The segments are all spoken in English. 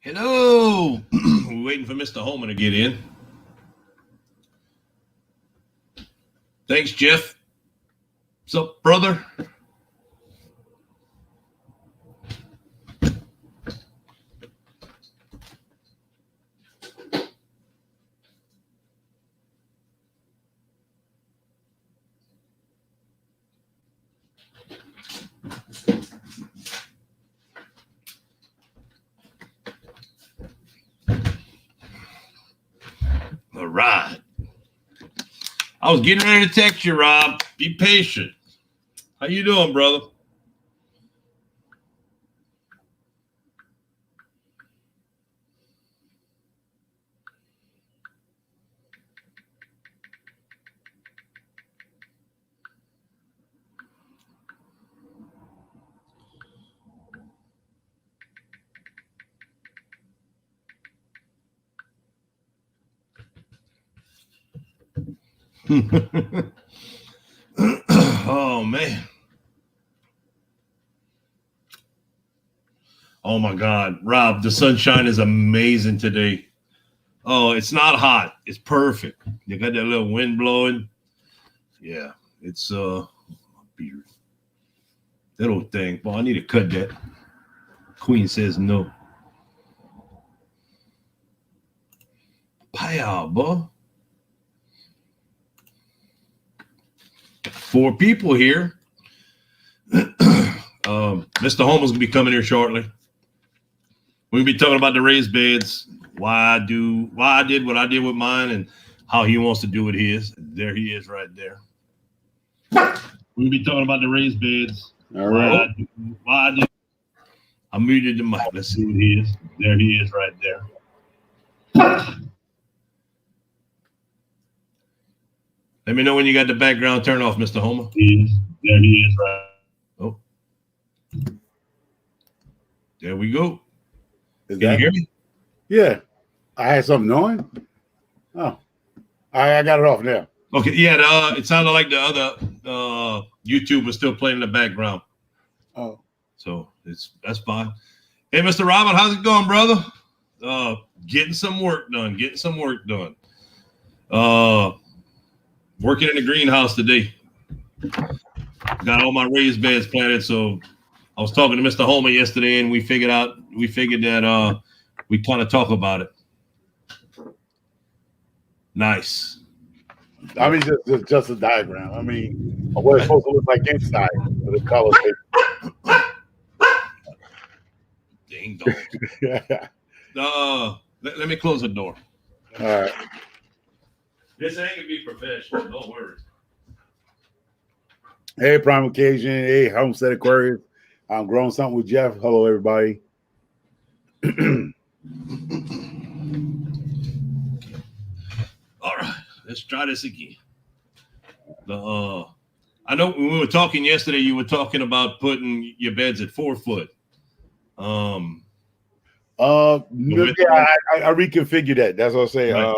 Hello. We're waiting for Mr. Holman to get in. Thanks, Jeff. What's up, brother? All right. I was getting ready to text you, Rob. Be patient. How you doing, brother? Oh, man. Oh, my God. Rob, the sunshine is amazing today. Oh, it's not hot. It's perfect. You got that little wind blowing. Yeah, it's beard. That old thing. Well, I need to cut that. Queen says no. Pow, boy. 4 people here. Mr. Holman's gonna be coming here shortly. We're gonna be talking about the raised beds, why I did what I did with mine, and how he wants to do with his. There he is, right there. We're gonna be talking about the raised beds. All right. Why I did. I muted the mic. Let's see what he is. There he is, right there. Let me know when you got the background turned off, Mr. Homer. There he is, right. Oh. There we go. Can you hear me? Yeah. I had something on. Oh. I got it off now. Okay, yeah, it sounded like the other YouTube was still playing in the background. Oh. So that's fine. Hey, Mr. Robin, how's it going, brother? Getting some work done. Working in the greenhouse today. Got all my raised beds planted. So I was talking to Mr. Homer yesterday, and we figured that we kind of talk about it. Nice. I mean, just a diagram. I mean, what it's supposed to look like inside with the color. Ding dong. Let me close the door. All right. This ain't gonna be professional. Don't worry. Hey, Prime Occasion. Hey, Homestead Aquarius. I'm growing something with Jeff. Hello, everybody. All right, let's try this again. I know when we were talking yesterday, you were talking about putting your beds at 4 foot. Yeah, I reconfigured that. That's what I'm saying. Right.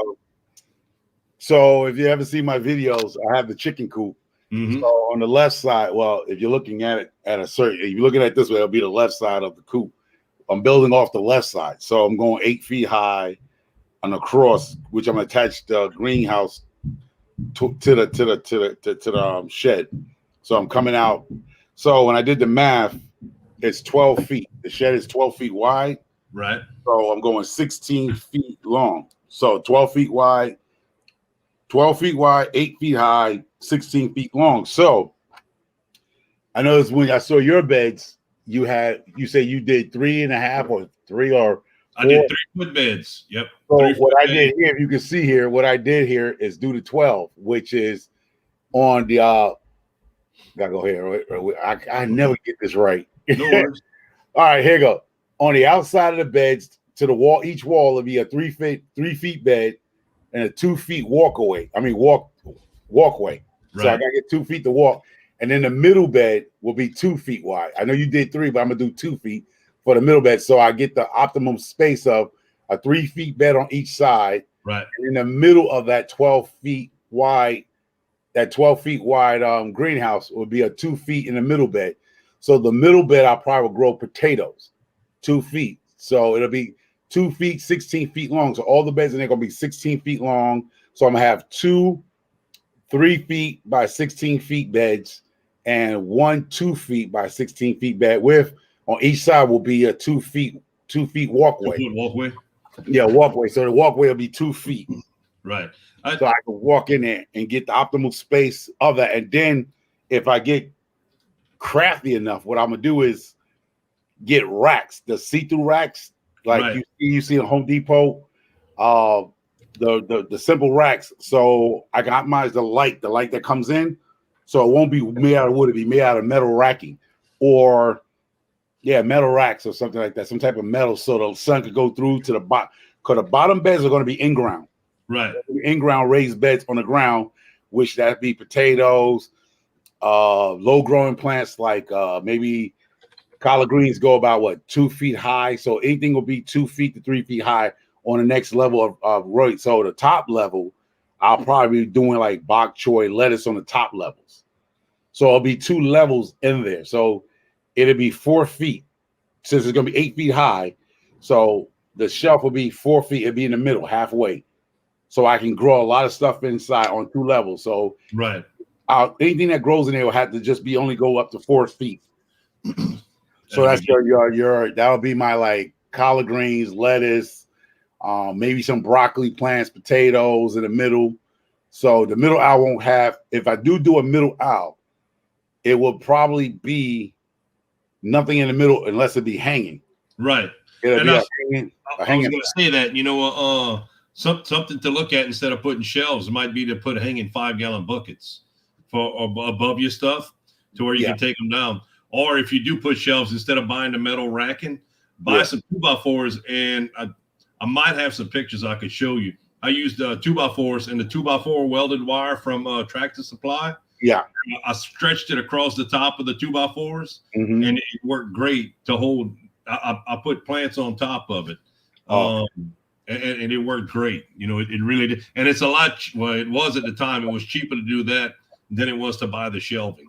So if you ever see my videos, I have the chicken coop. Mm-hmm. So on the left side, well, if you're looking at it if you're looking at it this way, it'll be the left side of the coop. I'm building off the left side, so I'm going 8 feet high on the cross, which I'm attached the greenhouse to the shed. So I'm coming out. So when I did the math, it's 12 feet. The shed is 12 feet wide. Right. So I'm going 16 feet long. So 12 feet wide, 8 feet high, 16 feet long. So I noticed when I saw your beds, you say you did 3.5 or 3 or 4. I did 3 foot beds. Yep. So what I did here, if you can see here, what I did here is do the 12, which is on the gotta go here. I never get this right. No worries. All right, here you go. On the outside of the beds to the wall, each wall will be a 3 feet bed and a 2 feet walkway. Walkway. Right. So I gotta get 2 feet to walk. And then the middle bed will be 2 feet wide. I know you did 3, but I'm gonna do 2 feet for the middle bed. So I get the optimum space of a 3 feet bed on each side. Right. And in the middle of that 12 feet wide, greenhouse would be a 2 feet in the middle bed. So the middle bed, I probably will grow potatoes, 2 feet. So it'll be 2 feet, 16 feet long. So all the beds in there going to be 16 feet long. So I'm going to have 2 3 feet by 16 feet beds and 1 2 feet by 16 feet bed with on each side will be a 2 feet walkway. 2 foot walkway. Yeah, walkway. So the walkway will be 2 feet. Right. So I can walk in there and get the optimal space of that. And then if I get crafty enough, what I'm gonna do is get racks, the see-through racks, like you see in Home Depot, the simple racks. So I can optimize the light that comes in, so it won't be made out of wood, it'll be made out of metal racking, or metal racks or something like that, some type of metal, so the sun could go through to the bottom. Because the bottom beds are going to be in ground, in ground raised beds on the ground, which that'd be potatoes, low growing plants like maybe collard greens go about 2 feet high. So anything will be 2 feet to 3 feet high on the next level of right. So the top level, I'll probably be doing like bok choy lettuce on the top levels. So it'll be 2 levels in there. So it'll be 4 feet since it's going to be 8 feet high. So the shelf will be 4 feet. It'll be in the middle, halfway. So I can grow a lot of stuff inside on 2 levels. So anything that grows in there will have to just be only go up to 4 feet. So that's your that'll be my like collard greens, lettuce, maybe some broccoli plants, potatoes in the middle. So the middle aisle won't have, if I do a middle aisle, it will probably be nothing in the middle unless it be hanging. Right. It'll and be I was going to say that, something to look at instead of putting shelves might be to put hanging 5-gallon buckets for above your stuff to where you can take them down. Or if you do put shelves, instead of buying the metal racking, buy some 2x4s. And I might have some pictures I could show you. I used 2x4s and the 2x4 welded wire from Tractor Supply. Yeah. I stretched it across the top of the 2x4s and it worked great to hold. I put plants on top of it. And it worked great. It really did. And it's a lot. Well, it was at the time. It was cheaper to do that than it was to buy the shelving.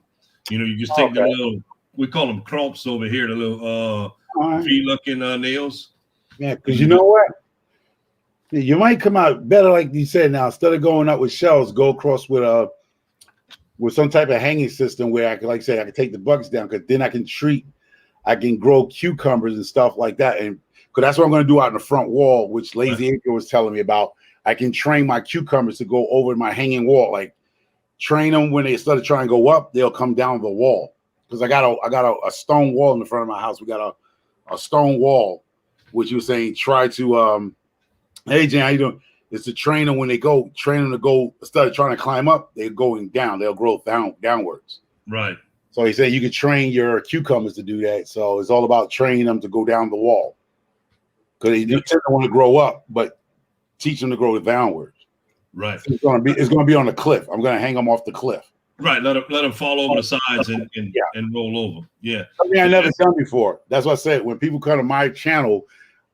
You just take the little, we call them crumps over here, the little tree-looking nails. Yeah, because you know what? You might come out better, like you said. Now, instead of going up with shelves, go across with some type of hanging system where I can, like I say, I can take the bugs down, because then I can grow cucumbers and stuff like that. And because that's what I'm going to do out in the front wall, which Lazy Acre was telling me about. I can train my cucumbers to go over my hanging wall, like train them when they start to try and go up, they'll come down the wall. Because I got a stone wall in the front of my house. We got a stone wall, which you were saying, try to hey Jan, how you doing? It's to train them when they go, train them to go, instead of trying to climb up, they're going down, they'll grow downwards. Right. So he said you could train your cucumbers to do that. So it's all about training them to go down the wall. Because they tend to want to grow up, but teach them to grow downwards. Right. So it's gonna be on the cliff. I'm gonna hang them off the cliff. Right, let them fall over the sides and roll over. Yeah, something I never done before. That's what I said. When people come to my channel,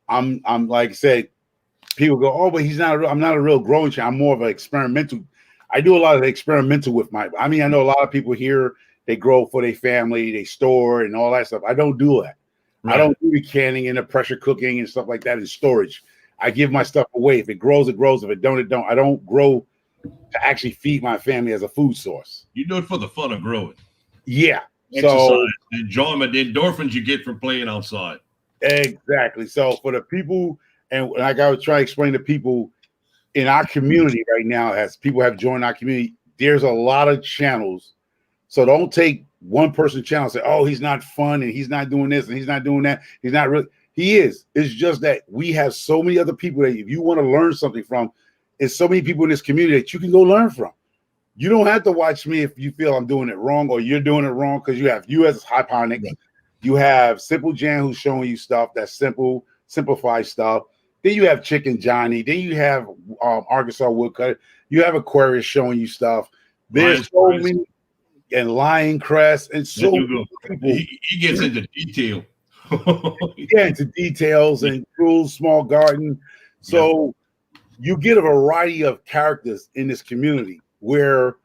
I'm like I said, people go, "Oh, but I'm not a real growing channel. I'm more of an experimental." I do a lot of experimental with I know a lot of people here, they grow for their family, they store and all that stuff. I don't do that. Right. I don't do the canning and the pressure cooking and stuff like that in storage. I give my stuff away. If it grows, it grows. If it don't, it don't. I don't grow to actually feed my family as a food source. You do it for the fun of growing. Yeah. Exercise, so the enjoyment, the endorphins you get from playing outside. Exactly. So for the people, and like I was trying to explain to people in our community right now, as people have joined our community, there's a lot of channels. So don't take one person channel and say, "Oh, he's not fun and he's not doing this and he's not doing that." He's not really. He is. It's just that we have so many other people that if you want to learn something from, it's so many people in this community that you can go learn from. You don't have to watch me if you feel I'm doing it wrong or you're doing it wrong, because you have US Hydroponics, you have Simple Jan who's showing you stuff that's simplified stuff. Then you have Chicken Johnny. Then you have Arkansas Woodcutter. You have Aquarius showing you stuff. There's so many, and Lion Crest, and so many people. He gets into detail. Yeah, into details and cool small garden. So you get a variety of characters in this community where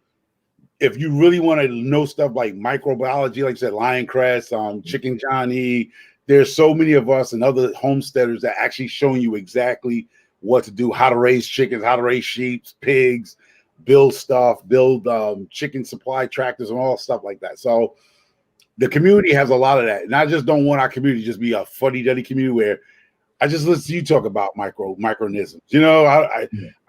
if you really want to know stuff like microbiology, like I said, Lion Crest, Chicken Johnny, there's so many of us and other homesteaders that actually showing you exactly what to do, how to raise chickens, how to raise sheep, pigs, build stuff, build chicken supply tractors and all stuff like that. So the community has a lot of that. And I just don't want our community to just be a fuddy-duddy community where I just listen to you talk about micronisms. You know, I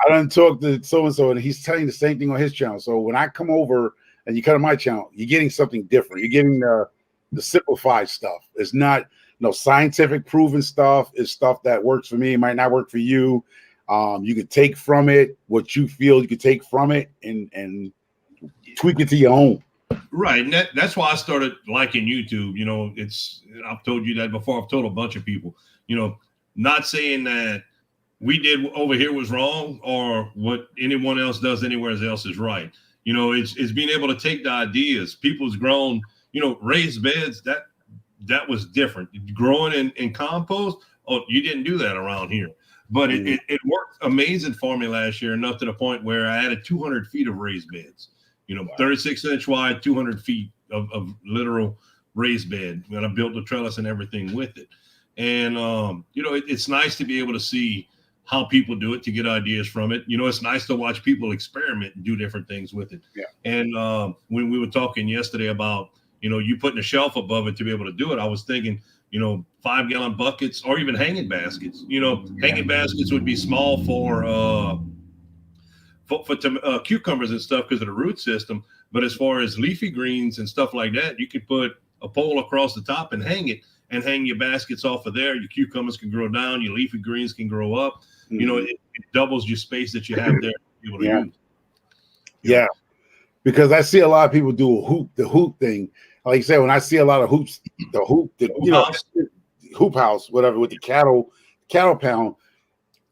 done talk to so-and-so and he's telling the same thing on his channel. So when I come over and you come to my channel, you're getting something different. You're getting the simplified stuff. It's not scientific proven stuff. It's stuff that works for me. It might not work for you. You can take from it what you feel you can take from it and tweak it to your own. Right. And that's why I started liking YouTube. You know, I've told you that before. I've told a bunch of people, you know, not saying that we did over here was wrong or what anyone else does anywhere else is right. You know, it's being able to take the ideas. People's grown, you know, raised beds, that was different. Growing in compost, oh, you didn't do that around here. But it worked amazing for me last year, enough to the point where I added 200 feet of raised beds. You know, 36-inch wide, 200 feet of literal raised bed. And I built the trellis and everything with it. And, you know, it's nice to be able to see how people do it, to get ideas from it. You know, it's nice to watch people experiment and do different things with it. Yeah. And when we were talking yesterday about, you know, you putting a shelf above it to be able to do it, I was thinking, you know, 5-gallon buckets or even hanging baskets. You know, hanging baskets would be small for cucumbers and stuff because of the root system. But as far as leafy greens and stuff like that, you could put a pole across the top and hang it and hang your baskets off of there. Your cucumbers can grow down. Your leafy greens can grow up. You know, it doubles your space that you have there to be able to use. Yeah. Because I see a lot of people do the hoop thing. Like you said, when I see a lot of hoops, hoop house, whatever, with the cattle pound,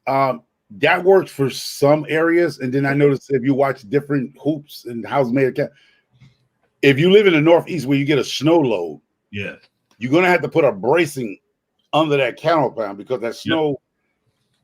that works for some areas. And then I noticed if you watch different hoops and houses made of cattle, if you live in the Northeast where you get a snow load, you're gonna have to put a bracing under that cattle pound because that snow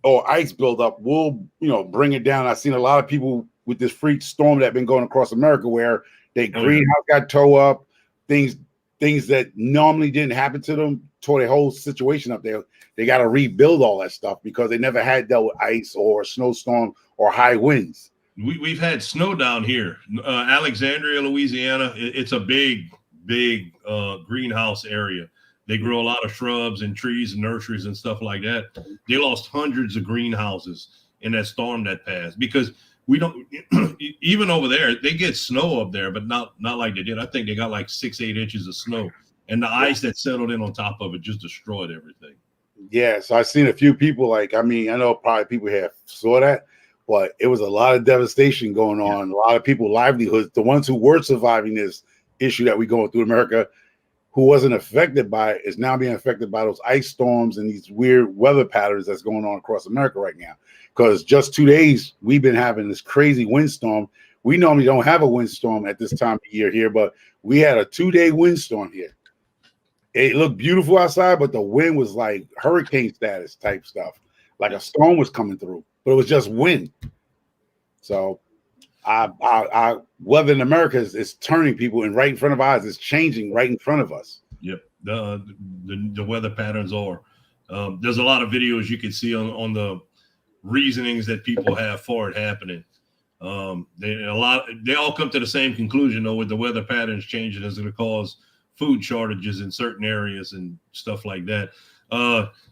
or ice buildup will, you know, bring it down. I've seen a lot of people with this freak storm that been going across America where their greenhouse got towed up, things that normally didn't happen to them, tore their whole situation up there. They got to rebuild all that stuff because they never had dealt with ice or snowstorm or high winds. We've had snow down here, Alexandria, Louisiana. It's a big greenhouse area. They grow a lot of shrubs and trees and nurseries and stuff like that. They lost hundreds of greenhouses in that storm that passed because we don't even over there, they get snow up there, but not like they did. I think they got like 6-8 inches of snow, and the ice that settled in on top of it just destroyed everything. Yeah, so I've seen a few people I know probably people here saw that, but it was a lot of devastation going on. A lot of people livelihoods, the ones who were surviving this issue that we're going through in America, who wasn't affected by it, is now being affected by those ice storms and these weird weather patterns that's going on across America right now. Because just 2 days, we've been having this crazy windstorm. We normally don't have a windstorm at this time of year here, but we had a 2-day windstorm here. It looked beautiful outside, but the wind was like hurricane status type stuff. Like a storm was coming through, but it was just wind. So our weather in America is turning people, and right in front of our eyes, it's changing right in front of us. Yep. The weather patterns are. There's a lot of videos you can see on the reasonings that people have for it happening. They all come to the same conclusion though, with the weather patterns changing is going to cause food shortages in certain areas and stuff like that.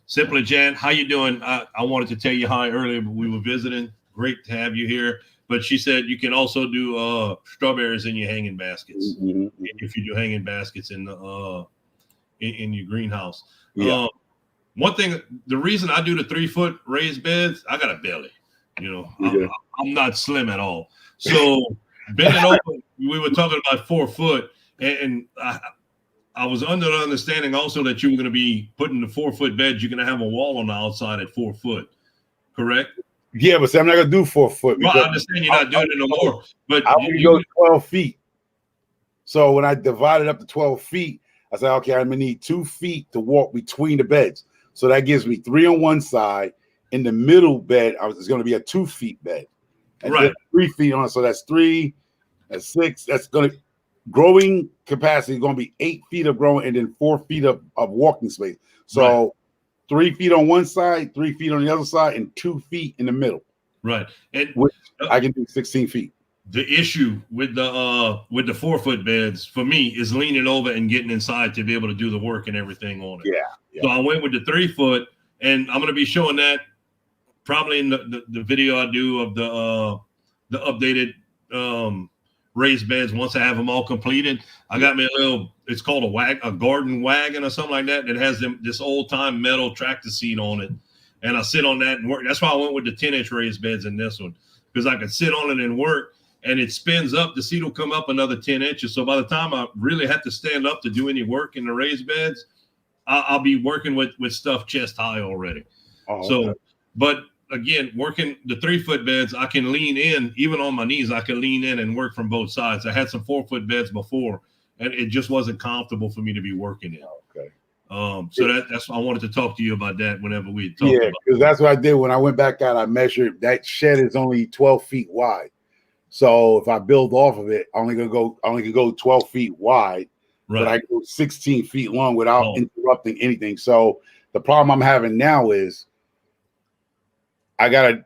Simply Jan, how you doing? I wanted to tell you hi earlier, but we were visiting. Great to have you here. But she said you can also do strawberries in your hanging baskets if you do hanging baskets in the in your greenhouse. One thing, the reason I do the 3-foot raised beds, I got a belly. You know, I'm not slim at all. So bending over, we were talking about 4 foot, and I was under the understanding also that you were going to be putting the 4-foot beds. You're going to have a wall on the outside at 4 foot, correct? Yeah, but see, I'm not going to do 4 foot. Well, I understand you're not doing it no more. But I would go 12 feet. So when I divided up to 12 feet, I said, okay, I'm going to need 2 feet to walk between the beds. So that gives me 3 on one side. In the middle bed, it's going to be a 2 feet bed. And right. 3 feet on. So that's 3, that's 6. That's going to growing capacity is going to be 8 feet of growing and then 4 feet of walking space. So 3 feet on one side, 3 feet on the other side, and 2 feet in the middle. Right. And which I can do 16 feet. The issue with the 4 foot beds for me is leaning over and getting inside to be able to do the work and everything on it. Yeah. So I went with the 3 foot, and I'm going to be showing that probably in the video I do of the updated raised beds once I have them all completed. I got me a little, it's called a garden wagon or something like that has this old time metal tractor seat on it, and I sit on that and work. That's why I went with the 10-inch raised beds in this one, because I could sit on it and work, and it spins up. The seat will come up another 10 inches. So by the time I really have to stand up to do any work in the raised beds, I'll be working with stuff chest high already. So, but again, working the 3 foot beds, I can lean in, even on my knees, I can lean in and work from both sides. I had some 4 foot beds before, and it just wasn't comfortable for me to be working in. So that's why I wanted to talk to you about that whenever we talked about it. Because that's what I did when I went back out. I measured that shed is only 12 feet wide. So if I build off of it, I only can go 12 feet wide, but I go 16 feet long without interrupting anything. So the problem I'm having now is I don't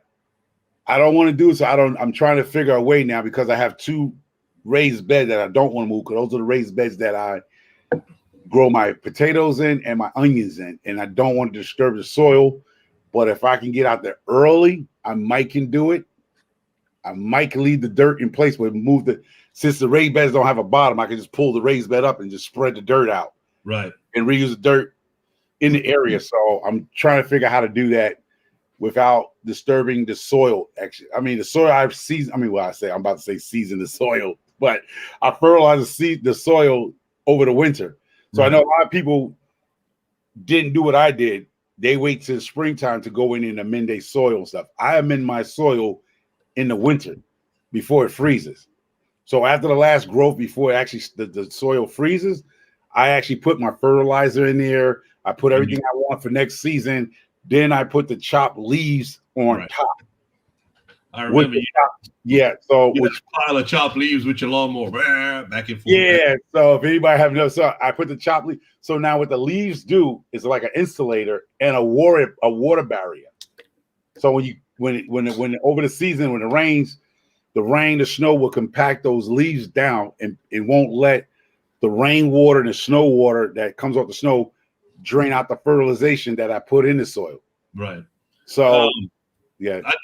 want to do it. So I'm trying to figure a way now, because I have 2 raised beds that I don't want to move, because those are the raised beds that I grow my potatoes in and my onions in, and I don't want to disturb the soil. But if I can get out there early, I might can do it. I might leave the dirt in place, but since the raised beds don't have a bottom, I can just pull the raised bed up and just spread the dirt out. Right. And reuse the dirt in the area. So I'm trying to figure out how to do that without disturbing the soil. Actually, I mean, the soil I've seasoned. I mean, I'm about to say season the soil, but I fertilize the soil over the winter. So I know a lot of people didn't do what I did. They wait till springtime to go in and amend their soil and stuff. I amend my soil in the winter before it freezes. So after the last growth, before it actually the soil freezes, I actually put my fertilizer in there. I put everything I want for next season. Then I put the chopped leaves on top. I remember which pile of chopped leaves with your lawnmower back and forth. Yeah. So if anybody have no, so I put the chopped leaves. So now what the leaves do is like an insulator and a water barrier. So when over the season, when it rains, the snow will compact those leaves down, and it won't let the rainwater and the snow water that comes off the snow drain out the fertilization that I put in the soil. Right. So,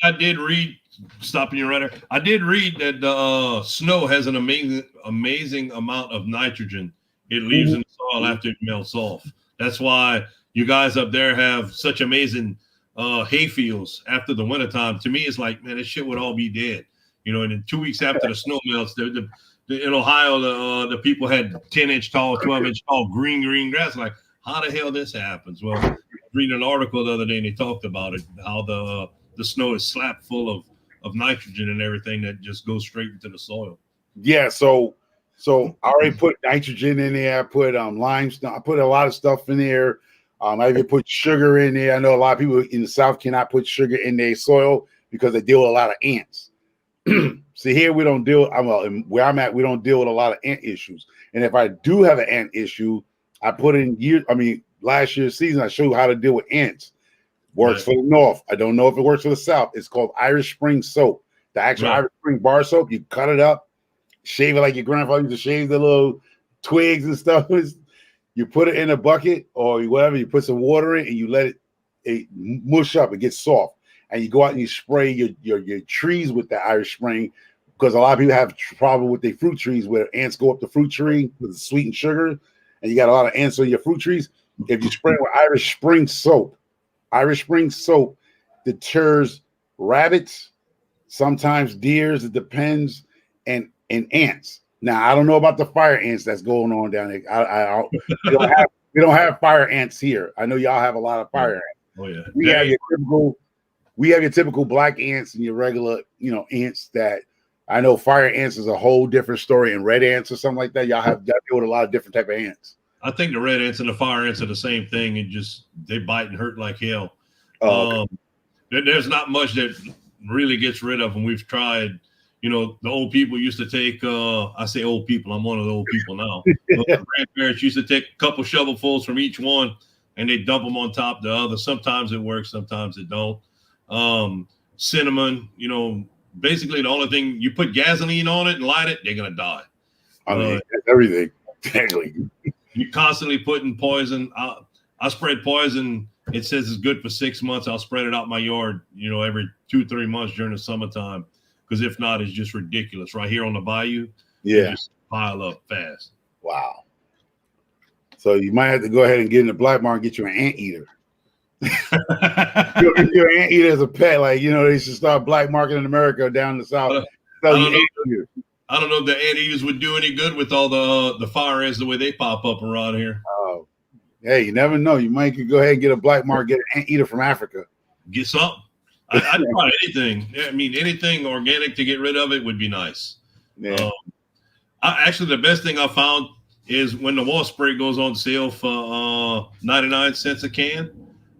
I did read. Stopping you right there. I did read that the snow has an amazing amount of nitrogen it leaves in the soil after it melts off. That's why you guys up there have such amazing hay fields after the wintertime. To me, it's like, man, this shit would all be dead. You know, and then 2 weeks after the snow melts, in Ohio, the people had 10-inch tall, 12-inch tall green grass. Like, how the hell this happens? Well, I read an article the other day, and they talked about it, how the snow is slapped full of nitrogen and everything that just goes straight into the soil. Yeah, so I already put nitrogen in there. I put limestone. I put a lot of stuff in there. I even put sugar in there. I know a lot of people in the South cannot put sugar in their soil because they deal with a lot of ants. See, here we don't deal. Where I'm at, we don't deal with a lot of ant issues. And if I do have an ant issue, I put in last year's season, I showed you how to deal with ants. Works for the North. I don't know if it works for the South. It's called Irish Spring soap. The actual Irish Spring bar soap. You cut it up, shave it like your grandfather used to shave the little twigs and stuff. You put it in a bucket or whatever. You put some water in and you let it mush up. It gets soft, and you go out and you spray your trees with the Irish Spring, because a lot of people have problem with their fruit trees where ants go up the fruit tree with sweet and sugar, and you got a lot of ants on your fruit trees. If you spray with Irish Spring soap deters rabbits, sometimes deers, it depends, and ants. Now, I don't know about the fire ants that's going on down there. We don't have fire ants here. I know y'all have a lot of fire ants. Oh yeah. We have your typical black ants and your regular, ants that I know. Fire ants is a whole different story, and red ants or something like that. Y'all deal with a lot of different type of ants. I think the red ants and the fire ants are the same thing, and just they bite and hurt like hell. There's not much that really gets rid of them. We've tried. The old people used to take. I say old people. I'm one of the old people now. The grandparents used to take a couple shovelfuls from each one, and they dump them on top of the other. Sometimes it works, sometimes it don't. Cinnamon, you know, basically the only thing, you put gasoline on it and light it, they're gonna die. I mean, everything. Exactly. You're constantly putting poison. I spread poison. It says it's good for 6 months. I'll spread it out my yard, you know, every 2-3 months during the summertime. Because if not, it's just ridiculous. Right here on the bayou, just pile up fast. Wow. So you might have to go ahead and get in the black market and get you an anteater. Your anteater as a pet, like, you know, they should start black market in America down in the South. I don't know if the anteaters would do any good with all the fire ants the way they pop up around here. Oh, hey, you never know. You might could go ahead and get a black market, get an anteater from Africa. Get something. I'd try anything. I mean, anything organic to get rid of it would be nice. Yeah. Actually, the best thing I found is when the wall spray goes on sale for 99 cents a can.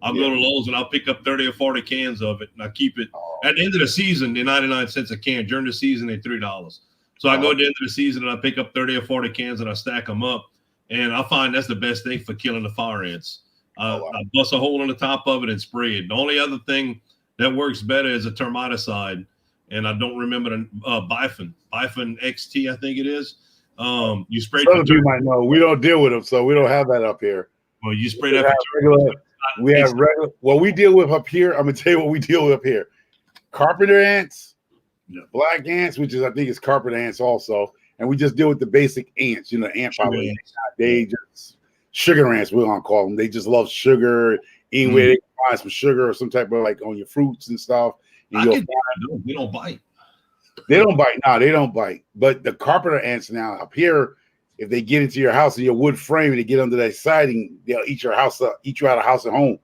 I'll go to Lowe's and I'll pick up 30 or 40 cans of it, and I keep it. At the end of the season, they're 99 cents a can. During the season, they're $3. So I go at the end of the season and I pick up 30 or 40 cans and I stack them up. And I find that's the best thing for killing the fire ants. I bust a hole in the top of it and spray it. The only other thing that works better is a termiticide. And I don't remember the Bifin XT, I think it is. You spray it. Some people might know. We don't deal with them, so we don't have that up here. Well, you spray that we have regular. What we deal with up here, I'm gonna tell you what we deal with up here: carpenter ants, black ants, which is I think is carpenter ants also, and we just deal with the basic ants. You know, ant population. They just sugar ants. We're gonna call them. They just love sugar. Anywhere they can find some sugar or some type of like on your fruits and stuff. And they don't bite. They don't bite. No, they don't bite. But the carpenter ants now up here, if they get into your house and your wood frame and they get under that siding, they'll eat your house up, eat you out of house and home.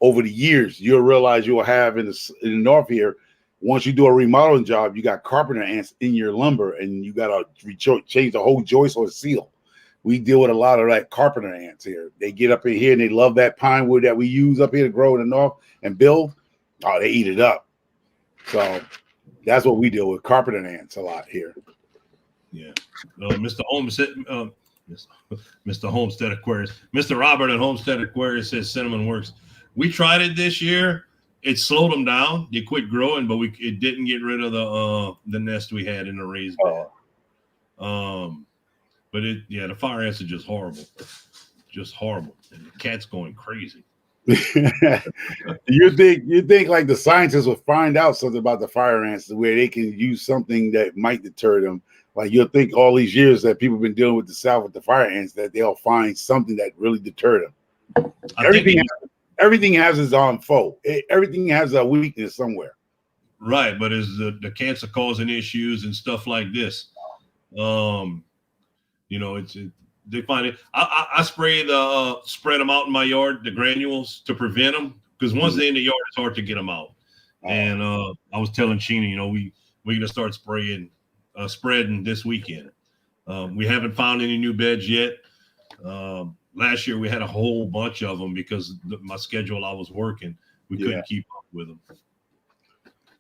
Over the years, you'll realize you'll have in the north here, once you do a remodeling job, you got carpenter ants in your lumber and you got to change the whole joist or seal. We deal with a lot of that carpenter ants here. They get up in here and they love that pine wood that we use up here to grow in the north and build. Oh, they eat it up. So that's what we deal with, carpenter ants a lot here. Yeah. Mr. Homestead Aquarius. Mr. Robert at Homestead Aquarius says cinnamon works. We tried it this year. It slowed them down. They quit growing, but it didn't get rid of the nest we had in the raised bed. But the fire ants are just horrible. Just horrible. And the cat's going crazy. You think like the scientists will find out something about the fire ants where they can use something that might deter them. Like you'll think all these years that people have been dealing with the South with the fire ants that they'll find something that really deter them. Everything has its own foe. Everything has a weakness somewhere. Right, but is the cancer causing issues and stuff like this? You know, they find it. I spread them out in my yard, the granules, to prevent them, because once they're in the yard, it's hard to get them out. And I was telling Sheena, you know, we're gonna start spreading this weekend. We haven't found any new beds yet. Last year we had a whole bunch of them because my schedule I was working, we couldn't keep up with them.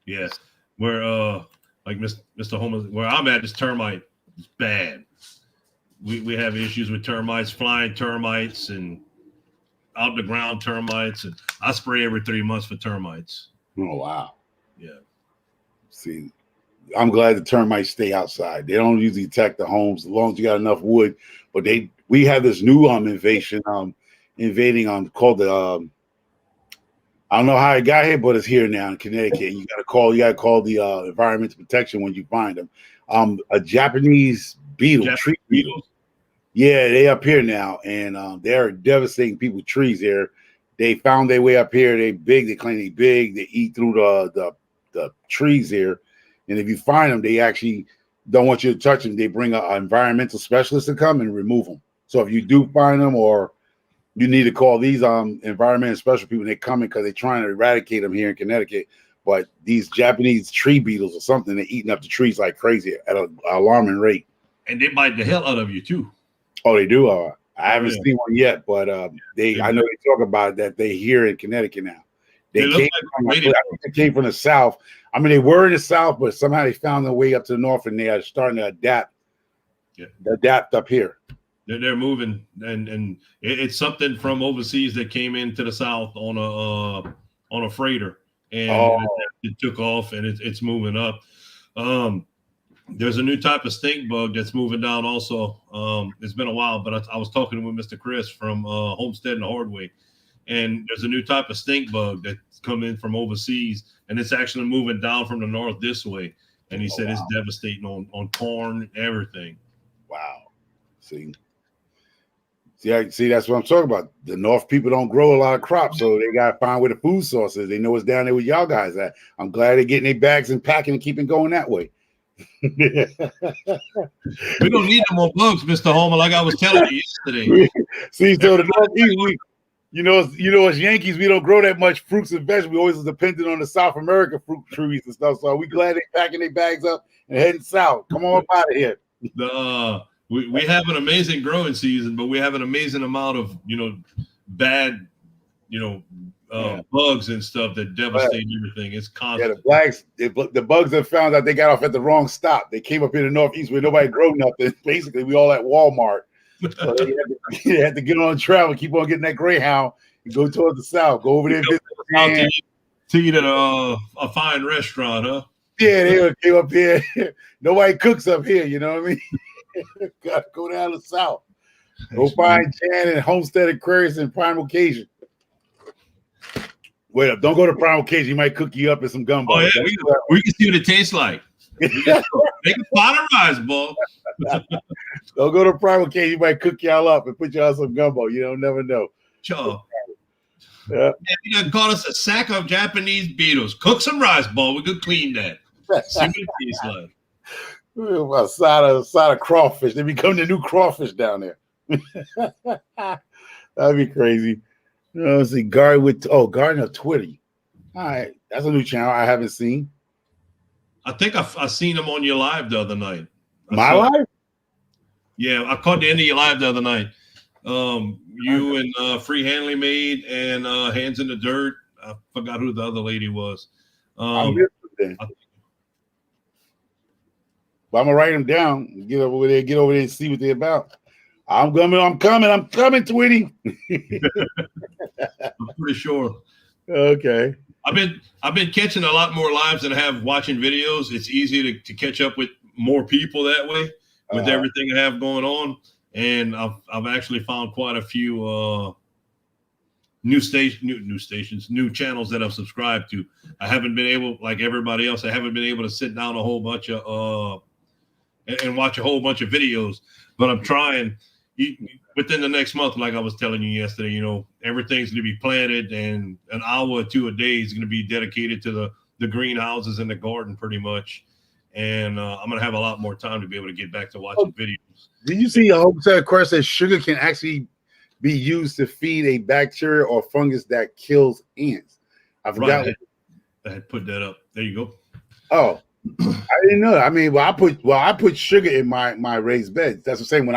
Yes, where like Mr. Homer, where I'm at, this termite is bad. We have issues with termites, flying termites, and out the ground termites, and I spray every 3 months for termites. Oh wow! Yeah. See, I'm glad the termites stay outside. They don't usually attack the homes as long as you got enough wood. But we have this new invading called the I don't know how it got here, but it's here now in Connecticut. You gotta call the environmental protection when you find them. A Japanese beetle, tree beetles. Yeah, they up here now, and they're devastating people's trees here. They found their way up here. They big. They claim they big. They eat through the trees here. And if you find them, they actually don't want you to touch them. They bring an environmental specialist to come and remove them. So if you do find them, or you need to call these environmental special people, they come in because they're trying to eradicate them here in Connecticut. But these Japanese tree beetles or something, they're eating up the trees like crazy at an alarming rate. And they bite the hell out of you too. Oh, they do. I haven't seen one yet, but I know they talk about that. They here in Connecticut now. I think they came from the South. I mean, they were in the South, but somehow they found their way up to the North, and they are starting to adapt up here. They're moving, and it's something from overseas that came into the South on a freighter, and it took off, and it's moving up. There's a new type of stink bug that's moving down also. It's been a while, but I was talking with Mr. Chris from Homestead and Hardway, and there's a new type of stink bug that's come in from overseas, and it's actually moving down from the north this way. And he said it's devastating on corn, everything. Wow. See, that's what I'm talking about. The North people don't grow a lot of crops, so they got to find where the food source is. They know it's down there with y'all guys at. I'm glad they're getting their bags and packing and keeping going that way. We don't need no more bugs, Mr. Homer, like I was telling you yesterday. See, so the Northeast, you know, as Yankees, we don't grow that much fruits and vegetables. We always dependent on the South America fruit trees and stuff. So we glad they're packing their bags up and heading south. Come on out of here. We have an amazing growing season, but we have an amazing amount of bad bugs and stuff that devastate everything. It's constant. Yeah, the blacks, the bugs have found out they got off at the wrong stop. They came up in the Northeast where nobody grew nothing. Basically, we all at Walmart. So they had to get on travel, keep on getting that Greyhound, and go towards the South. Go over there and visit to eat at a fine restaurant, huh? Yeah, they came up here. Nobody cooks up here, you know what I mean? Gotta go down the South. Go find Jan and Homestead Aquarius and Primal Cajun. Wait up, don't go to Primal Cajun. He might cook you up in some gumbo. Oh, yeah, we can see what it tastes like. Make a pot of rice, boy. Don't go to Primal Cajun. He might cook y'all up and put y'all some gumbo. You don't never know. Sure. Yeah, he done caught us a sack of Japanese beetles. Cook some rice, boy. We could clean that. See what it tastes like. A side of crawfish. They become the new crawfish down there. That'd be crazy. Let's see. Gardener Twitty. All right, that's a new channel I haven't seen. I think I seen him on your live the other night. My live? Yeah, I caught the end of your live the other night. You and Free Hanley Made and Hands in the Dirt. I forgot who the other lady was. But I'm gonna write them down. Get over there and see what they're about. I'm coming, Twitty. I'm pretty sure. Okay. I've been catching a lot more lives than I have watching videos. It's easy to catch up with more people that way with everything I have going on. And I've actually found quite a few new channels that I've subscribed to. I haven't been able, like everybody else, I haven't been able to sit down a whole bunch of and watch a whole bunch of videos, but I'm trying. Within the next month, like I was telling you yesterday, everything's going to be planted, and an hour or two a day is going to be dedicated to the greenhouses and the garden pretty much. And I'm going to have a lot more time to be able to get back to watching videos. Did you see Homestead Aquarius says sugar can actually be used to feed a bacteria or fungus that kills ants? I forgot. Right. I had put that up. There you go. Oh, I didn't know that. I mean, I put sugar in my raised beds. That's the same.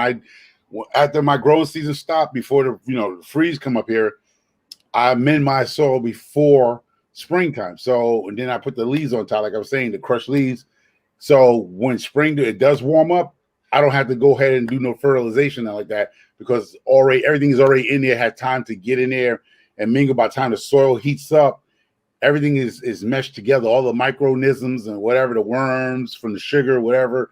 After my growing season stopped, before the freeze come up here, I amend my soil before springtime. So, and then I put the leaves on top, like I was saying, the crushed leaves. So when spring it does warm up, I don't have to go ahead and do no fertilization like that, because everything is already in there, had time to get in there and mingle. By the time the soil heats up, everything is meshed together. All the microorganisms and whatever, the worms from the sugar, whatever,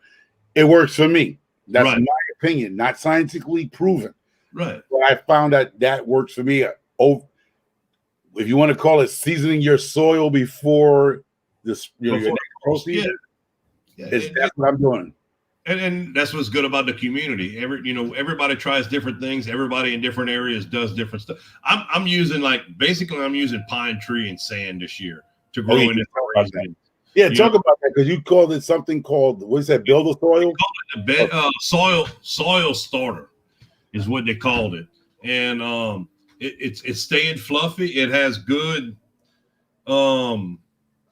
it works for me. That's right. My opinion, not scientifically proven. Right. But I found that works for me. Oh, if you want to call it seasoning your soil before this, your next growth season, that's what I'm doing. And that's what's good about the community. Everybody tries different things. Everybody in different areas does different stuff. I'm using pine tree and sand this year to grow in this. Yeah, talk about that, because you called it something called, what is that, builder soil? They called it soil starter is what they called it. And it's staying fluffy. It has good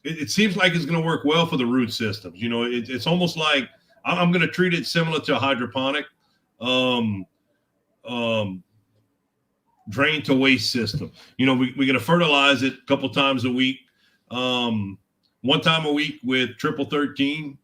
it seems like it's going to work well for the root systems. It's almost like I'm going to treat it similar to a hydroponic drain to waste system. We're going to fertilize it a couple times a week. One time a week with triple 13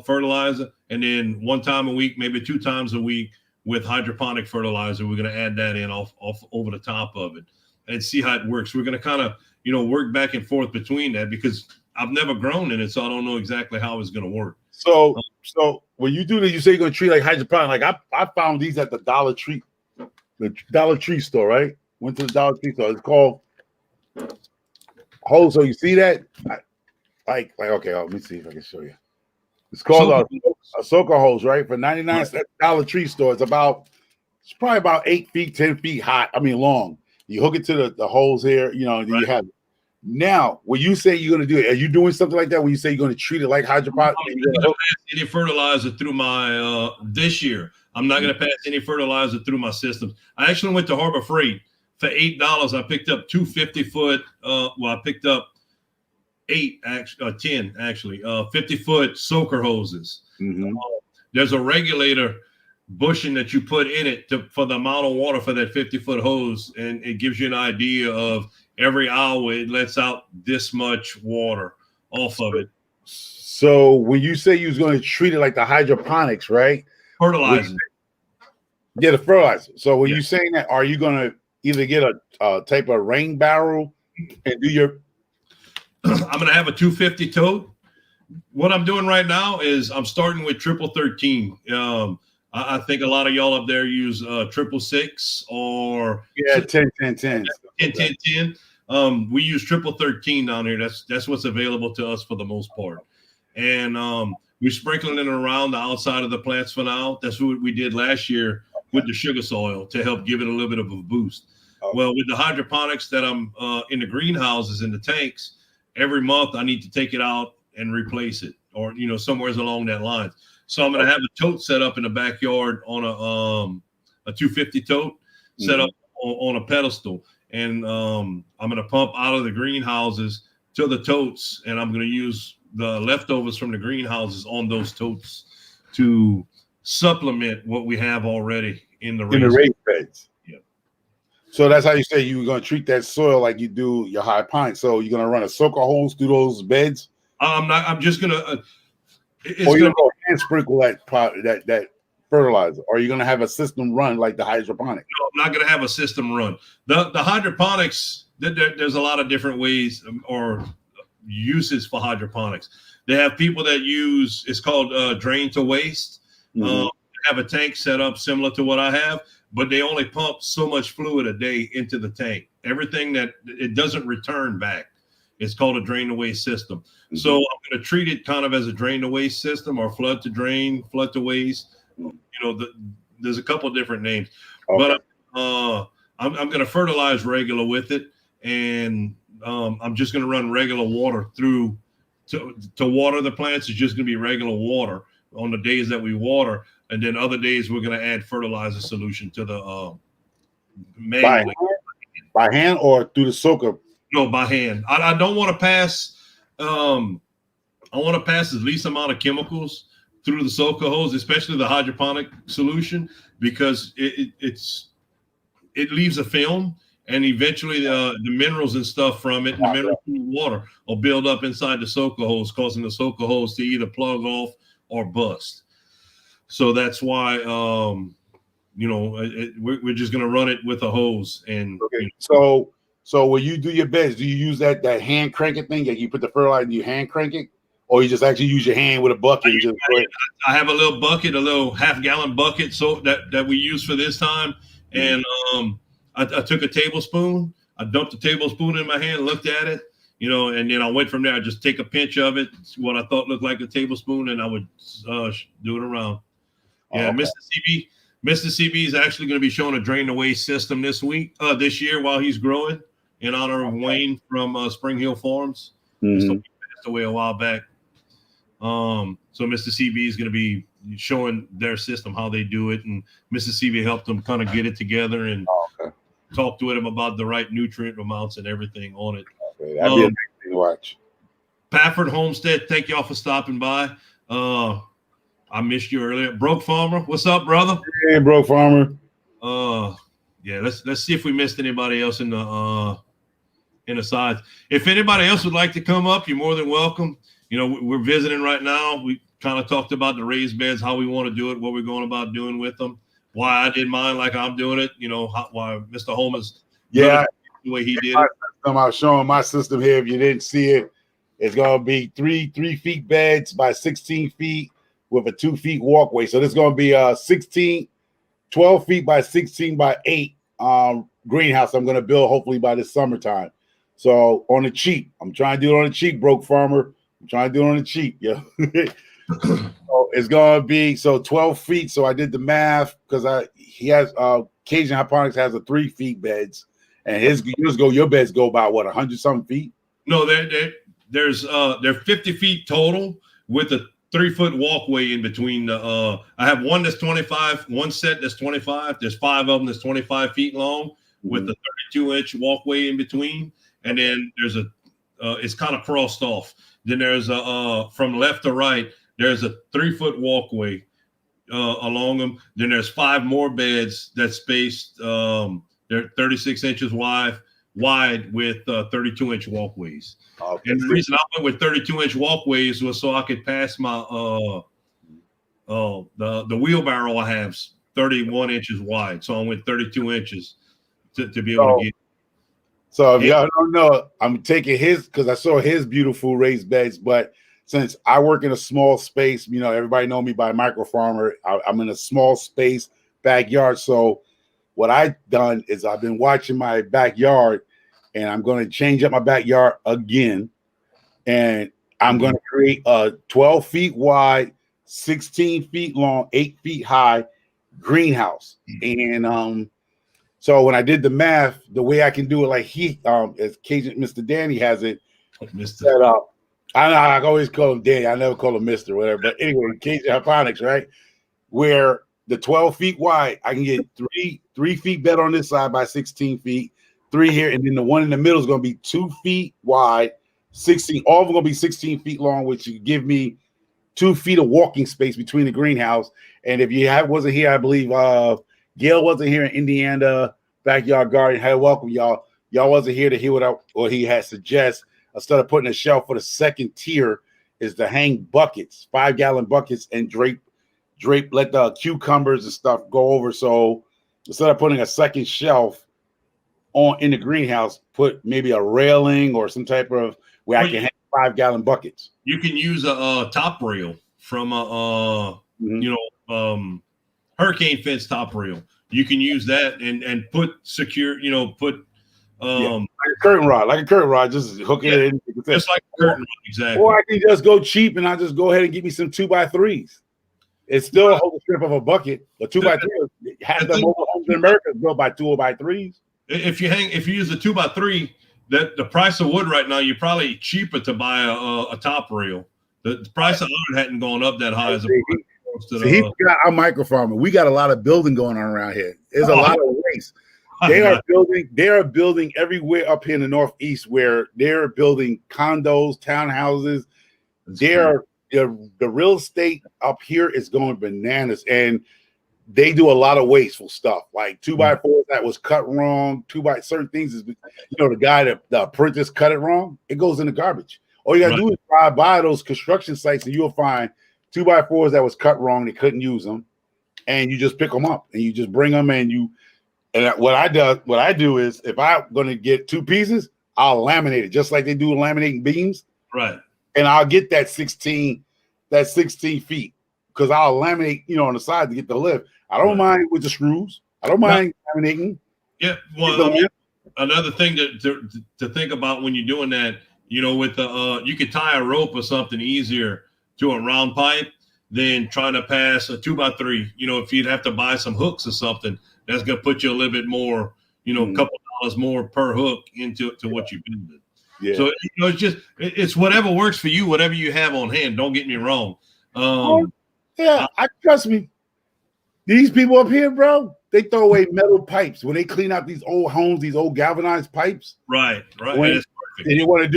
fertilizer, and then one time a week, maybe 2 times a week with hydroponic fertilizer. We're going to add that in off over the top of it and see how it works. We're going to kind of, work back and forth between that because I've never grown in it, so I don't know exactly how it's going to work. So when you do this, you say you're going to treat like hydroponic. Like I found these at the Dollar Tree store, right? Went to the Dollar Tree store. It's called hose. So you see that? Like okay, let me see if I can show you. It's called a soaker hose, right? For 99 cents at the Dollar Tree store. It's probably about 8 feet, 10 feet long. You hook it to the hose here, and then you have it. Now, when you say you're going to do it, are you doing something like that when you say you're going to treat it like hydroponic? I'm not going to pass any fertilizer through my this year. I'm not going to pass any fertilizer through my systems. I actually went to Harbor Freight for $8. I picked up 2 50-foot. I picked up 10 actually, 50-foot soaker hoses. Mm-hmm. There's a regulator bushing that you put in it for the amount of water for that 50-foot hose, and it gives you an idea of every hour it lets out this much water off of it. So when you say you was going to treat it like the hydroponics, right? Fertilizer. Yeah, the fertilizer. So when you're saying that, are you going to either get a type of rain barrel and do your? I'm going to have a 250 tote. What I'm doing right now is I'm starting with 13. I think a lot of y'all up there use 666 or 10. We use 13 down here. That's what's available to us for the most part. And we're sprinkling it around the outside of the plants for now. That's what we did last year with the sugar soil to help give it a little bit of a boost. Okay. Well, with the hydroponics that I'm in the greenhouses, in the tanks, every month I need to take it out and replace it, or somewhere along that line. So I'm going to have a tote set up in the backyard on a 250 tote set up on a pedestal, and I'm going to pump out of the greenhouses to the totes, and I'm going to use the leftovers from the greenhouses on those totes to supplement what we have already in the raised beds. Yeah. So that's how you say you're going to treat that soil like you do your hydroponics. So you're going to run a soaker hose through those beds. I'm just going to. Or you're going to go hand sprinkle that fertilizer, or you're going to have a system run like the hydroponics? No, I'm not going to have a system run. The hydroponics, there's a lot of different ways or uses for hydroponics. They have people that use, it's called drain to waste. Have a tank set up similar to what I have, but they only pump so much fluid a day into the tank. Everything that it doesn't return back. It's called a drain to waste system. Mm-hmm. So I'm going to treat it kind of as a drain to waste system, or flood to drain, flood to waste. There's a couple of different names, but I'm going to fertilize regular with it, and I'm just going to run regular water through to water the plants. It's just going to be regular water on the days that we water, and then other days we're going to add fertilizer solution to the manually. By hand or through the soaker? No, by hand. I don't want to pass. I want to pass the least amount of chemicals through the soaker hose, especially the hydroponic solution, because it leaves a film, and eventually the minerals and stuff from it, and the minerals from the water, will build up inside the soaker hose, causing the soaker hose to either plug off or bust. So that's why we're just going to run it with a hose. And So when you do your beds, do you use that hand cranking thing? Like you put the fertilizer and you hand crank it, or you just actually use your hand with a bucket? I have a little bucket, a little half-gallon bucket, so that we use for this time. And I took a tablespoon, I dumped a tablespoon in my hand, looked at it, and then I went from there. I just take a pinch of it, what I thought looked like a tablespoon, and I would do it around. Yeah, okay. Mr. CB is actually going to be showing a drain to waste system this year while he's growing, in honor of Wayne from Spring Hill Farms. So he passed away a while back. So Mr. CB is going to be showing their system, how they do it, and Mr. CB helped them kind of get it together and talk to him about the right nutrient amounts and everything on it. Okay, that'd be a nice thing to watch. Pafford Homestead, thank y'all for stopping by. I missed you earlier. Broke Farmer, what's up, brother? Hey, Broke Farmer. Yeah, let's see if we missed anybody else in the sides. If anybody else would like to come up, you're more than welcome. We're visiting right now. We kind of talked about the raised beds, how we want to do it, what we're going about doing with them. why I did mine like I'm doing it. You know, why Mr. Holman's Yeah, the way he did it. I'm showing my system here. If you didn't see it, it's gonna be 3 feet beds by 16 feet with a 2 feet walkway. So this is gonna be a 12 feet by 16 by 8 greenhouse I'm gonna build hopefully by this summertime. So on the cheap, I'm trying to do it on the cheap, broke farmer. I'm trying to do it on the cheap, yeah. So it's gonna be 12 feet. So I did the math because he has Cajun Hydroponics has a 3 feet beds, and your beds go about what 100 something feet. No, they're 50 feet total with a 3-foot walkway in between the I have one that's 25, one set that's 25. There's 5 of them that's 25 feet long with a 32-inch walkway in between, and then there's it's kind of crossed off. Then there's from left to right, there's a 3-foot walkway along them. Then there's 5 more beds that's spaced. They're 36 inches wide with 32-inch walkways. Okay. And the reason I went with 32-inch walkways was so I could pass my the wheelbarrow I have 31 inches wide. So I went 32 inches to be able to get. So if y'all don't know, I'm taking his because I saw his beautiful raised beds, but since I work in a small space, you know, everybody know me by micro farmer. I'm in a small space backyard. So what I've done is I've been watching my backyard, and I'm going to change up my backyard again, and I'm going to create a 12 feet wide, 16 feet long, 8 feet high greenhouse. And so when I did the math, the way I can do it, like as Cajun Mr. Danny has it set up. I always call him Danny. I never call him Mr. whatever. But anyway, Cajun Hydroponics, right? Where the 12 feet wide, I can get 3 feet bed on this side by 16 feet, 3 here, and then the one in the middle is going to be 2 feet wide, 16. All of them going to be 16 feet long, which you give me 2 feet of walking space between the greenhouse. And if you wasn't here, I believe Gail wasn't here in Indiana Backyard Garden. Hey, welcome y'all. Y'all wasn't here to hear what he had suggest. Instead of putting a shelf for the second tier, is to hang buckets, 5-gallon buckets, and drape. Let the cucumbers and stuff go over. So instead of putting a second shelf in the greenhouse, put maybe a railing or some type of where I can hang 5-gallon buckets. You can use a top rail from hurricane fence top rail. You can use that and put secure, like a curtain rod, just hook it in. Just like a curtain rod, exactly. Or I can just go cheap and I just go ahead and get me some 2x3s. It's still a whole strip of a bucket, but 2x3. Half the mobile homes in America is built by 2x3s. If you use a 2x3, that the price of wood right now, you're probably cheaper to buy a top rail. The price of wood hadn't gone up that high as a he got our micro farming. We got a lot of building going on around here. There's a lot of waste. They are building everywhere up here in the Northeast where they're building condos, townhouses. The real estate up here is going bananas, and they do a lot of wasteful stuff, like 2x4s that was cut wrong, certain things is, the guy the apprentice cut it wrong. It goes in the garbage. All you gotta do is drive by those construction sites, and you'll find 2x4s that was cut wrong. They couldn't use them, and you just pick them up and you just bring them, and what I do is if I'm gonna get 2 pieces, I'll laminate it just like they do laminating beams, right? And I'll get that 16 feet because I'll laminate, on the side to get the lift. I don't mind with the screws. I don't mind laminating. Yeah, well, another thing to think about when you're doing that, with the you could tie a rope or something easier to a round pipe than trying to pass a 2x3. If you'd have to buy some hooks or something, that's gonna put you a little bit more, a couple dollars more per hook into what you're building. Yeah. So it's whatever works for you, whatever you have on hand. Don't get me wrong. I trust me. These people up here, bro, they throw away metal pipes when they clean out these old homes, these old galvanized pipes. Right. And they want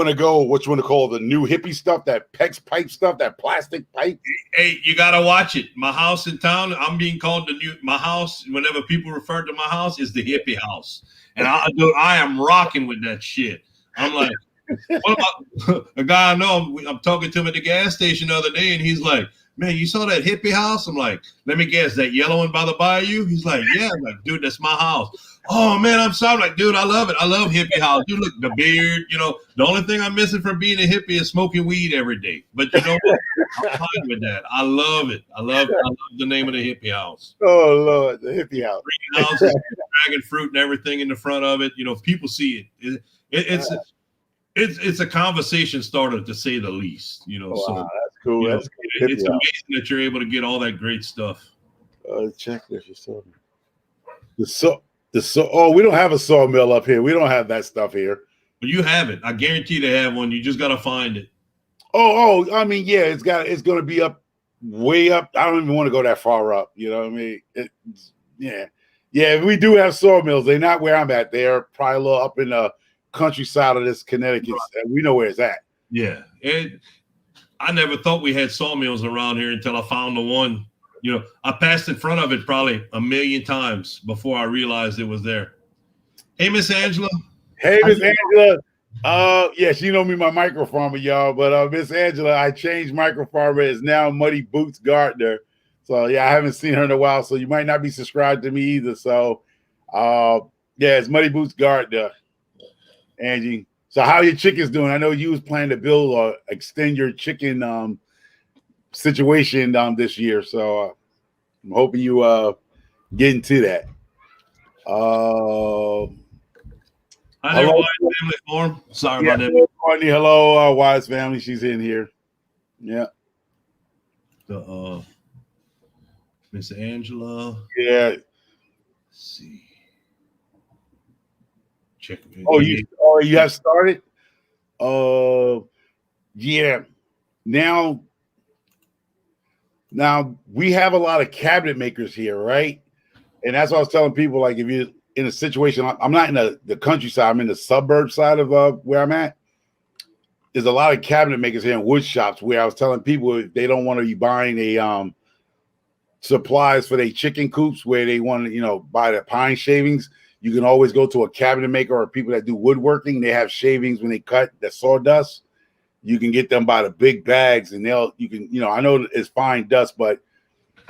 to go what you want to call the new hippie stuff, that PEX pipe stuff, that plastic pipe. Hey, you gotta watch it. My house in town, I'm being called my house. Whenever people refer to my house, is the hippie house, and I am rocking with that shit. I'm like, what about a guy I know? I'm talking to him at the gas station the other day, and he's like, man, you saw that hippie house? I'm like, let me guess, that yellow one by the bayou? He's like, yeah. I'm like, dude, that's my house. Oh, man, I'm sorry. I'm like, dude, I love it. I love hippie house. You look, the beard, the only thing I'm missing from being a hippie is smoking weed every day. But you know what? I'm fine with that. I love it. I love the name of the hippie house. Oh, Lord, the hippie house. Greenhouses, dragon fruit and everything in the front of it. People see it. It's a conversation starter, to say the least. Wow, So that's cool. That's cool. it's amazing that you're able to get all that great stuff. Check this. We don't have a sawmill up here. We don't have that stuff here. But you have it. I guarantee they have one. You just got to find it. Oh, I mean, yeah, it's going to be up, way up. I don't even want to go that far up. You know what I mean? Yeah. We do have sawmills. They're not where I'm at. They're probably a little up in the countryside of this Connecticut. Right. And we know where it's at. Yeah. I never thought we had sawmills around here until I found the one. I passed in front of it probably a million times before I realized it was there. Hey, Miss Angela. Hey, Miss Angela. Yeah, she know me, my microfarmer, y'all. But Miss Angela, I changed microfarmer. It's now MuddyBoots Gardener. So yeah, I haven't seen her in a while. So you might not be subscribed to me either. So yeah, it's MuddyBoots Gardener, Angie. So how are your chickens doing? I know you was planning to build or extend your chicken situation this year. So I'm hoping you get into that. Hi there, Wise Family Farm. Sorry about that. Courtney, hello, Wise Family. She's in here. Yeah. Miss Angela. Yeah. Let's see. Check. You have started? Yeah. Now we have a lot of cabinet makers here, right? And that's what I was telling people. Like, if you're in a situation, I'm not in the countryside, I'm in the suburb side of where I'm at. There's a lot of cabinet makers here in wood shops where I was telling people if they don't want to be buying supplies for their chicken coops, where they want to, buy the pine shavings, you can always go to a cabinet maker or people that do woodworking. They have shavings when they cut the sawdust. You can get them by the big bags, and I know it's fine dust, but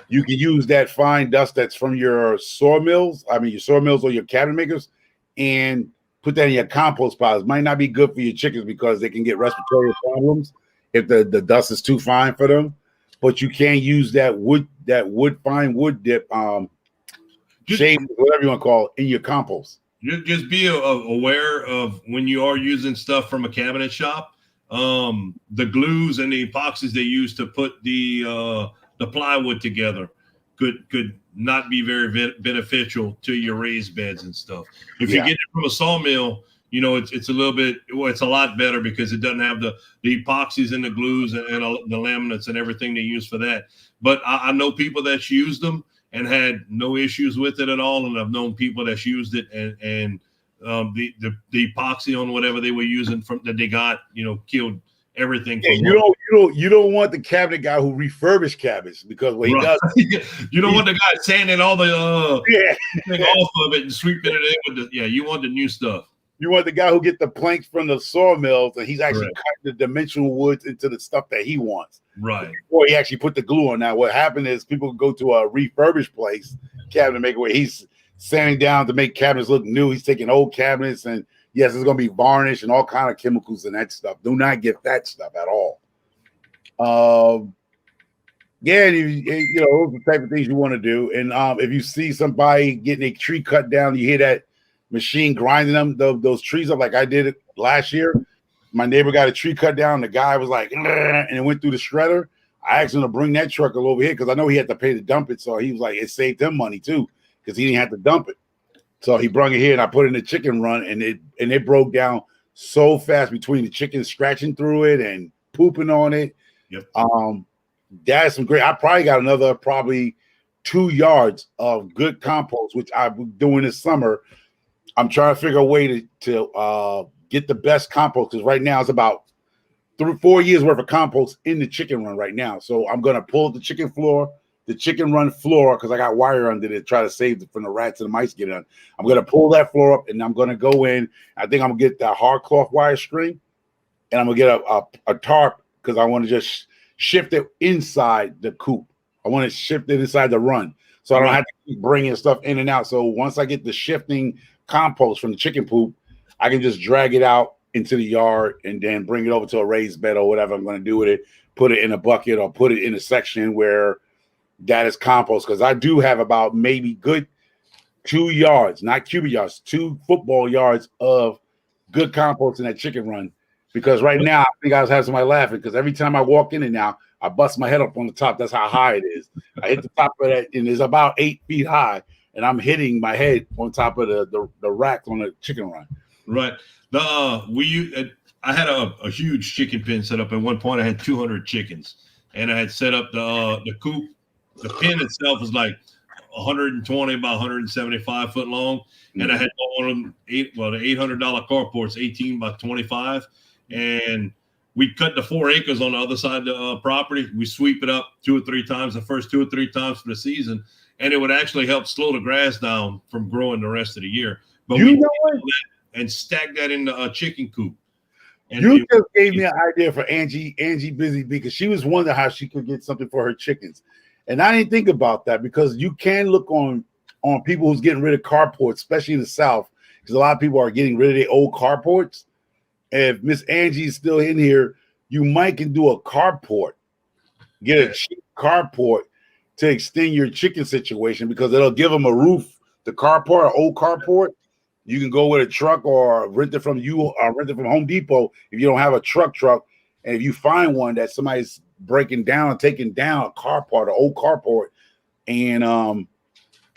you can use that fine dust that's from your sawmills. I mean, your sawmills or your cabinet makers, and put that in your compost piles. It might not be good for your chickens because they can get respiratory problems if the dust is too fine for them. But you can use that fine wood dip, shavings, whatever you want to call it, in your compost. Just be aware of when you are using stuff from a cabinet shop. The glues and the epoxies they use to put the plywood together could not be very beneficial to your raised beds and stuff. If you get it from a sawmill, it's a little bit, it's a lot better because it doesn't have the epoxies and the glues and the laminates and everything they use for that. But I know people that's used them and had no issues with it at all, and I've known people that's used it and the epoxy on whatever they were using that they got, killed everything. You don't want the cabinet guy who refurbished cabinets, because what he does, you don't want the guy sanding all the thing off of it and sweeping it in with you want the new stuff. You want the guy who get the planks from the sawmills and he's actually cutting the dimensional woods into the stuff that he wants. Right. Before he actually put the glue on. Now, what happened is people go to a refurbished place, cabinet maker, where he's sanding down to make cabinets look new. He's taking old cabinets, and yes, it's going to be varnish and all kind of chemicals and that stuff. Do not get that stuff at all. Those are the type of things you want to do. And if you see somebody getting a tree cut down, you hear that machine grinding those trees up like I did it last year. My neighbor got a tree cut down. The guy was like, and it went through the shredder. I asked him to bring that truck over here because I know he had to pay to dump it. So he was like, it saved him money too because he didn't have to dump it. So he brought it here, and I put it in the chicken run, and it broke down so fast between the chickens scratching through it and pooping on it. Yep. That's some great. I probably got another 2 yards of good compost, which I'm doing this summer. I'm trying to figure a way to get the best compost, because right now it's about 3-4 years worth of compost in the chicken run right now. So I'm gonna pull the chicken run floor, because I got wire under it to try to save it from the rats and the mice getting on. I'm gonna pull that floor up, and I'm gonna go in. I think I'm gonna get that hard cloth wire string, and I'm gonna get a tarp, because I want to just shift it inside the coop. I want to shift it inside the run, so I don't have to keep bringing stuff in and out. So once I get the shifting compost from the chicken poop, I can just drag it out into the yard and then bring it over to a raised bed or whatever I'm going to do with it. Put it in a bucket or put it in a section where that is compost, because I do have about maybe good 2 yards, not cubic yards, 2 football yards of good compost in that chicken run. Because right now, I think I was having somebody laughing because every time I walk in it now, I bust my head up on the top. That's how high it is. I hit the top of that, and it's about 8 feet high, and I'm hitting my head on top of the rack on the chicken run. Right. I had a huge chicken pen set up. At one point, I had 200 chickens, and I had set up the coop. The pen itself was like 120 by 175 foot long, and I had one of them the $800 carports, 18 by 25, and we cut the 4 acres on the other side of the property. We sweep it up 2 or 3 times, the first 2 or 3 times for the season, and it would actually help slow the grass down from growing the rest of the year. But we and stack that in the chicken coop. And you just gave me an idea for Angie Busy Bee, because she was wondering how she could get something for her chickens. And I didn't think about that, because you can look on people who's getting rid of carports, especially in the South, because a lot of people are getting rid of their old carports. If Miss Angie is still in here, you might can do a carport. Get a cheap carport to extend your chicken situation, because it'll give them a roof. The carport, an old carport, you can go with a truck or rent it from Home Depot if you don't have a truck. And if you find one that somebody's breaking down and taking down a carport, an old carport, and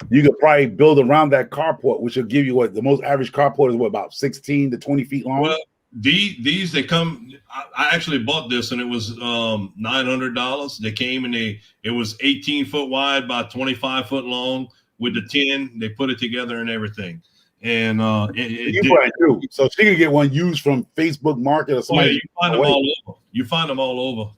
you could probably build around that carport, which will give you what the most average carport is, about 16 to 20 feet long. Well, these they come. I actually bought this, and it was $900. They came and it was 18 foot wide by 25 foot long with the tin. They put it together and everything. And so she can get one used from Facebook Market or something. You find them all over. You find them all over.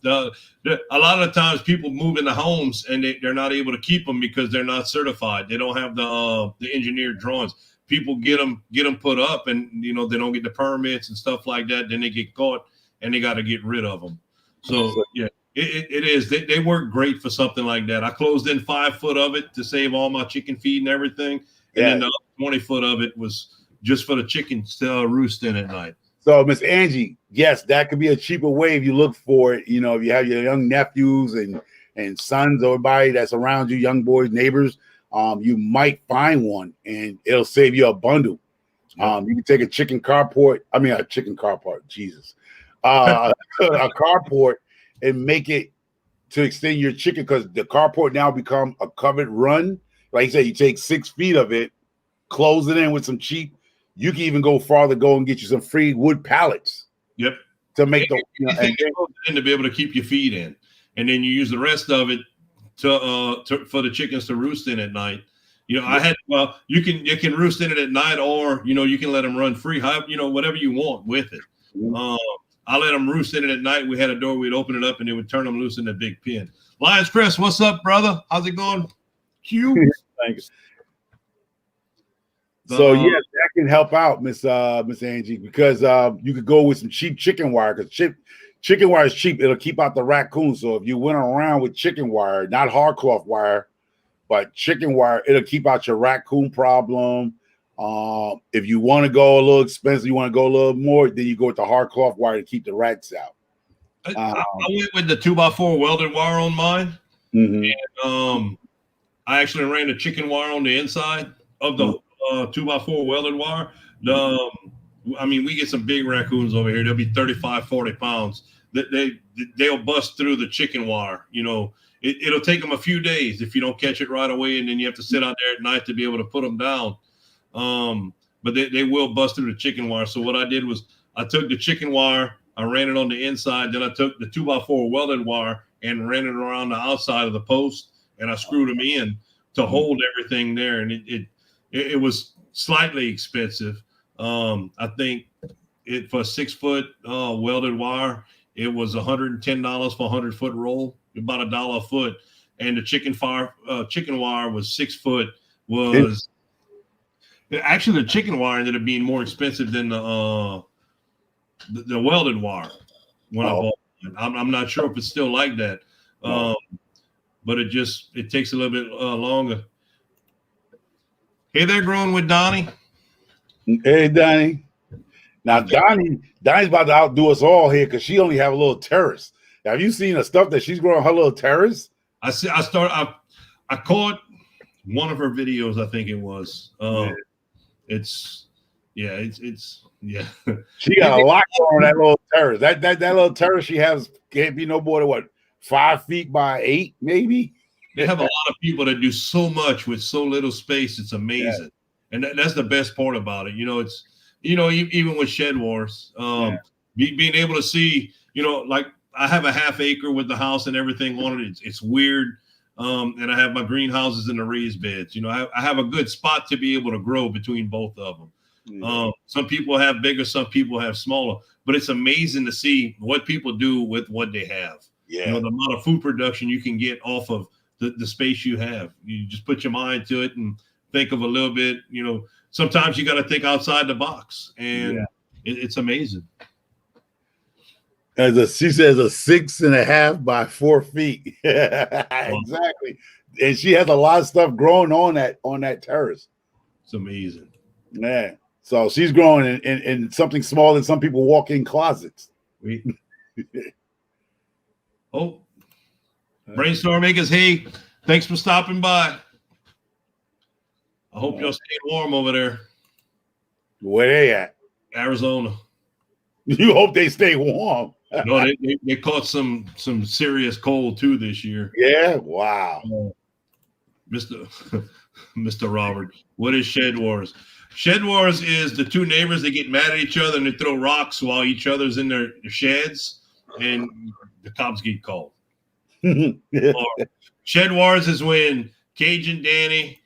A lot of the times people move into homes and they're not able to keep them because they're not certified. They don't have the engineered drawings. People get them put up, and they don't get the permits and stuff like that. Then they get caught and they got to get rid of them. So yeah, it is. They work great for something like that. I closed in 5 foot of it to save all my chicken feed and everything. And then the other 20 foot of it was just for the chickens to roost in at night. So, Miss Angie, yes, that could be a cheaper way if you look for it. If you have your young nephews and sons, everybody that's around you, young boys, neighbors, you might find one, and it'll save you a bundle. You can take a carport and make it to extend your chicken, because the carport now become a covered run. Like you said, you take 6 feet of it, close it in with some cheap. You can even go farther, go and get you some free wood pallets. Yep. To make to be able to keep your feed in, and then you use the rest of it for the chickens to roost in at night. You can roost in it at night, or you can let them run free. Whatever you want with it. I let them roost in it at night. We had a door, we'd open it up, and it would turn them loose in the big pen. Lions Chris, what's up, brother? How's it going? Q. Thanks. So yes, that can help out, Miss Angie, because you could go with some cheap chicken wire, because chicken wire is cheap. It'll keep out the raccoons. So if you went around with chicken wire, not hardcloth wire, but chicken wire, it'll keep out your raccoon problem. If you want to go a little expensive, you want to go a little more, then you go with the hardcloth wire to keep the rats out. I went with the 2x4 welded wire on mine. And, I actually ran the chicken wire on the inside of the 2x4 welded wire. We get some big raccoons over here. They'll be 35, 40 pounds. They'll bust through the chicken wire. It'll take them a few days if you don't catch it right away, and then you have to sit out there at night to be able to put them down. But they will bust through the chicken wire. So what I did was I took the chicken wire, I ran it on the inside, then I took the 2x4 welded wire and ran it around the outside of the post, and I screwed them in to hold everything there. And it was slightly expensive. I think for a 6 foot welded wire, it was $110 for a 100-foot roll, about $1 a foot. And the chicken wire was 6 foot. Actually, the chicken wire ended up being more expensive than the welded wire when I bought I'm not sure if it's still like that, but it takes a little bit longer. Hey there, growing with Donnie. Hey, Donnie. Now, Donnie's about to outdo us all here because she only have a little terrace. Have you seen the stuff that she's growing her little terrace? I caught one of her videos. I think it was. It's She got a lot on that little terrace. That little terrace she has can't be no more than what, 5 feet by 8, maybe. They have a lot of people that do so much with so little space. It's amazing, and that's the best part about it. It's even with Shed Wars, being able to see, like I have a half acre with the house and everything on it. It's weird, and I have my greenhouses in the raised beds. I have a good spot to be able to grow between both of them. Some people have bigger, some people have smaller, but it's amazing to see what people do with what they have. The amount of food production you can get off of the space you have. You just put your mind to it and think of a little bit. Sometimes you got to think outside the box, and it's amazing. She says a 6.5 by 4 feet. Exactly. And she has a lot of stuff growing on that terrace. It's amazing. Yeah. So she's growing in something smaller than some people walk in closets. Brainstorm Makers, hey, thanks for stopping by. I hope y'all stay warm over there. Where they at? Arizona. You hope they stay warm. No, they caught some serious cold too this year. Yeah, wow. Mr. Robert, what is Shed Wars? Shed Wars is the two neighbors that get mad at each other and they throw rocks while each other's in their sheds, and the cops get called. Shed Wars is when Cajun Danny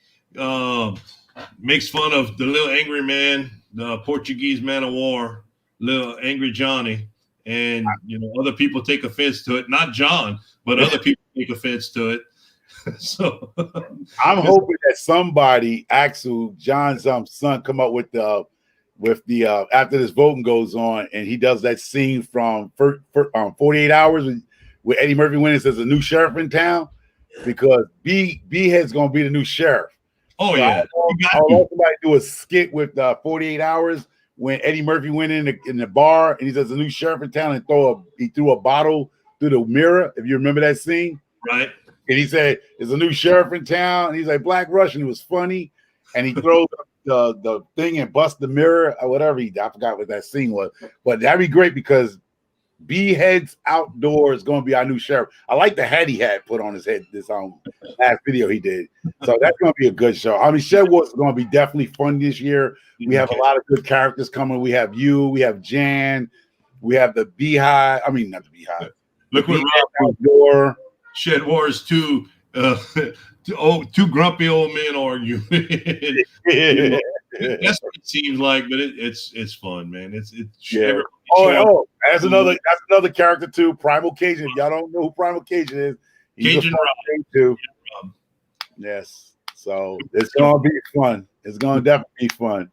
makes fun of the little angry man, the Portuguese man of war, little angry Johnny, and other people take offense to it. Not John, but other people take offense to it. So I'm hoping that somebody, Axel, John's son, come up with the after this voting goes on, and he does that scene from 48 Hours with Eddie Murphy when it says a new sheriff in town, because B Head's gonna be the new sheriff. Oh, so yeah. I want somebody to do a skit with 48 Hours when Eddie Murphy went in the bar and he says a new sheriff in town and he threw a bottle through the mirror. If you remember that scene, right? And he said, "There's a new sheriff in town." And he's like, "Black Russian." It was funny, and he throws the thing and busts the mirror or whatever. I forgot what that scene was, but that'd be great because B Head's Outdoor is going to be our new sheriff. I like the hat he had put on his head this last video he did. So that's going to be a good show. I mean, Shed Wars is going to be definitely fun this year. We have a lot of good characters coming. We have we have Jan, we have the Beehive. I mean, not the Beehive. Look what Rob Outdoor. Shed Wars 2. Two grumpy old men argue. That's what it seems like, but it's fun, man. It's that's another character too. Primal Cajun. If y'all don't know who Primal Cajun is, he's Cajun Rob too. Yes, so it's gonna be fun. It's gonna definitely be fun.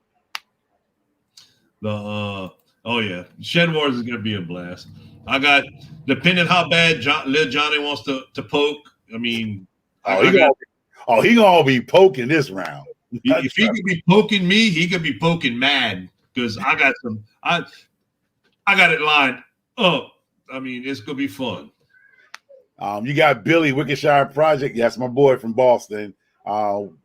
Shed Wars is gonna be a blast. I got, depending how bad Lil Johnny wants to poke. I mean, he gonna be poking this round. If he could be poking me, he could be poking Mad, because I got it lined up. I mean, it's gonna be fun. You got Billy Wickershire Project. That's my boy from Boston.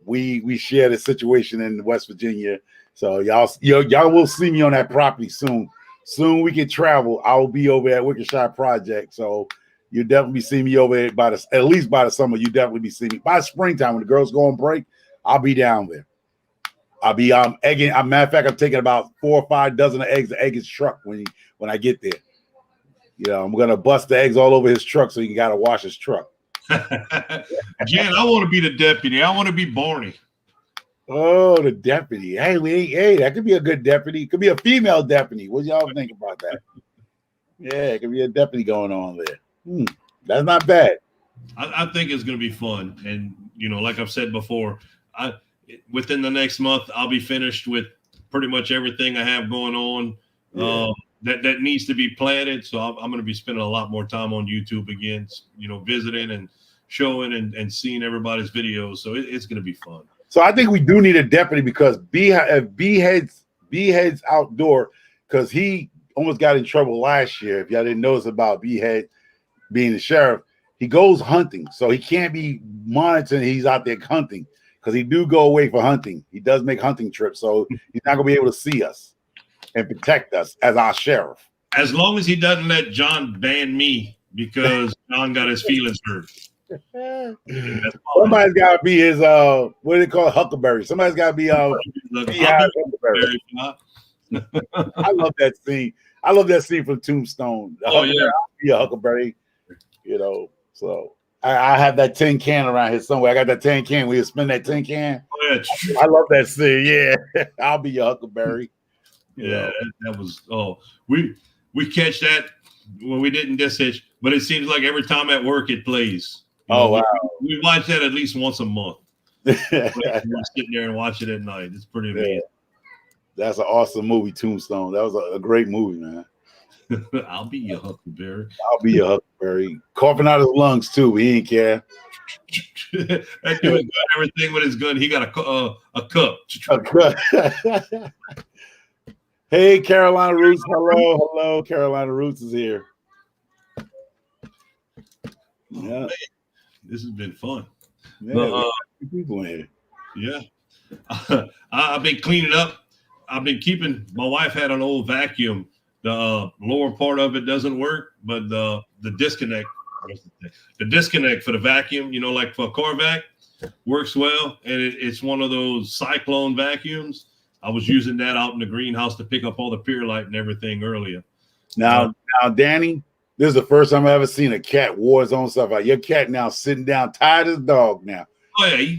We share the situation in West Virginia, so y'all will see me on that property soon. Soon we can travel. I will be over at Wickershire Project, so you'll definitely see me over there at least by the summer. You definitely be seeing me by springtime when the girls go on break. I'll be down there. I'll be egging. Matter of fact, I'm taking about 4 or 5 dozen of eggs. The egg is truck when I get there. I'm gonna bust the eggs all over his truck so he gotta wash his truck. Jan, I want to be the deputy. I want to be Barney. Oh, the deputy. Hey, that could be a good deputy. It could be a female deputy. What y'all think about that? Yeah, it could be a deputy going on there. That's not bad. I think it's going to be fun. And, like I've said before, within the next month, I'll be finished with pretty much everything I have going on. that needs to be planted. So I'm going to be spending a lot more time on YouTube again, visiting and showing and seeing everybody's videos. So it's going to be fun. So I think we do need a deputy because B-Head's outdoor, because he almost got in trouble last year. If y'all didn't notice about B-Head being the sheriff, he goes hunting. So he can't be monitoring he's out there hunting because he do go away for hunting. He does make hunting trips. So he's not going to be able to see us and protect us as our sheriff. As long as he doesn't let John ban me because John got his feelings hurt. Somebody's got to be his what do they call it? Huckleberry. Somebody's got to be Huckleberry. I love that scene. I love that scene from Tombstone. I'll be a Huckleberry. So I have that tin can around here somewhere. I got that tin can. We spin that tin can. Oh, yeah. I love that scene. Yeah, I'll be your Huckleberry. Yeah, that was. Oh, we catch that when we didn't dish it, but it seems like every time at work it plays. Wow. We watch that at least once a month. We're sitting there and watch it at night. It's pretty amazing. That's an awesome movie, Tombstone. That was a great movie, man. I'll be your Huckleberry. I'll be your Huckleberry. Coughing out his lungs too. He ain't care. That dude got everything with his gun. He got a cup. A cup. Hey, Carolina Roots. Hello. Carolina Roots is here. Yeah. This has been fun. Yeah, people in Yeah. here. I've been cleaning up. I've been keeping. My wife had an old vacuum. The lower part of it doesn't work, but the disconnect for the vacuum, like for a car vac, works well. And it's one of those cyclone vacuums. I was using that out in the greenhouse to pick up all the perlite and everything earlier. Now, Danny, this is the first time I've ever seen a cat war his own stuff out. Your cat now sitting down, tired as a dog now. Oh, yeah.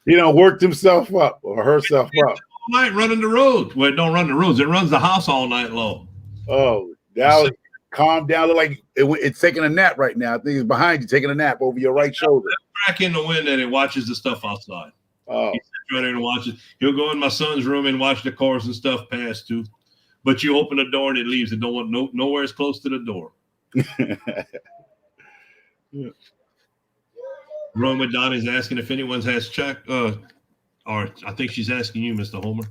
He done worked himself up or herself up. All night running the road. Well, it don't run the roads. It runs the house all night long. Oh, now calm down. Look like it's taking a nap right now. I think it's behind you, taking a nap over your right shoulder. Back in the window and it watches the stuff outside. Oh. He sits right there and watches. He'll go in my son's room and watch the cars and stuff pass too. But you open the door and it leaves. It don't want nowhere as close to the door. Yeah. Roma Donnie's asking if anyone has checked. Or I think she's asking you, Mr. Homer.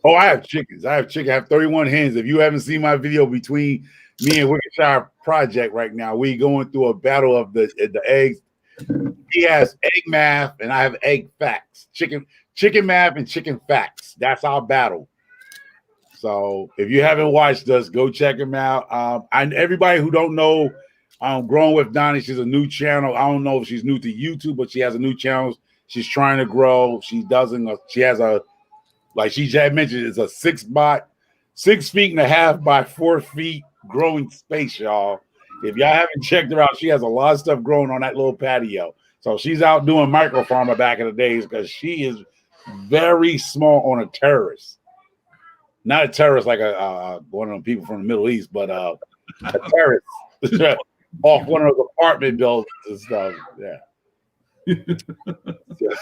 Oh, I have chickens. I have 31 hens. If you haven't seen my video between me and Wickedshire Project right now, we going through a battle of the eggs. He has egg math and I have egg facts. Chicken math and chicken facts. That's our battle. So if you haven't watched us, go check him out. And everybody who don't know, Growing with Donnie, she's a new channel. I don't know if she's new to YouTube, but she has a new channel. She's trying to grow. She has a, like she had mentioned, it's a 6.5 feet by 4 feet growing space, y'all. If y'all haven't checked her out, she has a lot of stuff growing on that little patio. So she's out doing micro farmer back in the days because she is very small on a terrace. Not a terrace like one of them people from the Middle East, but a terrace off one of those apartment buildings and stuff. Yeah.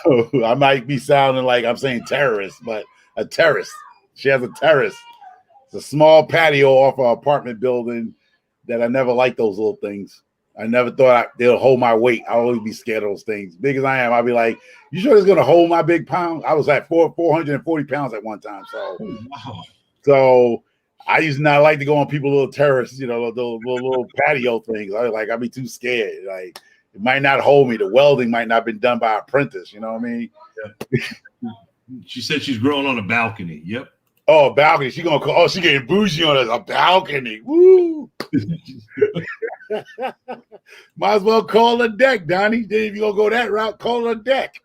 So I might be sounding like I'm saying terrorist, but a terrace. She has a terrace. It's a small patio off an apartment building that I never liked those little things. I never thought they'll hold my weight. I always be scared of those things. Big as I am, I'll be like, you sure it's going to hold my big pound? I was at 440 pounds at one time. So, So I used to not like to go on people's little terrace, those little patio things. I'd be too scared. Like, it might not hold me. The welding might not have been done by an apprentice. You know what I mean? Yeah. She said she's growing on a balcony. Yep. Oh, a balcony. She gonna call. Oh, she getting bougie on a balcony. Woo! Might as well call a deck, Donnie. Then if you gonna go that route, call a deck.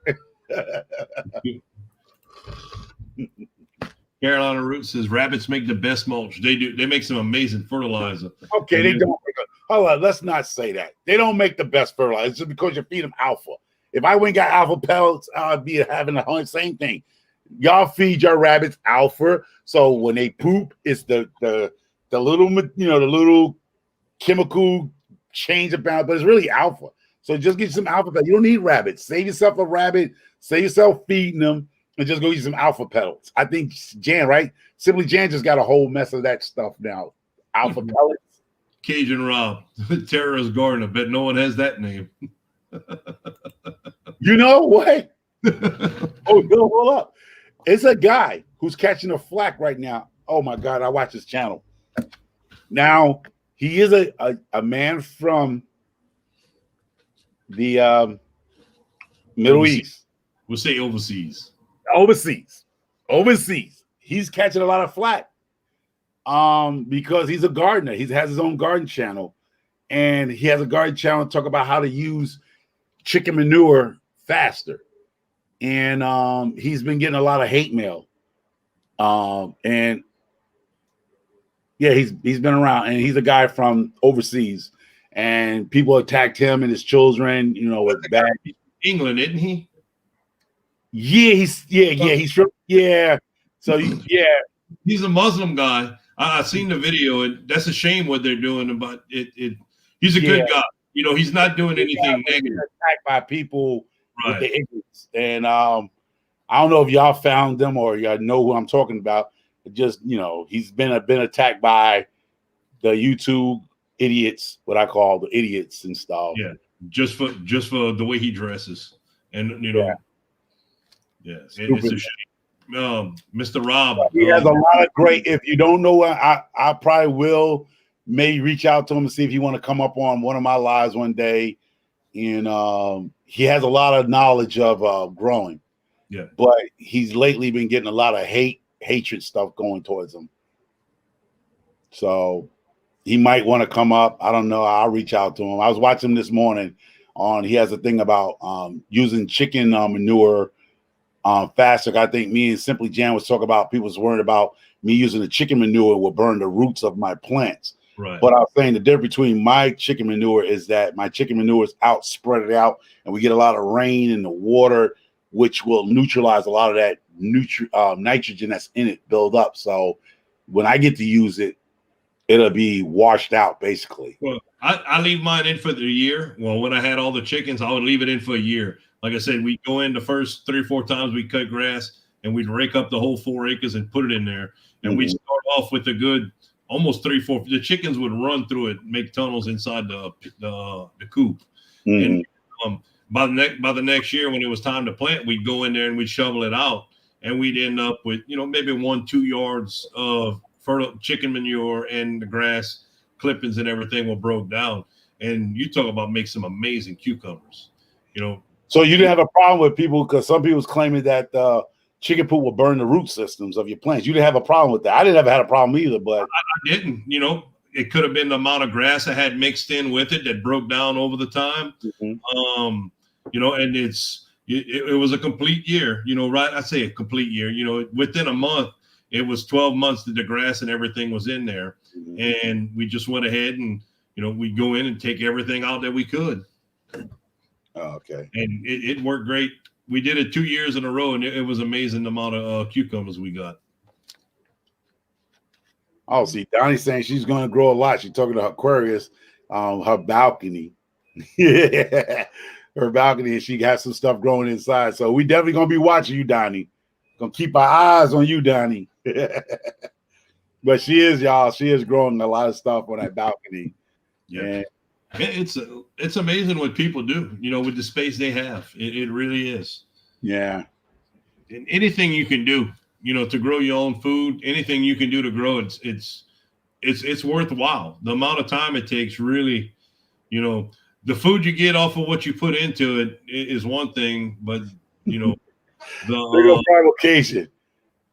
Carolina Root says rabbits make the best mulch. They do. They make some amazing fertilizer. Okay, they don't. Hold on, let's not say that. They don't make the best fertilizer. It's just because you feed them alpha. If I went and got alpha pellets, I'd be having the same thing. Y'all feed your rabbits alpha, so when they poop, it's the little the little chemical change about, but it's really alpha. So just get some alpha pellets. You don't need rabbits. Save yourself a rabbit. Save yourself feeding them, and just go get some alpha pellets. I think Jan, right? Simply Jan just got a whole mess of that stuff now. Alpha pellets. Cajun Rob, terrorist gardener. Bet no one has that name. You know what? Oh, no, hold up. It's a guy who's catching a flack right now. Oh my God, I watch his channel. Now, he is a man from the Middle East. We'll say overseas. Overseas. He's catching a lot of flack because he's a gardener. He has his own garden channel, and he has a garden channel to talk about how to use chicken manure faster. And he's been getting a lot of hate mail. And yeah, he's been around, and he's a guy from overseas, and people attacked him and his children, you know, with bad. England, isn't he? Yeah, he's from So he's a Muslim guy. I seen the video, and that's a shame what they're doing. But he's a good guy. You know, he's not doing anything negative. Attacked by people with the ignorance, and I don't know if y'all found them or y'all know who I'm talking about. Just, you know, he's been attacked by the YouTube idiots, what I call the idiots and stuff. Yeah, just for the way he dresses, and you know, it's a shame. Mr. Rob, he has a lot of great. If you don't know, I probably will maybe reach out to him and see if he want to come up on one of my lives one day. And he has a lot of knowledge of growing. Yeah, but he's lately been getting a lot of hatred stuff going towards him. So he might want to come up. I don't know. I'll reach out to him. I was watching him this morning he has a thing about using chicken manure faster. I think me and Simply Jan was talking about people was worried about me using the chicken manure will burn the roots of my plants. Right. But I was saying the difference between my chicken manure is that my chicken manure is spread it out, and we get a lot of rain in the water, which will neutralize a lot of that nitrogen that's in it build up. So when I get to use it, it'll be washed out basically. Well, I leave mine in for the year. Well, when I had all the chickens, I would leave it in for a year. Like I said, we go in the first 3 or 4 times we cut grass, and we'd rake up the whole 4 acres and put it in there. And we'd start off with a good almost 3-4. The chickens would run through it, make tunnels inside the coop. And by the next year, when it was time to plant, we'd go in there and we'd shovel it out, and we'd end up with, you know, maybe 1-2 yards of fertile chicken manure, and the grass clippings and everything were broke down. And you talk about make some amazing cucumbers, you know. So you didn't have a problem with people, because some people's claiming that chicken poop will burn the root systems of your plants. You didn't have a problem with that. I didn't ever had a problem either, but I didn't. You know, it could have been the amount of grass I had mixed in with it that broke down over the time. You know, and it was a complete year. You know, right? I say a complete year. You know, within a month, it was 12 months that the grass and everything was in there, and we just went ahead and, you know, we go in and take everything out that we could. Oh, okay. And it worked great. We did it 2 years in a row, and it was amazing the amount of cucumbers we got. Oh, see, Donnie's saying she's going to grow a lot. She's talking to Aquarius, her balcony. Her balcony, and she has some stuff growing inside. So we definitely going to be watching you, Donnie. Going to keep our eyes on you, Donnie. But she is, y'all. She is growing a lot of stuff on that balcony. Yeah. And it's amazing what people do, you know, with the space they have. It really is. Yeah. And anything you can do, you know, to grow your own food, anything you can do to grow it's worthwhile. The amount of time it takes, really, you know, the food you get off of what you put into it is one thing, but you know, the Primocation.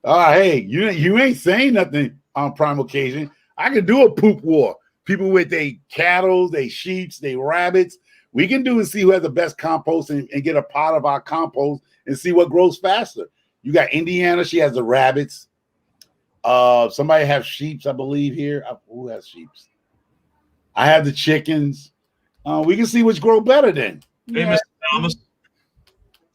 Hey, you ain't saying nothing on Primocation. I can do a poop war. People with their cattle, their sheep, their rabbits. We can do and see who has the best compost and get a pot of our compost and see what grows faster. You got Indiana, she has the rabbits. Somebody has sheep, I believe here. Who has sheep? I have the chickens. We can see which grow better then. Hey, Mr. Thomas.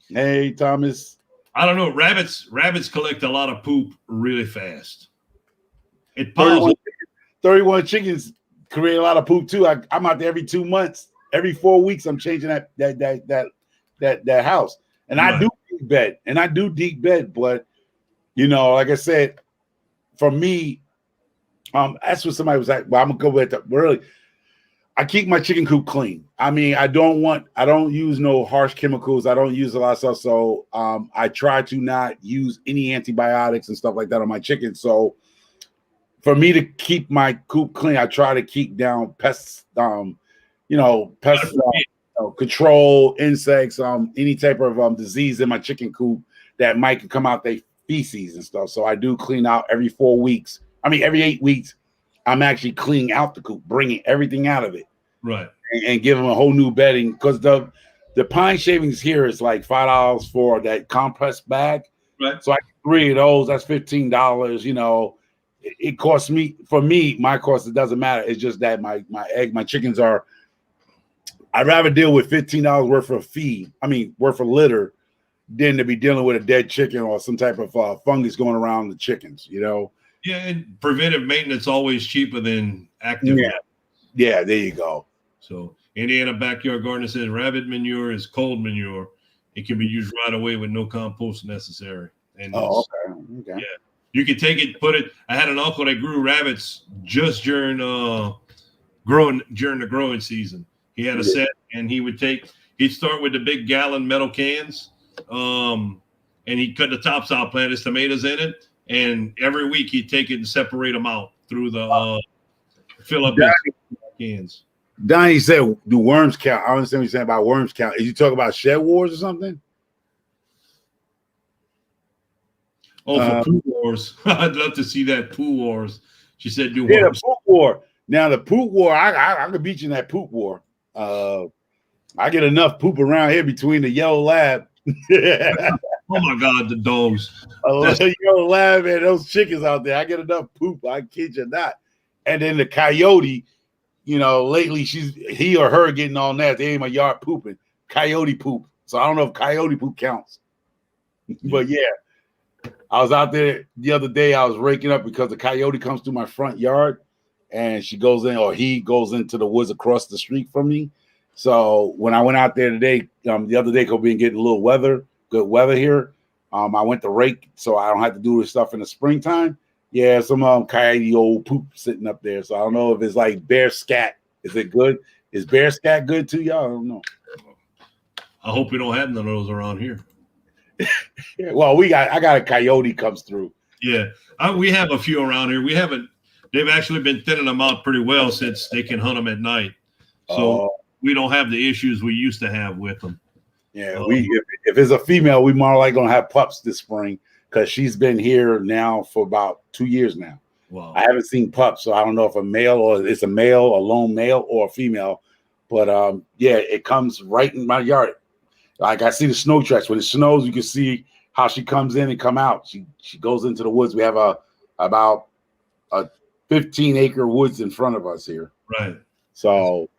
Hey, Thomas. I don't know. Rabbits collect a lot of poop really fast. It piles 31 chickens create a lot of poop too. I'm out there every 2 months. Every 4 weeks, I'm changing that house. And right. I do deep bed. But you know, like I said, for me, That's what somebody was like. Well, I'm gonna go with that. Really, I keep my chicken coop clean. I mean, I don't use no harsh chemicals. I don't use a lot of stuff. So I try to not use any antibiotics and stuff like that on my chicken. So for me to keep my coop clean, I try to keep down pests, pest control, insects, any type of disease in my chicken coop that might come out their feces and stuff. So I do clean out every 4 weeks. I mean, every 8 weeks, I'm actually cleaning out the coop, bringing everything out of it, right, and give them a whole new bedding, because the pine shavings here is like $5 for that compressed bag. right. So I get 3 of those. That's $15. You know, it costs me. For me, my cost, it doesn't matter. It's just that my chickens are. I'd rather deal with $15 worth of worth of litter, than to be dealing with a dead chicken or some type of fungus going around the chickens. You know. Yeah, and preventive maintenance always cheaper than active. Yeah, there you go. So Indiana Backyard Gardener says rabbit manure is cold manure. It can be used right away with no compost necessary. And okay. Yeah, you can take it, put it. I had an uncle that grew rabbits just during the growing season. He had a set, and he'd start with the big gallon metal cans, and he'd cut the tops out, plant his tomatoes in it. And every week he'd take it and separate them out through the fill up his cans. Donnie said, "Do worms count?" I understand what you're saying about worms count. Is you talking about shed wars or something? Oh, for poo wars. I'd love to see that poo wars. She said, "Do worms." The poop war. Now the poop war, I could beat you in that poop war. I get enough poop around here between the yellow lab. Oh my God, the dogs. Yellow lab and those chickens out there. I get enough poop. I kid you not. And then the coyote, lately he or her getting on that. They in my yard pooping. Coyote poop. So I don't know if coyote poop counts. But yeah, I was out there the other day. I was raking up because the coyote comes through my front yard, and he goes into the woods across the street from me. So when I went out there today, the other day, because we've been getting a little good weather here. I went to rake so I don't have to do this stuff in the springtime. Yeah, some coyote old poop sitting up there. So I don't know if it's like bear scat. Is it good? Is bear scat good to y'all? I don't know. I hope we don't have none of those around here. Yeah, well, I got a coyote comes through. Yeah, we have a few around here. They've actually been thinning them out pretty well since they can hunt them at night. So we don't have the issues we used to have with them. Yeah, if it's a female, we more likely gonna have pups this spring because she's been here now for about 2 years now. Wow. I haven't seen pups, so I don't know if it's a male, a lone male, or a female. But yeah, it comes right in my yard. Like I see the snow tracks. When it snows, you can see how she comes in and come out. She goes into the woods. We have about a 15-acre woods in front of us here. Right. So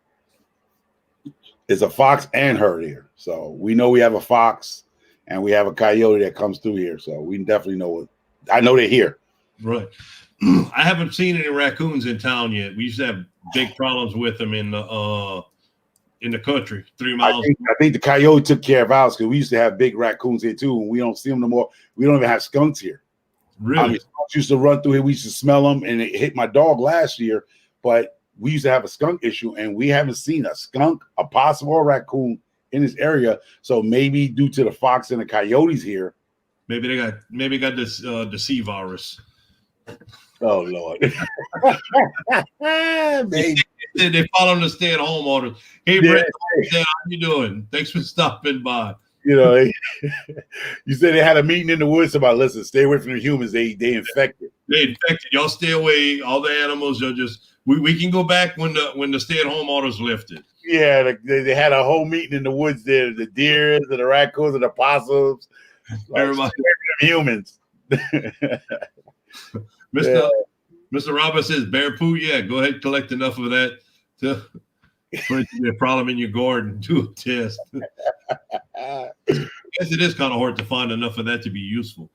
it's a fox and herd here. So we know we have a fox and we have a coyote that comes through here. So we definitely know I know they're here. Right. I haven't seen any raccoons in town yet. We used to have big problems with them in the country, 3 miles. I think the coyote took care of ours because we used to have big raccoons here too, and we don't see them no more. We don't even have skunks here. Really? Skunks used to run through here. We used to smell them, and it hit my dog last year. But we used to have a skunk issue, and we haven't seen a skunk, a possum, or a raccoon in this area. So maybe due to the fox and the coyotes here, maybe they got this the C virus. Oh Lord! They follow the stay-at-home orders. Hey, Brett, how you doing? Thanks for stopping by. You said they had a meeting in the woods about, listen, stay away from the humans. They infected. They infected. Y'all stay away. All the animals are just. We can go back when the stay-at-home orders lifted. Yeah, they had a whole meeting in the woods there. The deers and the raccoons and the possums. Everybody, humans. Mr. Roberts says bear poo. Yeah, go ahead, collect enough of that for it to be a problem in your garden. Do a test. I guess it is kind of hard to find enough of that to be useful.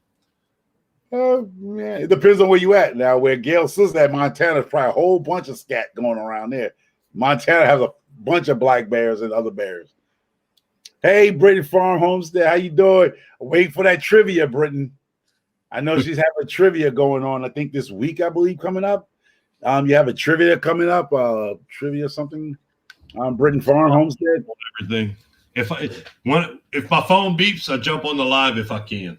Man, it depends on where you at. Now, where Gail's sister at Montana, is probably a whole bunch of scat going around there. Montana has a bunch of black bears and other bears. Hey, Brittany Farm Homestead, how you doing? Wait for that trivia, Brittany. I know she's having trivia going on, I think this week, I believe, coming up. You have a trivia coming up, trivia something. Britain Farm Homestead. Everything. If my phone beeps, I jump on the live if I can.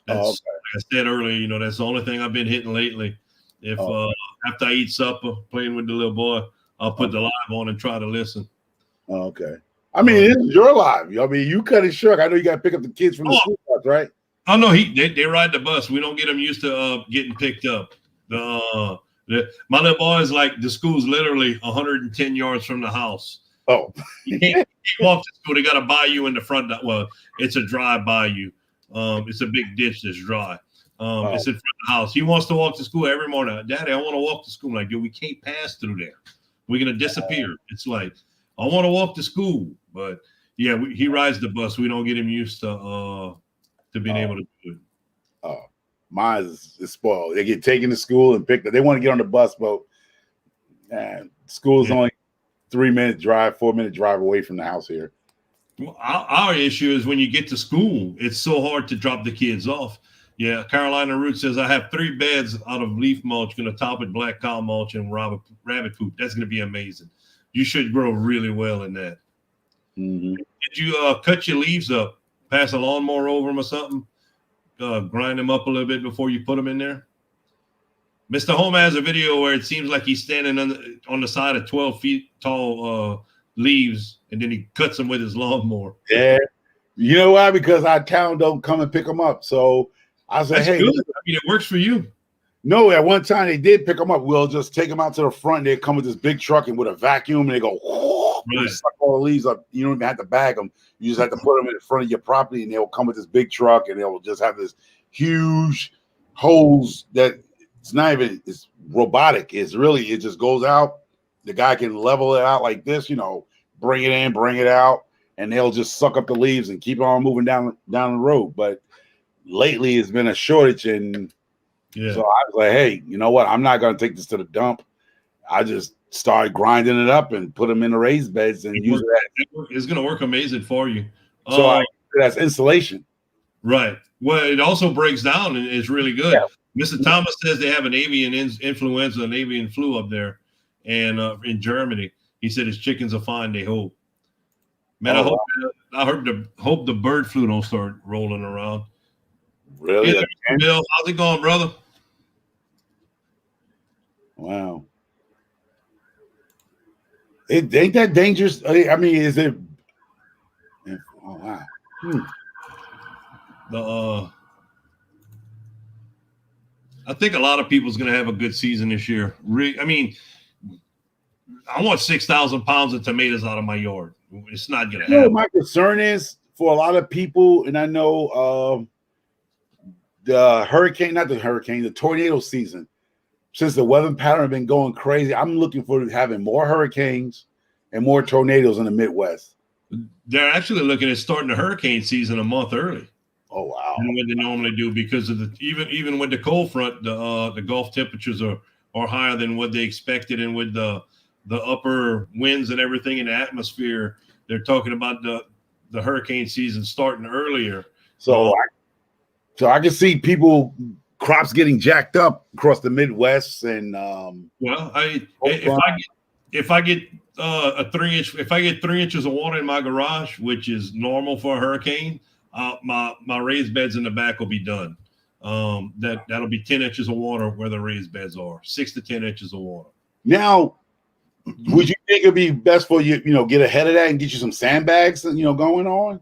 That's Okay. like I said earlier. That's the only thing I've been hitting lately. If after I eat supper, playing with the little boy, I'll put the live on and try to listen. Okay. I mean, it's your live. I mean, you cut it short. I know you got to pick up the kids from the school bus, right? Oh no, they ride the bus. We don't get them used to getting picked up. My little boy is like the school's literally 110 yards from the house. Oh, you can't walk to school. They got to buy you in the front. Well, it's a drive by you. It's a big ditch that's dry. It's in front of the house. He wants to walk to school every morning. Daddy, I want to walk to school. I'm like, dude, we can't pass through there. We're gonna disappear. It's like I want to walk to school, but yeah, he rides the bus. We don't get him used to being able to do it. Oh, mine is spoiled. They get taken to school and picked up. They want to get on the bus, but school's only 3-minute drive, 4-minute drive away from the house here. Well, our issue is when you get to school, it's so hard to drop the kids off. Yeah, Carolina Root says, I have 3 beds out of leaf mulch, going to top it black cow mulch and rabbit poop. That's going to be amazing. You should grow really well in that. Mm-hmm. Did you cut your leaves up, pass a lawnmower over them or something, grind them up a little bit before you put them in there? Mr. Home has a video where it seems like he's standing on the side of 12 feet tall leaves, and then he cuts them with his lawnmower. Yeah. You know why? Because our town don't come and pick them up. So I said, hey, good. I mean, it works for you. No, at one time they did pick them up. We'll just take them out to the front. They come with this big truck and with a vacuum, and they go, and they suck all the leaves up. You don't even have to bag them. You just have to put them in front of your property, and they'll come with this big truck, and they'll just have this huge hose that it's not even, it's robotic. It's really, it just goes out. The guy can level it out like this, bring it in, bring it out, and they'll just suck up the leaves and keep on moving down the road. But lately it's been a shortage, and so I was like, hey, you know what? I'm not going to take this to the dump. I just started grinding it up and put them in the raised beds and use that. It's going to work amazing for you. So that's insulation. Right. Well, it also breaks down and it's really good. Yeah. Mr. Thomas says they have an avian influenza and avian flu up there, and in Germany. He said his chickens are fine. They hope. Man, I hope the bird flu don't start rolling around. Really? Hey, Bill, how's it going, brother? Wow. It ain't that dangerous. I mean, is it? Oh wow. I think a lot of people's going to have a good season this year. I mean, I want 6,000 pounds of tomatoes out of my yard. It's not going to happen. My concern is for a lot of people, and I know the tornado season, since the weather pattern has been going crazy, I'm looking for having more hurricanes and more tornadoes in the Midwest. They're actually looking at starting the hurricane season a month early. Oh wow! Than what they normally do because of even with the cold front, the Gulf temperatures are higher than what they expected, and with the upper winds and everything in the atmosphere, they're talking about the hurricane season starting earlier. So I can see crops getting jacked up across the Midwest, and if I get 3 inches of water in my garage, which is normal for a hurricane, my raised beds in the back will be done. That'll be 10 inches of water where the raised beds are, 6 to 10 inches of water. Now, would you think it'd be best for you, get ahead of that and get you some sandbags, going on?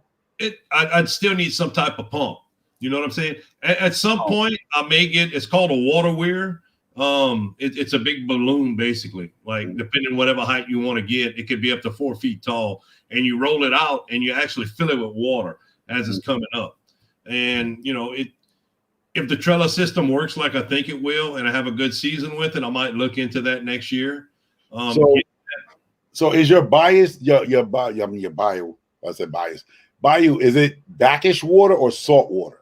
I'd still need some type of pump. You know what I'm saying? At some point, I may get. It's called a water weir. It's a big balloon, basically. Like depending on whatever height you want to get, it could be up to 4 feet tall, and you roll it out and you actually fill it with water as it's coming up. And if the trellis system works like I think it will, and I have a good season with it, I might look into that next year. So is your bias your bio? I said bias. Bayou, is it brackish water or salt water?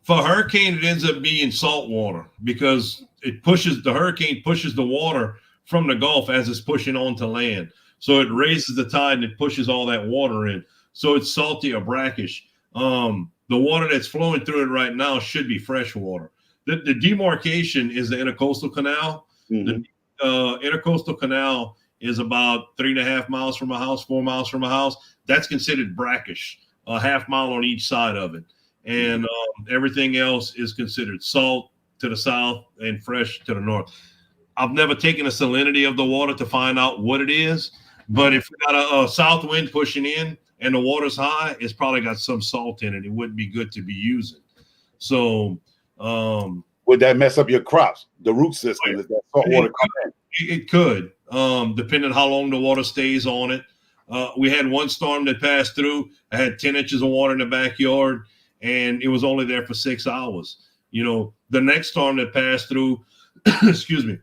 For hurricane, it ends up being salt water because the hurricane pushes the water from the Gulf as it's pushing onto land. So it raises the tide and it pushes all that water in. So it's salty or brackish. The water that's flowing through it right now should be fresh water. The demarcation is the intercoastal canal. Mm-hmm. intercoastal canal is about 3.5 miles from my house, 4 miles from my house. That's considered brackish, a half mile on each side of it. And everything else is considered salt to the south and fresh to the north. I've never taken the salinity of the water to find out what it is, but if we got a south wind pushing in and the water's high, it's probably got some salt in it. It wouldn't be good to be using. So, would that mess up your crops, the root system? Is that salt water come in? It could, depending on how long the water stays on it. We had one storm that passed through. I had 10 inches of water in the backyard, and it was only there for 6 hours. You know, the next storm that passed through, excuse me,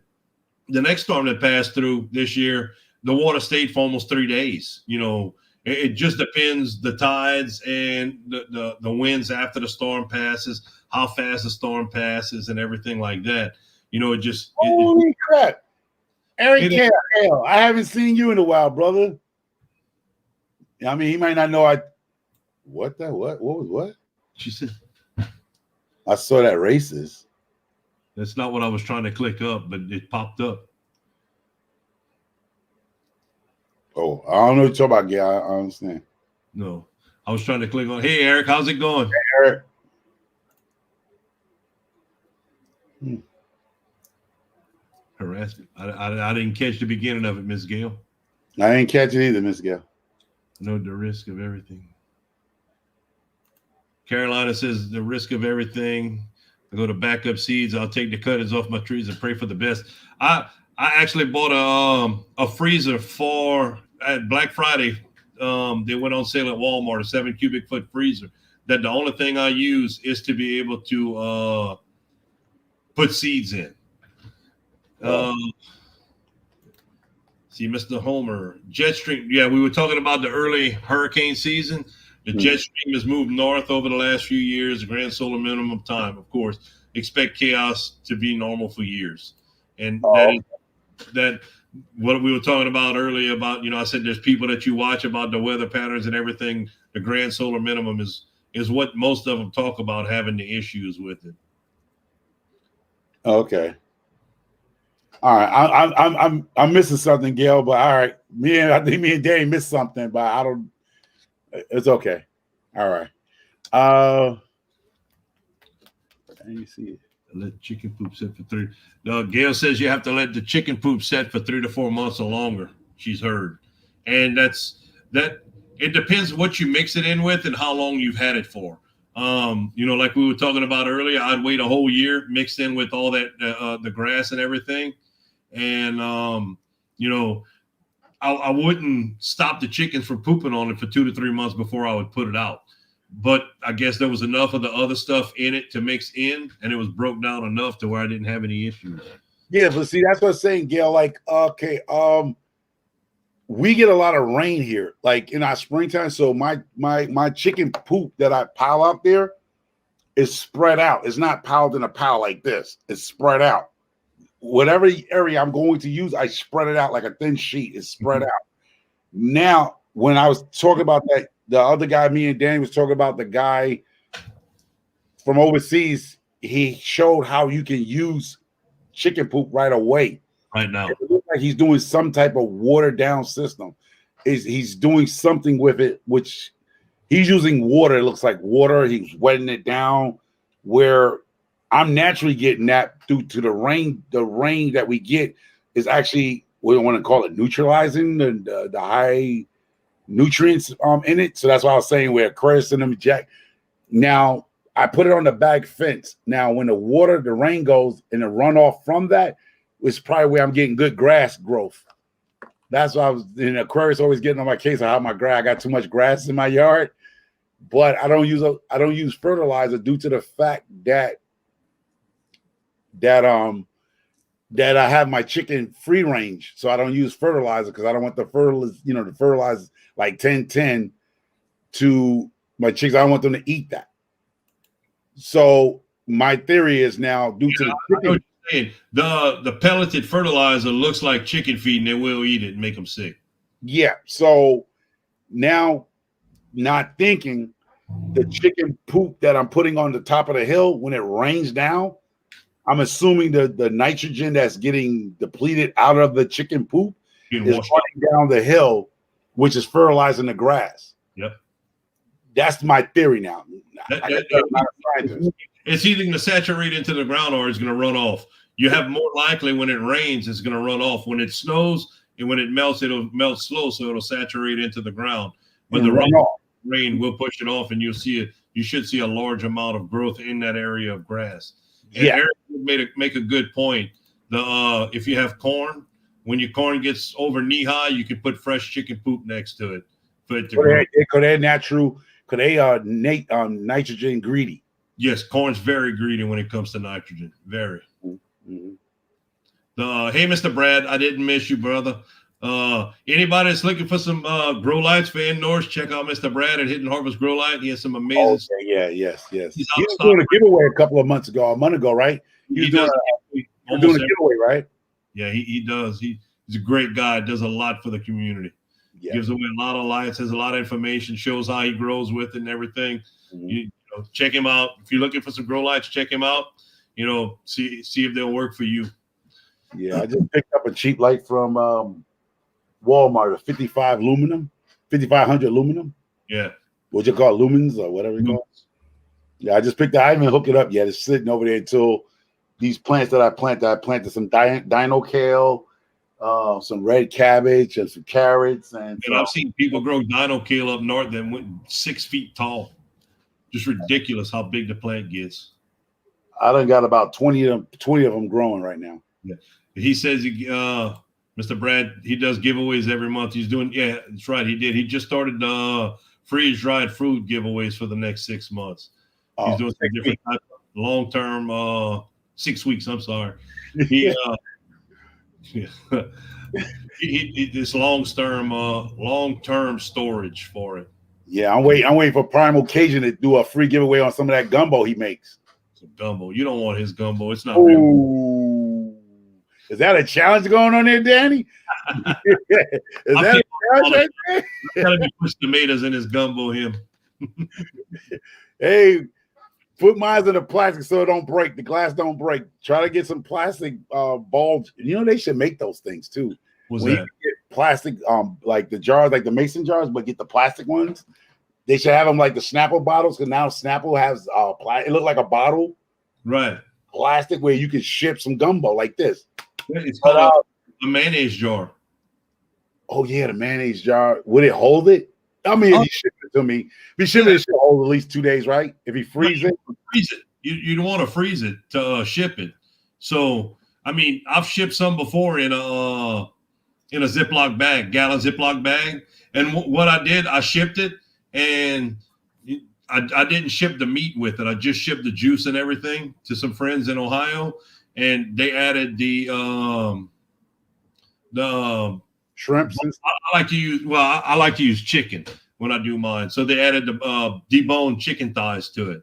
the next storm that passed through this year, the water stayed for almost 3 days. You know, it just depends the tides and the winds after the storm passes, how fast the storm passes, and everything like that. You know, it just holy crap, Eric, I haven't seen you in a while, brother. I mean, he might not know. What was what? She said, I saw that racist. That's not what I was trying to click up, but it popped up. Oh, I don't know what you're talking about, Gail. I understand. No, I was trying to click on. Hey, Eric, how's it going? Hey, Eric. Harassment. I didn't catch the beginning of it, Miss Gail. I didn't catch it either, Miss Gail. I know the risk of everything. Carolina says the risk of everything. I go to backup seeds. I'll take the cuttings off my trees and pray for the best. I actually bought a freezer for at Black Friday. They went on sale at Walmart, a 7 cubic foot freezer. That the only thing I use is to be able to put seeds in. See, Mr. Homer, jet stream. Yeah, we were talking about the early hurricane season. The jet stream has moved north over the last few years. The grand solar minimum time, of course. Expect chaos to be normal for years, and that what we were talking about earlier about. You know, I said there's people that you watch about the weather patterns and everything. The grand solar minimum is what most of them talk about having the issues with it. Okay. All right, I'm missing something, Gail. But all right, I think me and Danny missed something, but I don't. It's okay. All right. Let me see. Let chicken poop set for 3. No, Gail says you have to let the chicken poop set for 3 to 4 months or longer. She's heard, and that. It depends what you mix it in with and how long you've had it for. You know, like we were talking about earlier, I'd wait a whole year mixed in with all that the grass and everything. And, you know, I wouldn't stop the chickens from pooping on it for 2 to 3 months before I would put it out. But I guess there was enough of the other stuff in it to mix in, and it was broke down enough to where I didn't have any issues. Yeah, but see, that's what I'm saying, Gail. Like, okay, we get a lot of rain here, like in our springtime. So my chicken poop that I pile out there is spread out. It's not piled in a pile like this. It's spread out. Whatever area I'm going to use, I spread it out like a thin sheet. It's spread out. Now, when I was talking about that, the other guy, me and Danny was talking about the guy from overseas. He showed how you can use chicken poop right away. Right now, it looks like he's doing some type of watered down system. He's doing something with it, which he's using water. It looks like water. He's wetting it down. Where I'm naturally getting that due to the rain. The rain that we get is actually, we don't want to call it neutralizing the high nutrients in it. So that's why I was saying where Chris and them Jack. Now I put it on the back fence. Now when the rain goes and the runoff from that is probably where I'm getting good grass growth. That's why I was in Aquarius always getting on my case of how my grass. I got too much grass in my yard, but I don't use fertilizer due to the fact that I have my chicken free range, so I don't use fertilizer because I don't want the fertilizer like 10-10 to my chicks. I don't want them to eat that. So my theory is now due to the chicken. The pelleted fertilizer looks like chicken feed, and they will eat it and make them sick. Yeah. So now, not thinking the chicken poop that I'm putting on the top of the hill when it rains down, I'm assuming the nitrogen that's getting depleted out of the chicken poop is running down the hill, which is fertilizing the grass. Yep. That's my theory now. It's either going to saturate into the ground or it's going to run off. You have more likely when it rains, it's going to run off. When it snows and when it melts, it'll melt slow, so it'll saturate into the ground. When the rain will push it off, and you'll see it. You should see a large amount of growth in that area of grass. And Eric make a good point. If you have corn, when your corn gets over knee high, you can put fresh chicken poop next to it for it to grow. Could they nitrogen greedy? Yes, corn's very greedy when it comes to nitrogen. Very. Mm-hmm. Hey, Mr. Brad, I didn't miss you, brother. Anybody that's looking for some grow lights for indoors, check out Mr. Brad at Hidden Harvest Grow Light. He has some amazing stuff. Yes. He was doing a giveaway a month ago, right? He was doing a giveaway, right? Yeah, he does. He's a great guy. Does a lot for the community. Yeah. Gives away a lot of lights, has a lot of information, shows how he grows with it and everything. Mm-hmm. You know, check him out. If you're looking for some grow lights, check him out. You know, see if they'll work for you. Yeah, I just picked up a cheap light from Walmart, a 5500 aluminum. Yeah. What you call it, lumens or whatever you call it? Yeah, I just picked that. I haven't hooked it up yet. It's sitting over there until these plants that I planted some dino kale, some red cabbage, and some carrots. And I've seen people grow dino kale up north that went 6 feet tall. Just ridiculous how big the plant gets. I done got about 20 of them growing right now. Yeah. He says, Mr. Brad, he does giveaways every month. He's doing, yeah, that's right. He did. He just started freeze-dried fruit giveaways for the next 6 months. He's doing some different types of long-term, 6 weeks. I'm sorry. He this long-term storage for it. Yeah, I'm waiting for Primal Cajun to do a free giveaway on some of that gumbo he makes. Some gumbo. You don't want his gumbo. It's not real. Is that a challenge going on there, Danny? Is that a challenge right there? Gotta be push tomatoes in his gumbo, him. Hey, put mine in the plastic so it don't break. The glass don't break. Try to get some plastic balls. You know, they should make those things too. What's when that? You get plastic, like the jars, like the mason jars, but get the plastic ones. They should have them like the Snapple bottles, because now Snapple has it look like a bottle. Right. Plastic where you can ship some gumbo like this. It's called a mayonnaise jar. Oh yeah, the mayonnaise jar. Would it hold it? I mean, if you ship it to me, if you ship it, it should hold at least 2 days, right? If you freeze it, you don't want to freeze it to ship it. So I mean, I've shipped some before in a Ziploc bag, gallon Ziploc bag, and what I did, I shipped it, and I didn't ship the meat with it. I just shipped the juice and everything to some friends in Ohio, and they added the shrimps. I like to use chicken when I do mine. So they added the deboned chicken thighs to it.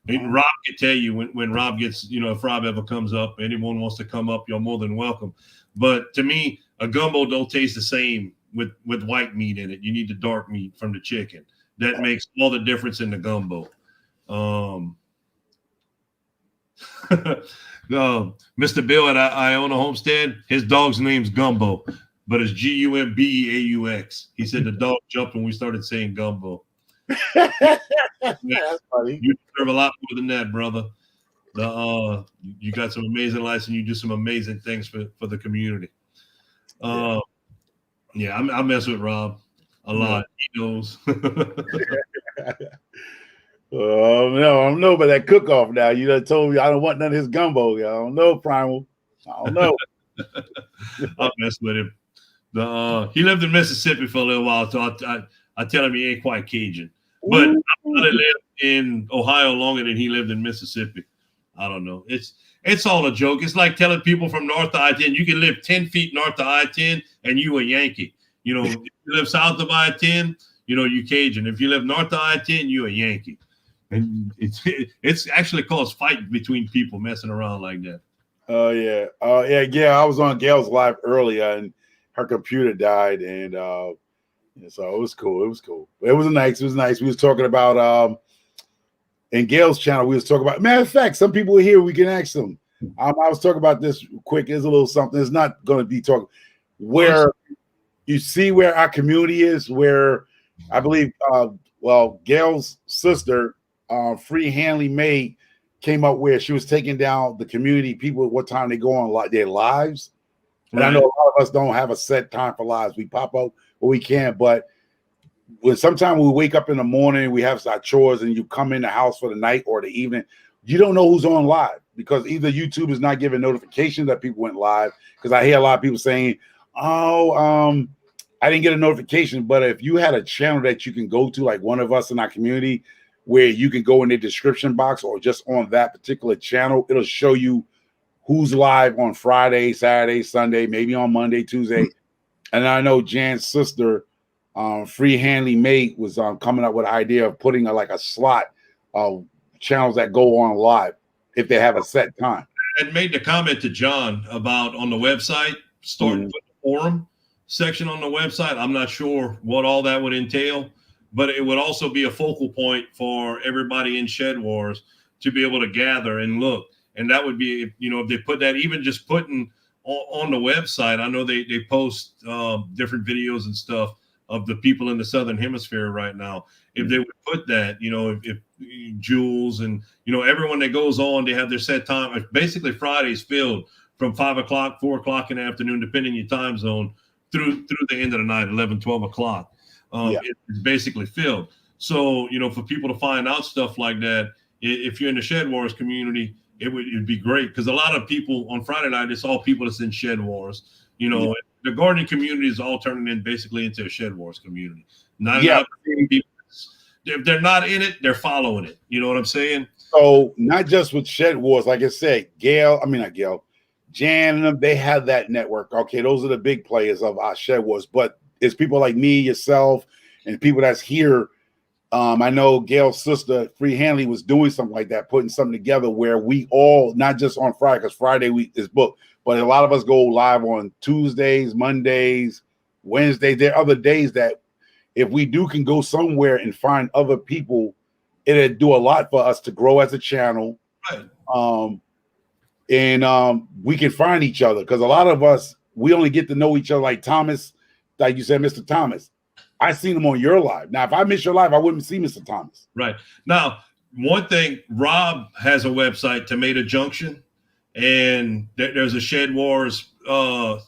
And Rob can tell you when Rob gets, if Rob ever comes up, anyone wants to come up, you're more than welcome. But to me, a gumbo don't taste the same with white meat in it. You need the dark meat from the chicken. That makes all the difference in the gumbo. Mr. Bill at I Own a Homestead, his dog's name's Gumbo, but it's Gumbeaux. He said the dog jumped when we started saying gumbo. That's funny. You deserve a lot more than that, brother. You got some amazing lights and you do some amazing things for the community. I mess with Rob a lot. He knows. Oh no, I don't know about that cook-off now. You done told me I don't want none of his gumbo. I don't know, Primal. I don't know. I mess with him. He lived in Mississippi for a little while, so I tell him he ain't quite Cajun. But I probably lived in Ohio longer than he lived in Mississippi. I don't know. It's all a joke. It's like telling people from north of I-10, you can live 10 feet north of I-10 and you a Yankee. If you live south of I-10, you Cajun. If you live north of I-10, you a Yankee. And it's actually caused fight between people messing around like that. Oh yeah. I was on Gail's live earlier and her computer died, and so it was cool. It was nice. We was talking about in Gail's channel. We was talking about. Matter of fact, some people are here. We can ask them. I was talking about this quick. It's a little something. It's not going to be talking where you see where our community is. Where I believe, Gail's sister, Free Hanley May, came up where she was taking down the community people at what time they go on their lives. And I know a lot of us don't have a set time for lives. We pop up when we can, but when sometimes we wake up in the morning, we have our chores, and you come in the house for the night or the evening, you don't know who's on live because either YouTube is not giving notifications that people went live. Because I hear a lot of people saying, "Oh, I didn't get a notification." But if you had a channel that you can go to, like one of us in our community, where you can go in the description box or just on that particular channel, it'll show you who's live on Friday, Saturday, Sunday, maybe on Monday, Tuesday. And I know Jan's sister, Free Hanley May, was coming up with an idea of putting a slot of channels that go on live if they have a set time. I made the comment to John about on the website, starting with the forum section on the website. I'm not sure what all that would entail, but it would also be a focal point for everybody in Shed Wars to be able to gather and look. And that would be, if they put that, even just putting on the website, I know they post different videos and stuff of the people in the Southern Hemisphere right now. If they would put that, if Jules and, everyone that goes on, they have their set time. Basically, Friday's filled from 5 o'clock, 4 o'clock in the afternoon, depending on your time zone, through the end of the night, 11, 12 o'clock. It's basically filled. So, for people to find out stuff like that, if you're in the Shed Wars community, it'd be great, because a lot of people on Friday night, it's all people that's in Shed Wars. The gardening community is all turning in basically into a Shed Wars community. If they're not in it, they're following it. You know what I'm saying? So not just with Shed Wars, like I said, Jan and them, they have that network. Okay, those are the big players of our Shed Wars, but it's people like me, yourself, and people that's here. I know Gail's sister, Free Hanley, was doing something like that, putting something together where we all, not just on Friday, because Friday is booked, but a lot of us go live on Tuesdays, Mondays, Wednesdays. There are other days that if we can go somewhere and find other people, it'll do a lot for us to grow as a channel. Right. And we can find each other, because a lot of us, we only get to know each other, like Thomas, like you said, Mr. Thomas. I seen him on your live. Now, if I miss your live, I wouldn't see Mr. Thomas. Right. Now, one thing, Rob has a website, Tomato Junction, and there's a Shed Wars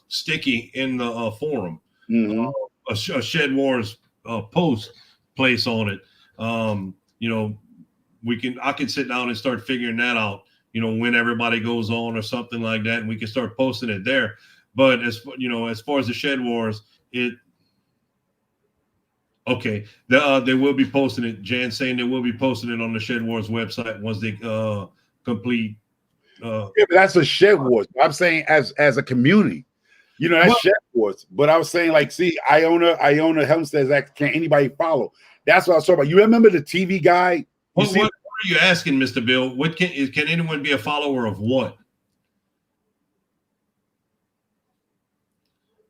sticky in the forum, a Shed Wars post place on it. I can sit down and start figuring that out, when everybody goes on or something like that, and we can start posting it there. But as far as the Shed Wars, okay, they will be posting it. Jan saying they will be posting it on the Shed Wars website once they complete. Yeah, but that's a Shed Wars. I'm saying as a community, that's Shed Wars. But I was saying, like, see, Iona Helmstead, can anybody follow? That's what I was talking about. You remember the TV guy? What are you asking, Mr. Bill? What can anyone be a follower of what?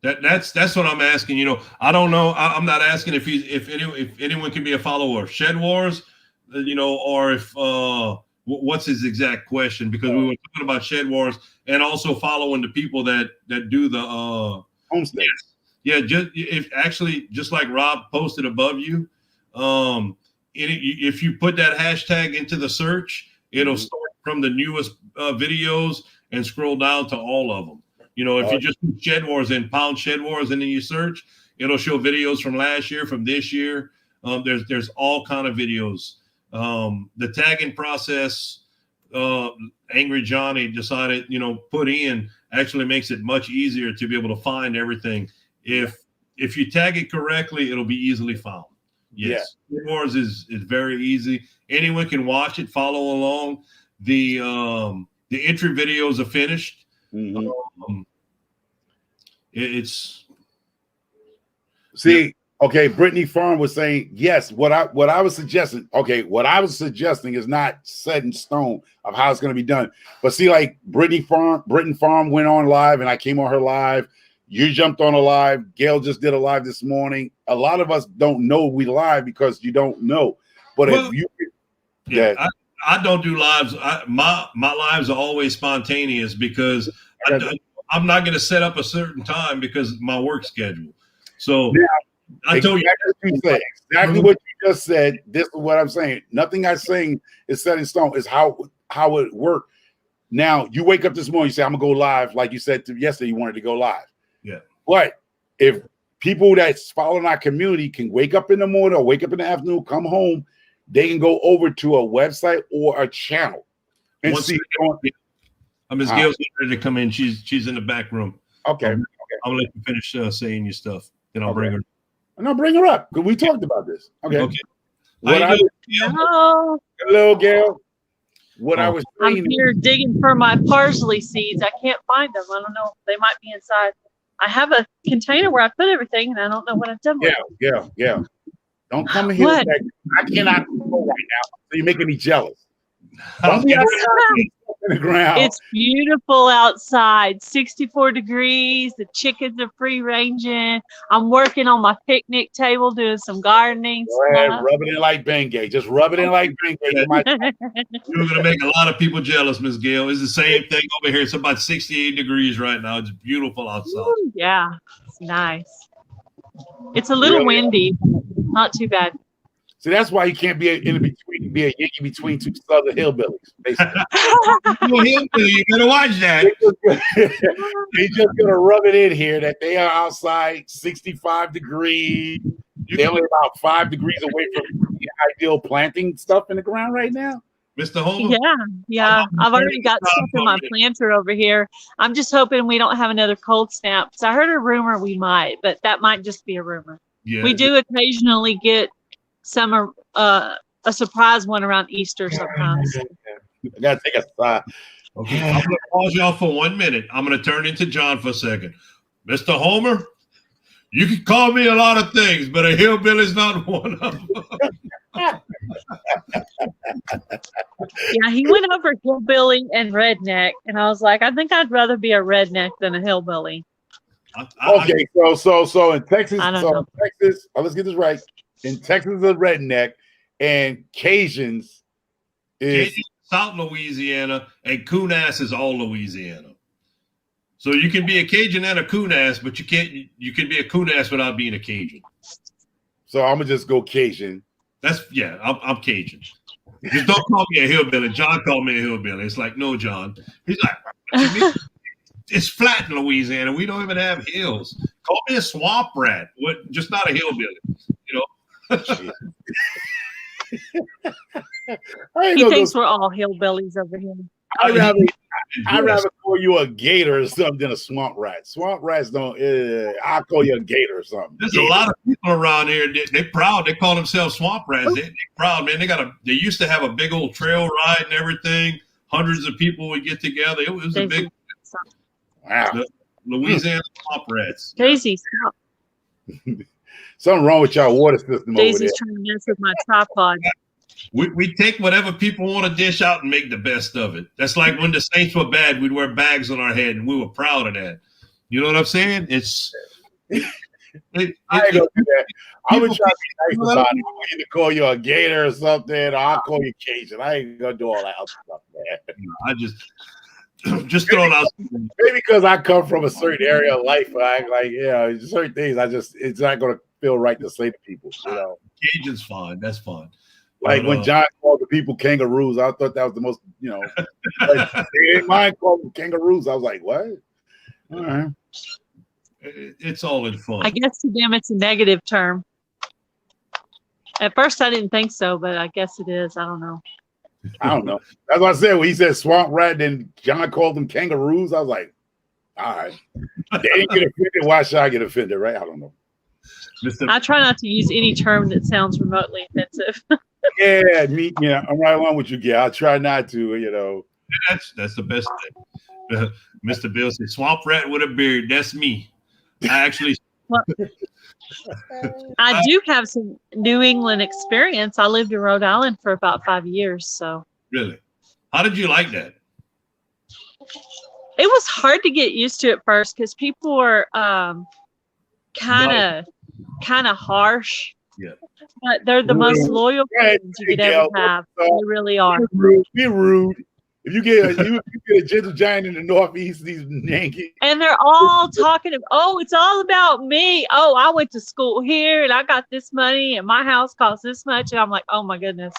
That's what I'm asking. I don't know. I'm not asking if anyone can be a follower of Shed Wars, or if what's his exact question, because we were talking about Shed Wars and also following the people that do the homestead. Yeah, just like Rob posted above you, if you put that hashtag into the search, it'll start from the newest videos and scroll down to all of them. If you just put Shed Wars and pound Shed Wars and then you search, it'll show videos from last year, from this year. There's all kind of videos. The tagging process, Angry Johnny decided, put in, actually makes it much easier to be able to find everything. If you tag it correctly, it'll be easily found. Yes. Yeah. Shed Wars is very easy. Anyone can watch it, follow along. The entry videos are finished. Okay, Brittany Farm was saying yes. What I was suggesting, is not set in stone of how it's going to be done. But see, like Brittany Farm went on live, and I came on her live. You jumped on a live. Gail just did a live this morning. A lot of us don't know we live because you don't know. But if you, I don't do lives. My lives are always spontaneous because I'm not going to set up a certain time because of my work schedule. So now, I told you exactly what you just said. This is what I'm saying. Nothing I'm saying is set in stone. It's how it worked. Now you wake up this morning, you say, I'm gonna go live, like you said yesterday, you wanted to go live. Yeah. But if people that's following our community can wake up in the morning or wake up in the afternoon, come home, they can go over to a website or a channel and see. Miss Gail's ready to come in. She's in the back room. Okay. I'll let you finish saying your stuff. Then I'll bring her. And I'll bring her up because we talked about this. Okay. Hello, Gail. I was saying, I'm here digging for my parsley seeds. I can't find them. I don't know. They might be inside. I have a container where I put everything, and I don't know what I've done with it. Yeah. Don't come in here. I cannot go right now. So you're making me jealous. Don't be in the ground. It's beautiful outside. 64 degrees. The chickens are free ranging. I'm working on my picnic table, doing some gardening. Go ahead, rub it in like Bengay. Just rub it in like Bengay. You're going to make a lot of people jealous, Miss Gail. It's the same thing over here. It's about 68 degrees right now. It's beautiful outside. Ooh, yeah, it's nice. It's a little windy, not too bad. So that's why you can't be in between, be a Yankee between two Southern hillbillies. Basically, you better watch that. They're just gonna rub it in here that they are outside, 65 degrees. They're only about 5 degrees away from the ideal planting stuff in the ground right now. Mr. Homer? Yeah. I've already got stuff in my planter over here. I'm just hoping we don't have another cold snap. So I heard a rumor we might, but that might just be a rumor. Yeah, we do occasionally get some a surprise one around Easter sometimes. I gotta take a side. Okay, I'm gonna pause y'all for 1 minute. I'm gonna turn into John for a second. Mr. Homer, you can call me a lot of things, but a hillbilly's not one of them. Yeah, he went over hillbilly and redneck, and I was like, I think I'd rather be a redneck than a hillbilly. Okay, so in Texas, let's get this right. In Texas, is a redneck, and Cajuns is South Louisiana, and Coon-ass is all Louisiana. So you can be a Cajun and a Coon-ass, but you can be a Coon-ass without being a Cajun. So I'm gonna just go Cajun. I'm Cajun. Just don't call me a hillbilly. John called me a hillbilly. It's like, no, John. He's like, it's flat in Louisiana. We don't even have hills. Call me a swamp rat. Just not a hillbilly. You know. He thinks we're all hillbillies over here. I'd rather call you a gator or something than a swamp rat. Swamp rats don't. I'll call you a gator or something. There's a lot of people around here. They're proud. They call themselves swamp rats. They're proud, man. They used to have a big old trail ride and everything. Hundreds of people would get together. It was a big. Wow. The Louisiana swamp rats. Daisy, stop. Something wrong with y'all water system. Daisy's trying to mess with my tripod. We take whatever people want to dish out and make the best of it. That's like when the Saints were bad, we'd wear bags on our head, and we were proud of that. You know what I'm saying? I ain't gonna do that. I would try to be nice about it. I'm either call you a gator or something, or I'll call you Cajun. I ain't gonna do all that other stuff, man. I just throw it out. Maybe because I come from a certain area of life, certain things. It's not gonna feel right to say to people. You know, Cajun's fine. That's fine. Like when John called the people kangaroos, I thought that was the most, like, they didn't mind calling them kangaroos. I was like, what? All right. It's all in fun. I guess to them it's a negative term. At first I didn't think so, but I guess it is. I don't know. That's what I said. When he said swamp rat, then John called them kangaroos. I was like, all right. They didn't get offended. Why should I get offended, right? I don't know. I try not to use any term that sounds remotely offensive. I'm right along with you, Gail. I try not to, That's the best thing. Mr. Bill said, swamp rat with a beard. That's me. I do have some New England experience. I lived in Rhode Island for about 5 years. So really, how did you like that? It was hard to get used to at first because people were kind of harsh. Yeah. But they're the most loyal friends you could ever have. They really are. Be rude. If you get a gentle giant in the Northeast, these Yankees. And they're all talking it's all about me. Oh, I went to school here and I got this money and my house costs this much. And I'm like, oh my goodness.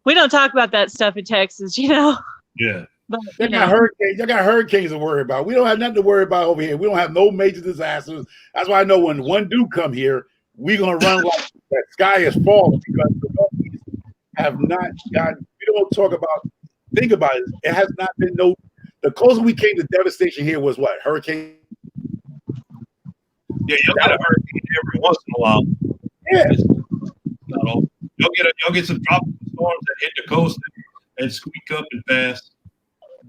We don't talk about that stuff in Texas, Yeah. But Y'all got hurricanes to worry about. We don't have nothing to worry about over here. We don't have no major disasters. That's why I know when one do come here, we're gonna run like that sky is falling because the Northeast have not gotten. We don't talk about. Think about it. It has not been the closer we came to devastation here was what? Hurricane? Yeah, you'll get a hurricane every once in a while. Yeah. Not all. You'll get some tropical storms that hit the coast and squeak up and pass.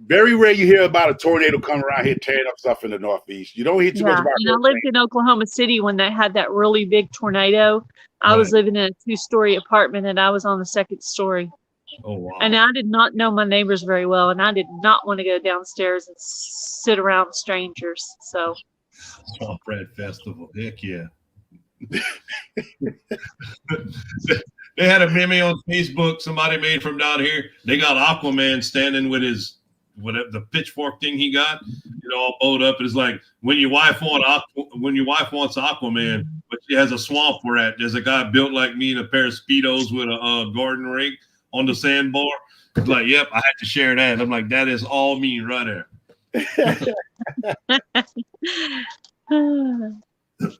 Very rare you hear about a tornado coming around here tearing up stuff in the Northeast. You don't hear too much about it. I lived in Oklahoma City when they had that really big tornado. I was living in a 2-story apartment and I was on the 2nd story. Oh, wow. And I did not know my neighbors very well, and I did not want to go downstairs and sit around strangers. So, Swamp Rat Festival, heck yeah! They had a meme on Facebook somebody made from down here. They got Aquaman standing with his the pitchfork thing he got, all bowed up. It's like when your wife wants Aquaman, but she has a swamp rat. There's a guy built like me in a pair of Speedos with a garden rake on the sandbar. It's like, yep, I had to share that. I'm like, that is all me right there.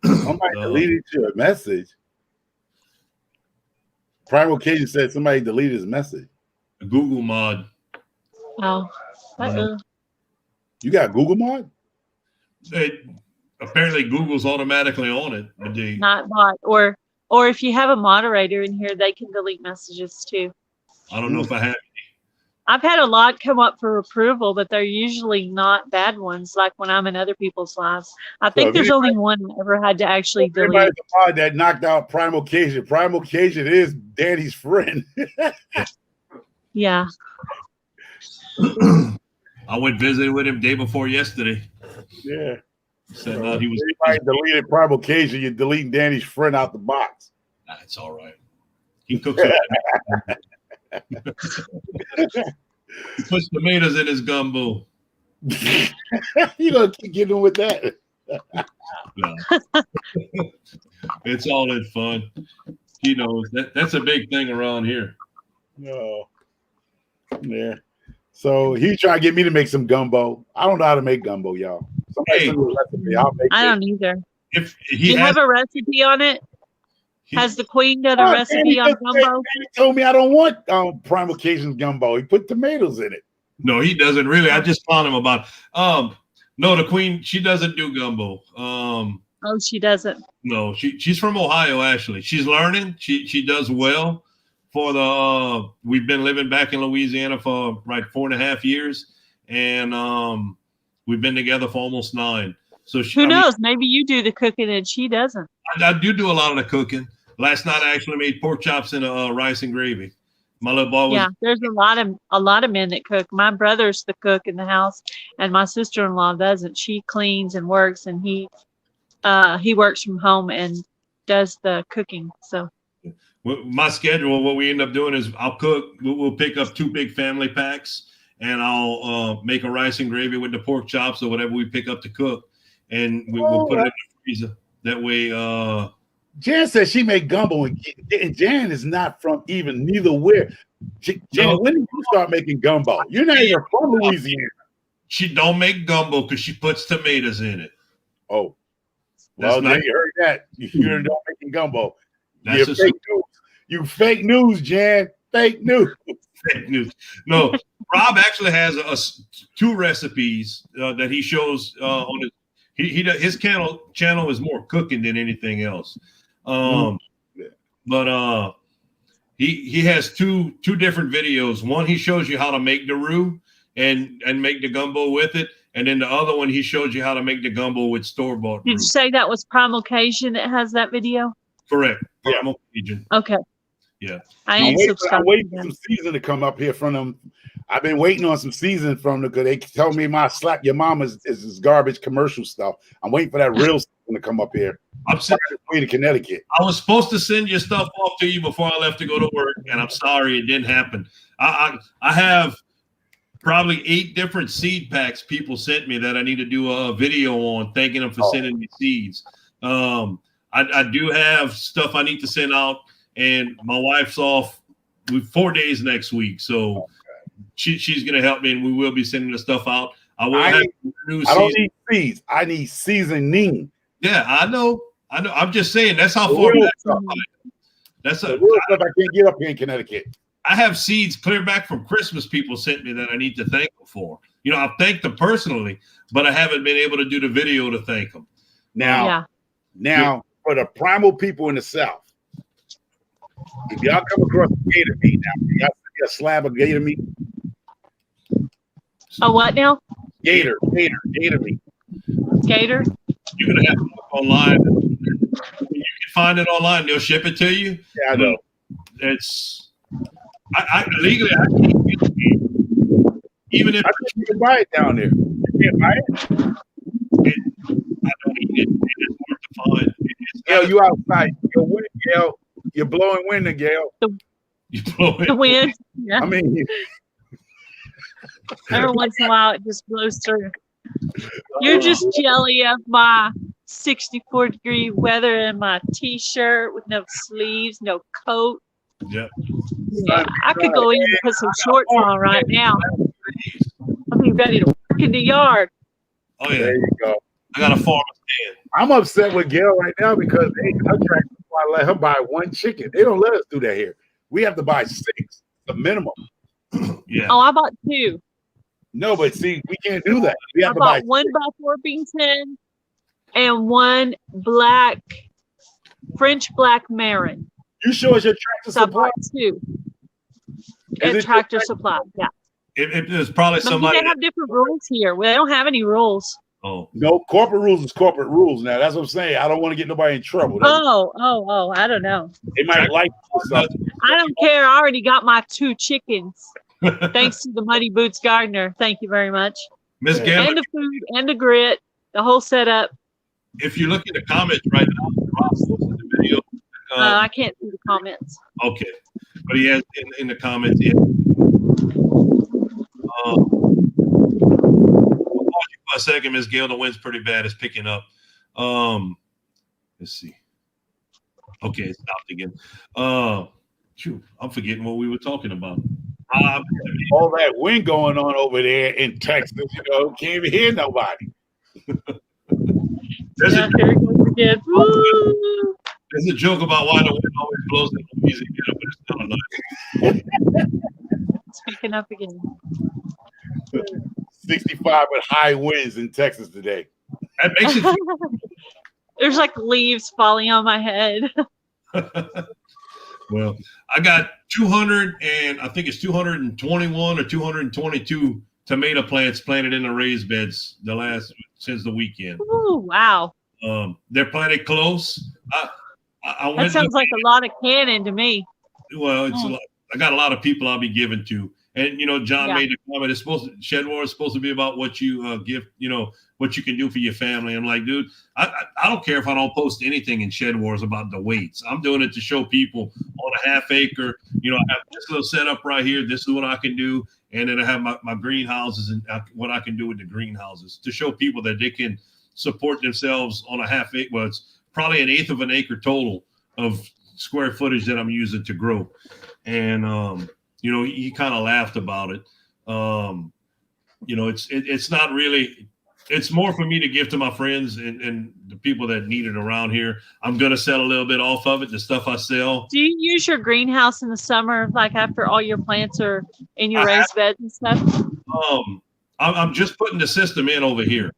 Somebody deleted your message. Primal Occasion said somebody deleted his message. A Google mod. Oh. You got Google mod? Apparently Google's automatically on it. But not bot. Or if you have a moderator in here, they can delete messages too. I don't know if I have any. I've had a lot come up for approval, but they're usually not bad ones, like when I'm in other people's lives. I think there's only one I ever had to actually delete. That knocked out Primal Occasion. Primal Occasion is Danny's friend. Yeah. I went visiting with him day before yesterday. Yeah. Said he was. Everybody deleted Primal Occasion. You're deleting Danny's friend out the box. That's all right. He cooks it. He puts tomatoes in his gumbo. You gonna keep getting with that? No. It's all in fun. He knows that's a big thing around here. No. Yeah. So he's trying to get me to make some gumbo. I don't know how to make gumbo, y'all. Somebody send me a recipe. I'll make I don't either. If he have a recipe on it? Has the queen got a recipe on gumbo? He told me I don't want Primal Occasion's gumbo. He put tomatoes in it. No, he doesn't really. I just found him about no, the queen, she doesn't do gumbo. Oh, she doesn't. No, she's from Ohio, actually. She's learning. She does well for the we've been living back in Louisiana for 4.5 years, and we've been together for almost 9. So who knows? Maybe you do the cooking and she doesn't. I do a lot of the cooking. Last night I actually made pork chops and rice and gravy. My little boy was. Yeah, there's a lot of men that cook. My brother's the cook in the house, and my sister-in-law doesn't. She cleans and works, and he works from home and does the cooking. So. My schedule, what we end up doing is I'll cook. We'll pick up 2 big family packs, and I'll make a rice and gravy with the pork chops or whatever we pick up to cook, and we'll put it in the freezer. That way, Jan says she made gumbo, and Jan is not from neither where. Jan, when did you start making gumbo? You're not even from Louisiana. She don't make gumbo because she puts tomatoes in it. Oh, well, now you heard that. You're not making gumbo. That's fake news. You fake news, Jan. Fake news. Fake news. No, Rob actually has 2 recipes that he shows on his. His channel is more cooking than anything else. But he has two different videos. One, he shows you how to make the roux and make the gumbo with it, and then the other one he shows you how to make the gumbo with store-bought roux. Did you say that was Primal Occasion that has that video? Correct. Primal Occasion. Okay. Yeah. I'm waiting for some season to come up here from them. I've been waiting on some season from them because they tell me my slap your mama is garbage commercial stuff. I'm waiting for that real stuff going to come up here. I'm Find his way to Connecticut. I was supposed to send your stuff off to you before I left to go to work, and I'm sorry it didn't happen. I have probably 8 different seed packs people sent me that I need to do a video on, thanking them for sending me seeds. I do have stuff I need to send out, and my wife's off with 4 days next week, so she's going to help me, and we will be sending the stuff out. I don't need seeds. I need seasoning. Yeah, I know. I'm just saying that's how far back. That's the real stuff I can't get up here in Connecticut. I have seeds clear back from Christmas people sent me that I need to thank them for. You know, I've thanked them personally, but I haven't been able to do the video to thank them. Now, for the primal people in the South, if y'all come across gator meat now, y'all see a slab of gator meat. A what now? Gator meat. Gator? You're gonna have to look online. You can find it online. They'll ship it to you. Yeah, I know. It's legally I can't get it. Even if you can buy it down there. You can't buy it. I don't eat it. It's hard to find. Gail, you outside. Gail, you're blowing wind, Gail. You're blowing the wind. Yeah. I mean, every once in a while it just blows through. You're just jelly of my 64-degree weather and my t-shirt with no sleeves, no coat. Yep. Yeah, I could go in and put some shorts on right now. I'll be ready to work in the yard. Oh yeah, there you go. I got a farmer's stand. I'm upset with Gail right now because they contract before I let her buy 1 chicken. They don't let us do that here. We have to buy 6, the minimum. Yeah. Oh, I bought 2. No, but see, we can't do that. We have I to bought buy 1 Barbington and 1 French black Marin. You sure it's your Tractor Supply? I bought 2. At Tractor Supply, yeah. It was probably somebody. They have different rules here. Well, they don't have any rules. Oh no, corporate rules is corporate rules. Now that's what I'm saying. I don't want to get nobody in trouble. Oh, I don't know. They might like something. I don't care. I already got my 2 chickens. Thanks to the MuddyBoots Gardener. Thank you very much. Miss Gail, and the food and the grit, the whole setup. If you look at the comments right now, Rob's posted the video. I can't see the comments. Okay, but he has in the comments. Yeah. A second, Miss Gail, the wind's pretty bad. It's picking up. Let's see. Okay, it stopped again. I'm forgetting what we were talking about. All that wind going on over there in Texas, can't even hear nobody. There's a joke about why the wind always blows in Louisiana, but it's not enough. It's picking up again. 65 with high winds in Texas today. That makes it. There's like leaves falling on my head. Well, I got 200 and I think it's 221 or 222 tomato plants planted in the raised beds since the weekend. Oh, wow. They're planted close. That sounds like a lot of cannon to me. Well, it's a lot. I got a lot of people I'll be giving to. And, John made the comment, Shed War is supposed to be about what you give, what you can do for your family. I'm like, dude, I don't care if I don't post anything in Shed Wars about the weights. I'm doing it to show people on a half acre, I have this little setup right here. This is what I can do. And then I have my greenhouses and what I can do with the greenhouses to show people that they can support themselves on a half acre. Well, it's probably 1/8 of an acre total of square footage that I'm using to grow. And, he kind of laughed about it. It's not really, it's more for me to give to my friends and the people that need it around here. I'm going to sell a little bit off of it, the stuff I sell. Do you use your greenhouse in the summer, like after all your plants are in your raised beds and stuff? I'm just putting the system in over here.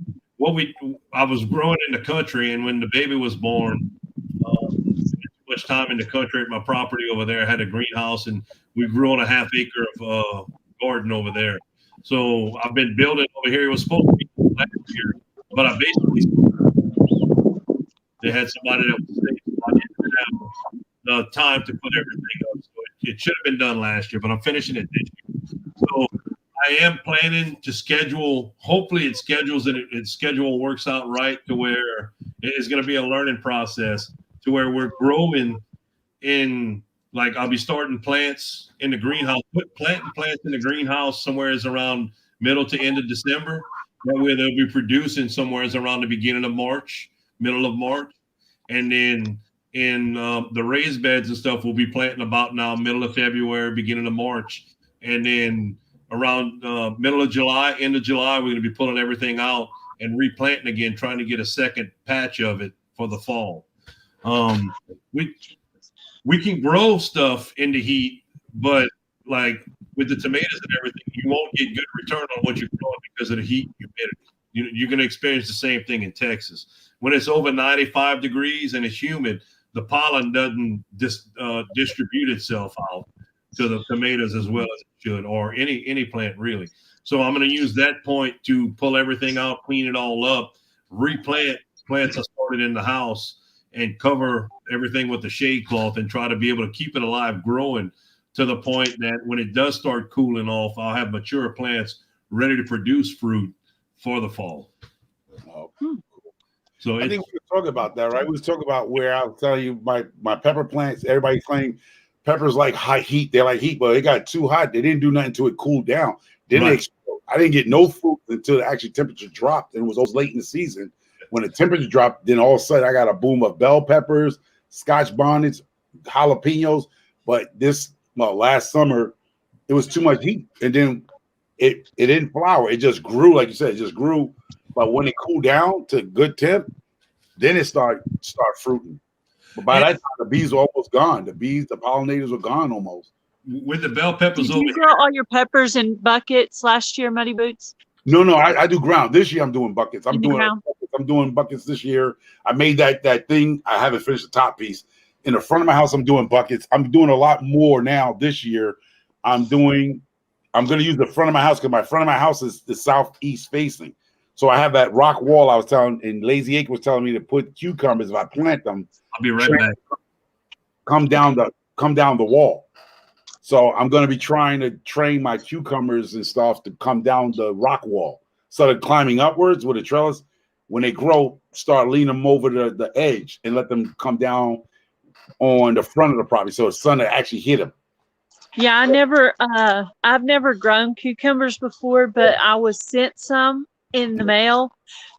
I was growing in the country, and when the baby was born, much time in the country at my property over there. I had a greenhouse and we grew on a half acre of garden over there. So I've been building over here. It was supposed to be last year, but I basically they had somebody that was saying I didn't have the time to put everything up. So it should have been done last year, but I'm finishing it this year. So I am planning to schedule. Hopefully it schedules and its schedule works out right to where It's going to be a learning process to where we're growing in, like, I'll be starting plants in the greenhouse, planting plants in the greenhouse somewhere is around middle to end of December. That way they'll be producing somewhere is around the beginning of March, middle of March. And then in the raised beds and stuff, we'll be planting about now middle of February, beginning of March. And then around middle of July, end of July, we're going to be pulling everything out and replanting again, trying to get a second patch of it for the fall. We can grow stuff in the heat, but like with the tomatoes and everything, you won't get good return on what you're growing because of the heat and humidity. You're going to experience the same thing in Texas. When it's over 95 degrees and it's humid, the pollen doesn't distribute itself out to the tomatoes as well as it should, or any plant really. So I'm going to use that point to pull everything out, clean it all up, replant plants I started in the house, and cover everything with the shade cloth and try to be able to keep it alive, growing to the point that when it does start cooling off, I'll have mature plants ready to produce fruit for the fall. Oh, so I think we were talking about that, right? We was talking about where I was telling you my pepper plants, everybody claimed peppers like high heat. They like heat, but it got too hot. They didn't do nothing until it cooled down. Then they explode. I didn't get no fruit until the actual temperature dropped, and it was late in the season. When the temperature dropped, then all of a sudden I got a boom of bell peppers, Scotch bonnets, jalapenos. But last summer, it was too much heat, and then it didn't flower. It just grew, like you said, it just grew. But when it cooled down to good temp, then it start fruiting. But by that time, the bees were almost gone. The pollinators were gone almost. With the bell peppers, did you grow all your peppers in buckets last year, Muddy Boots? No, I do ground. This year I'm doing buckets. I'm doing buckets this year. I made that thing. I haven't finished the top piece. In the front of my house, I'm doing buckets. I'm doing a lot more now this year. I'm going to use the front of my house because my front of my house is the southeast facing. So I have that rock wall I was telling, and Lazy Acre was telling me to put cucumbers. If I plant them, I'll be right back. Come down the wall. So I'm going to be trying to train my cucumbers and stuff to come down the rock wall. So they're climbing upwards with a trellis. When they grow, start leaning them over the edge and let them come down on the front of the property so the sun will actually hit them. Yeah, I've never grown cucumbers before, but I was sent some in the mail.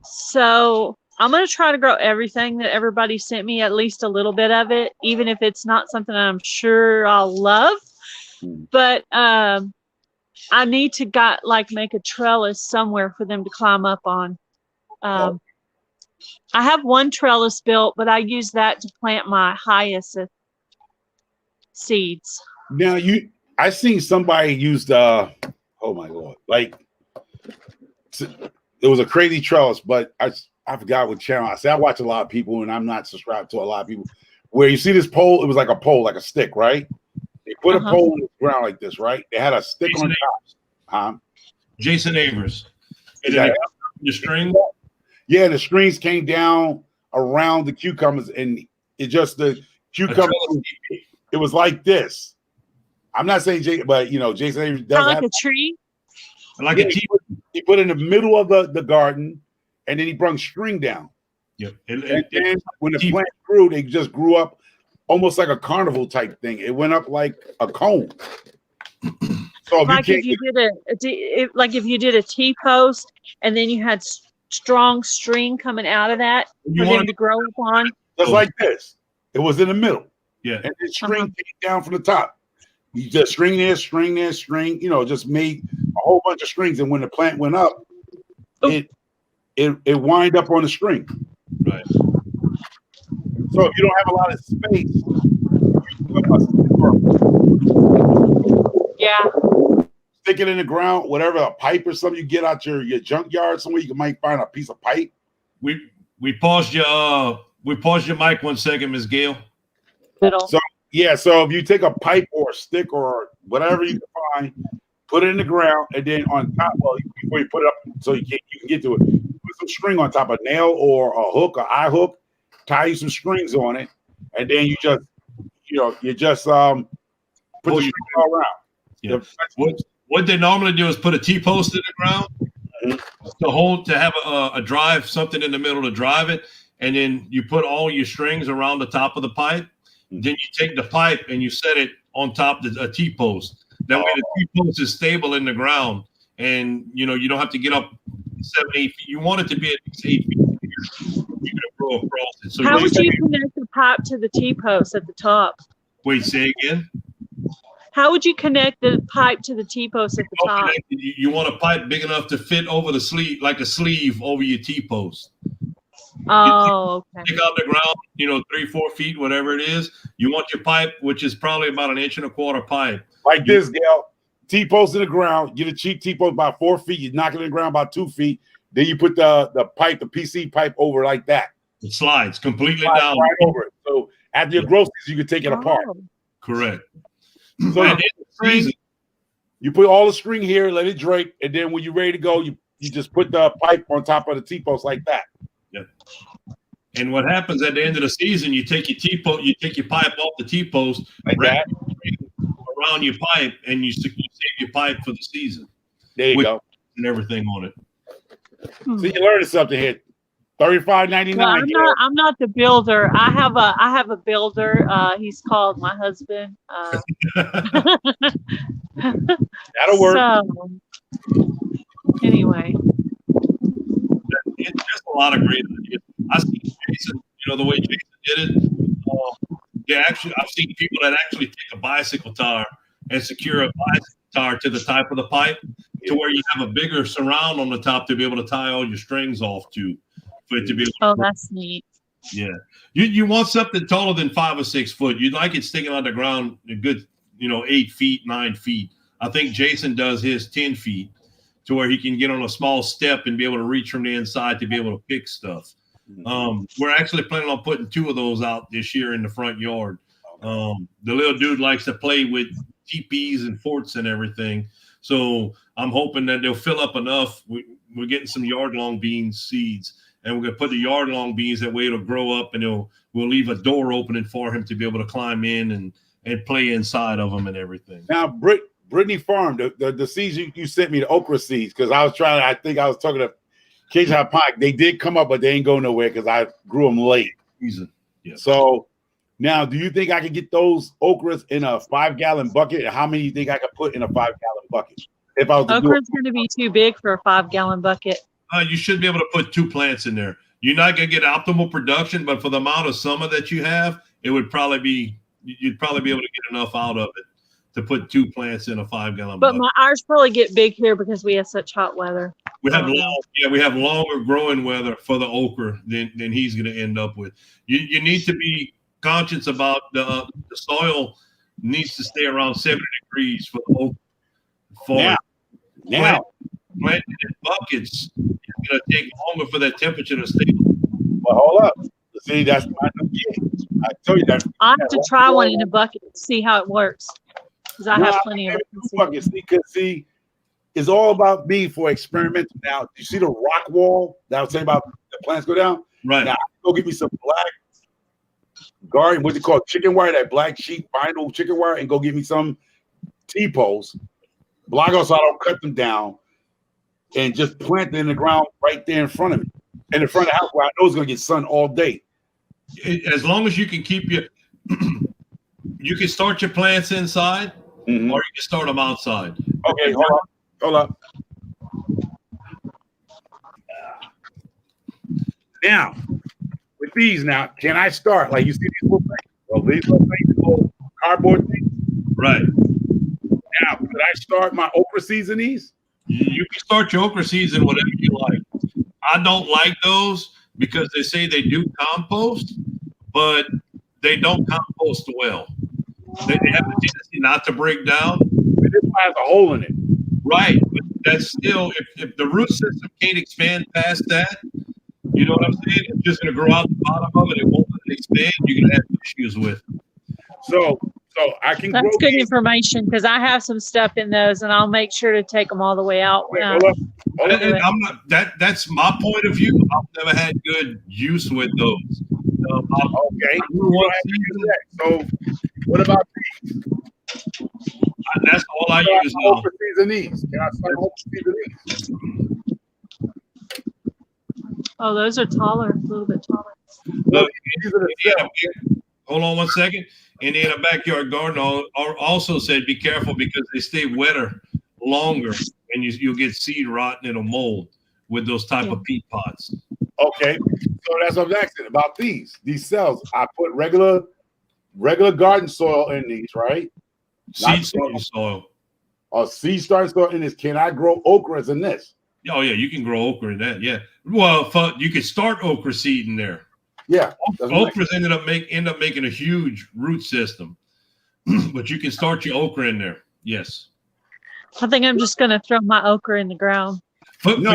So I'm going to try to grow everything that everybody sent me, at least a little bit of it, even if it's not something I'm sure I'll love. But I need to make a trellis somewhere for them to climb up on. I have one trellis built, but I use that to plant my hyacinth seeds. Now I seen somebody used oh my Lord, like it was a crazy trellis, but I forgot what channel. I watch a lot of people, and I'm not subscribed to a lot of people. Where you see this pole, it was like a pole, like a stick, right? They put a pole in the ground like this, right? They had a stick on top. Jason Avers. And then the string. Yeah, the strings came down around the cucumbers, and the cucumbers. It was like this. I'm not saying but Jason Avers does like a tree. Like a tree. He put in the middle of the garden, and then he brought string down. Yep. And then when the plant grew, they just grew up almost like a carnival type thing. It went up like a cone. So if you did a T-post and then you had strong string coming out of that for them to grow up on. Just like this. It was in the middle. Yeah. And the string came down from the top. You just string there, string, just made a whole bunch of strings. And when the plant went up, it wind up on the string. Right. So if you don't have a lot of space, stick it in the ground, whatever, a pipe or something you get out your junkyard somewhere, you might find a piece of pipe. We paused your mic 1 second, Ms. Gail. So if you take a pipe or a stick or whatever you can find, put it in the ground, and then on top, before you put it up so you can get to it, put some string on top, a nail or a hook, or eye hook, tie you some strings on it, and then you just put the string all around. Yeah. What they normally do is put a T-post in the ground to have a drive, something in the middle to drive it, and then you put all your strings around the top of the pipe. Then you take the pipe and you set it on top of a T-post. That way the T-post is stable in the ground, and you don't have to get up 7, 8 feet. You want it to be at least 8 feet. You're gonna grow across it. So how would you connect the pipe to the T-post at the top? Wait, say again. How would you connect the pipe to the T-post at the top? You want a pipe big enough to fit over the sleeve, like a sleeve over your T-post. Oh, okay. Stick out the ground, 3, 4 feet, whatever it is. You want your pipe, which is probably about 1.25 inch pipe. Like this, Gail. T-post in the ground. Get a cheap T-post about 4 feet. You knock it in the ground about 2 feet. Then you put the pipe, the PC pipe over like that. It slides completely down. Right over it. So after your growth season, you can take it apart. Correct. So you put all the string here, let it drape, and then when you're ready to go, you just put the pipe on top of the T-post like that. Yep. And what happens at the end of the season, you take your T-post, you take your pipe off the T-post, like that, around your pipe, and you save your pipe for the season. There you go. And everything on it. So you learned something here. $35.99. Well, I'm not the builder. I have a builder. He's called my husband. That'll work. So, anyway, it's just a lot of great ideas. I see Jason, the way Jason did it. I've seen people that actually take a bicycle tire and secure a bicycle tire to the top of the pipe, to where you have a bigger surround on the top to be able to tie all your strings off to. For it to be that's neat. Yeah. You want something taller than 5 or 6 foot. You'd like it sticking on the ground a good, 8 feet, 9 feet. I think Jason does his 10 feet to where he can get on a small step and be able to reach from the inside to be able to pick stuff. We're actually planning on putting 2 of those out this year in the front yard. The little dude likes to play with teepees and forts and everything. So I'm hoping that they'll fill up enough. We're getting some yard long beans seeds, and we're going to put the yard long beans, that way it'll grow up, and we'll leave a door opening for him to be able to climb in and play inside of them and everything. Now, Brittany Farm, the seeds you sent me, the okra seeds, because I think I was talking to Cajun Hot Pike. They did come up, but they ain't go nowhere because I grew them late. Yeah. So now, do you think I could get those okras in a 5-gallon bucket? And how many do you think I could put in a 5-gallon bucket? If I was to okra's going to be too big for a 5-gallon bucket. You should be able to put 2 plants in there. You're not going to get optimal production, but for the amount of summer that you have, you'd probably be able to get enough out of it to put 2 plants in a 5-gallon bucket. But ours probably get big here because we have such hot weather. We have longer growing weather for the okra than he's going to end up with. You need to be conscious about the soil needs to stay around 70 degrees for the okra. Now, planting in buckets, it's going to take longer for that temperature to stay. Well, hold up. See, that's my gauge. I tell you that. I have to try one in a bucket to see how it works, because I have plenty of buckets. Because it's all about me for experimental. Now, you see the rock wall that I was saying about the plants go down? Right. Now, go give me some black garden, what's it called? Chicken wire, that black sheet vinyl chicken wire, and go give me some T-posts. Block out so I don't cut them down, and just plant them in the ground right there in front of me, in the front of the house where I know it's going to get sun all day. As long as you can keep you can start your plants inside, or you can start them outside. Okay, hold up. Now, with these, can I start like you see these little things? Well, these little cardboard things, right? Now, could I start my okra seeds in these? You can start your okra seeds in whatever you like. I don't like those because they say they do compost, but they don't compost well. They have a tendency not to break down. But this one has a hole in it. Right. But that's still, if the root system can't expand past that, you know what I'm saying? It's just going to grow out the bottom of it. It won't expand. You're going to have issues with it. So I can. That's good information, because I have some stuff in those, and I'll make sure to take them all the way out. That's my point of view. I've never had good use with those. Okay. So what about these? That's all I use now. Can I start okra seeds in these? Oh, those are taller, a little bit taller. Well, Look, hold on 1 second. Indiana Backyard Garden also said be careful because they stay wetter longer, and you'll get seed rot and it'll mold with those type of peat pots. Okay, so that's what I'm asking about these cells. I put regular garden soil in these, right? Seed starting soil. Or seed starting soil in this. Can I grow okras in this? Oh yeah, you can grow okra in that. Yeah, well, you could start okra seed in there. Yeah, okras end up making a huge root system, but you can start your okra in there. Yes. I think I'm just gonna throw my okra in the ground. No,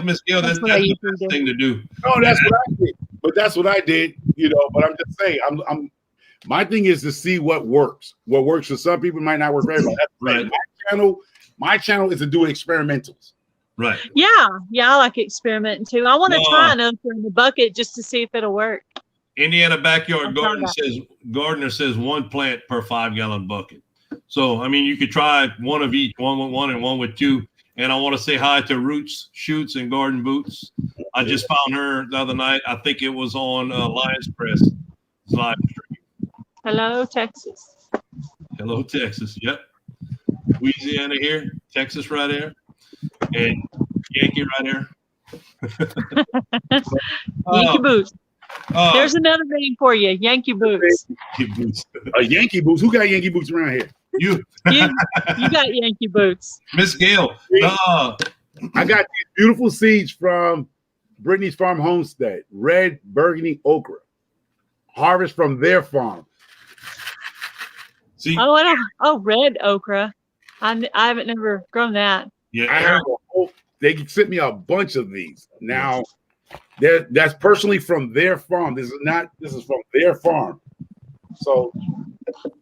Miss Gail, that's the best thing to do. No, that's what I did. But that's what I did, you know. But I'm just saying, my thing is to see what works. What works for some people might not work for everybody. That's right. My channel is to do experimentals. Right. Yeah, I like experimenting too. I want to try an okra in the bucket just to see if it'll work. Indiana Backyard Gardener says 1 plant per 5-gallon bucket. So I mean, you could try one of each, one with 1 and 1 with 2. And I want to say hi to Roots, Shoots, and Garden Boots. I just found her the other night. I think it was on Lions Press live stream. Hello, Texas. Hello, Texas. Yep. Louisiana here, Texas right there, and Yankee right there. Yankee Boots. There's another name for you, Yankee Boots. Yankee Boots. Yankee Boots. Who got Yankee Boots around here? You got Yankee Boots. Miss Gail. I got these beautiful seeds from Brittany's Farm Homestead. Red burgundy okra. Harvest from their farm. See? Red okra. I haven't never grown that. Yeah, they sent me a bunch of these. Now, that's personally from their farm. This is from their farm. So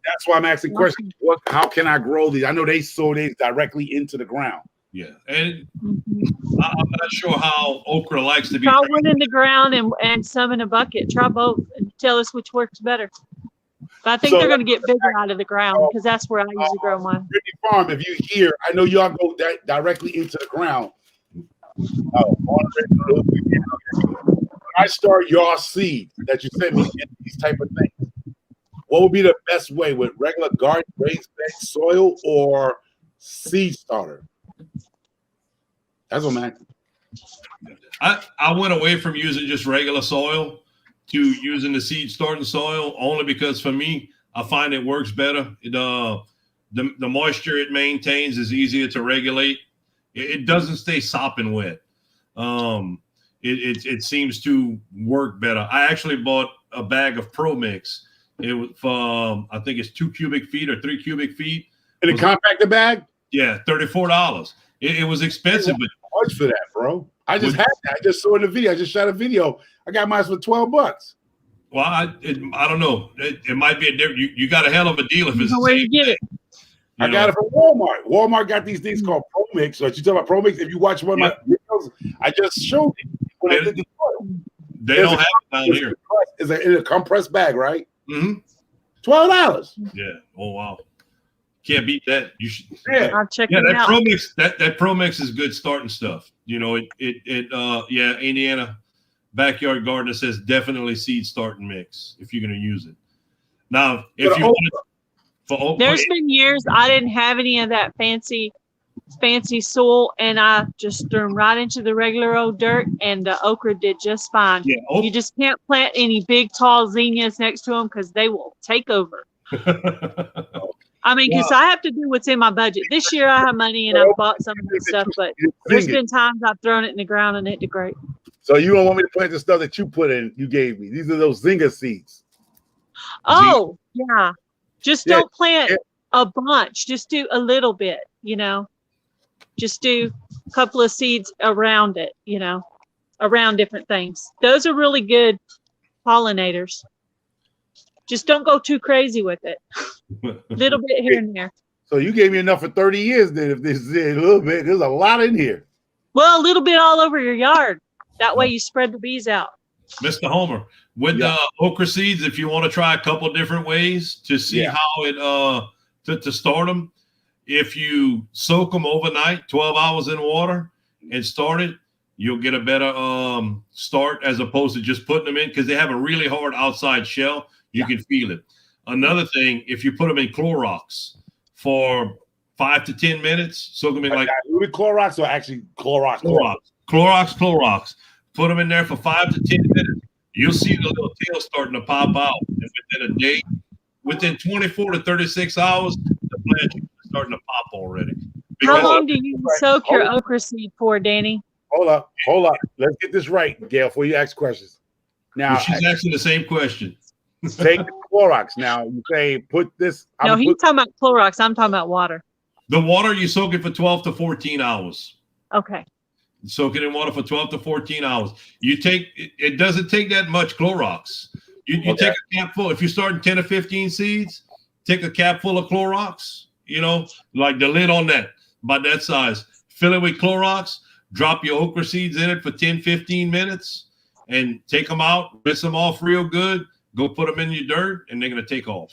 that's why I'm asking questions. How can I grow these? I know they sow these directly into the ground. Yeah, and I'm not sure how okra likes to be. Try one in the ground and some in a bucket. Try both and tell us which works better. But I think they're going to get bigger out of the ground because that's where I usually grow mine. Brittany Farm, if you hear, I know y'all go directly into the ground. I start your seed that you sent me in these type of things. What would be the best way, with regular garden raised bed soil or seed starter? That's what I'm asking. I went away from using just regular soil to using the seed starting soil only because for me, I find it works better. The moisture it maintains is easier to regulate. It doesn't stay sopping wet. It seems to work better. I actually bought a bag of Pro Mix. It was from, I think it's 2 cubic feet or 3 cubic feet. In a compactor bag? Yeah, $34. It was expensive, but how much for that, bro? I just had that. I just saw in the video. I just shot a video. I got mine for $12. Well, I don't know. It might be a different. You got a hell of a deal if it's the where same you get it. I got it from Walmart. Walmart got these things called Pro Mix. So you talk about Pro Mix. If you watch one of my videos, I just showed it when I did the soil. They don't have it down here. It's in a compressed bag, right? Mm-hmm. $12. Yeah. Oh wow. Can't beat that. You should. Yeah, I'll check it that out. Pro Mix. That Pro Mix is good starting stuff. You know yeah. Indiana Backyard Gardener says definitely seed starting mix if you're going to use it. Now, if you want it, there's been years I didn't have any of that fancy soil, and I just threw them right into the regular old dirt, and the okra did just fine. Yeah, you just can't plant any big tall zinnias next to them because they will take over. I mean, because I have to do what's in my budget. This year I have money and I've bought some of that stuff, but there's been times I've thrown it in the ground and it did great. So you don't want me to plant the stuff that you put in, you gave me. These are those Zinger seeds. Oh, yeah. Just don't plant a bunch. Just do a little bit, Just do a couple of seeds around it, around different things. Those are really good pollinators. Just don't go too crazy with it. Little bit here and there. So you gave me enough for 30 years then. If this is a little bit, there's a lot in here. Well, a little bit all over your yard. That way you spread the bees out. Mr. Homer, with the okra seeds, if you want to try a couple different ways to see how it to start them, if you soak them overnight, 12 hours in water, and start it, you'll get a better start as opposed to just putting them in, because they have a really hard outside shell. You can feel it. Another thing, if you put them in Clorox for 5 to 10 minutes, soak them in like diluted Clorox or actually Clorox. Clorox. Put them in there for 5 to 10 minutes. You'll see the little tail starting to pop out, and within a day, within 24 to 36 hours, the plants are starting to pop already. How long do you soak your okra seed for, Danny? Hold up. Let's get this right, Gail, before you ask questions. Now, she's asking the same question. Take the Clorox. Now, you say put this. No, he's talking about Clorox. I'm talking about water. The water, you soak it for 12 to 14 hours. Okay. Soak it in water for 12 to 14 hours. You take it doesn't take that much Clorox. You take a cap full. If you're starting 10 to 15 seeds, take a cap full of Clorox, like the lid on that, about that size. Fill it with Clorox, drop your okra seeds in it for 10, 15 minutes, and take them out, rinse them off real good, go put them in your dirt, and they're going to take off.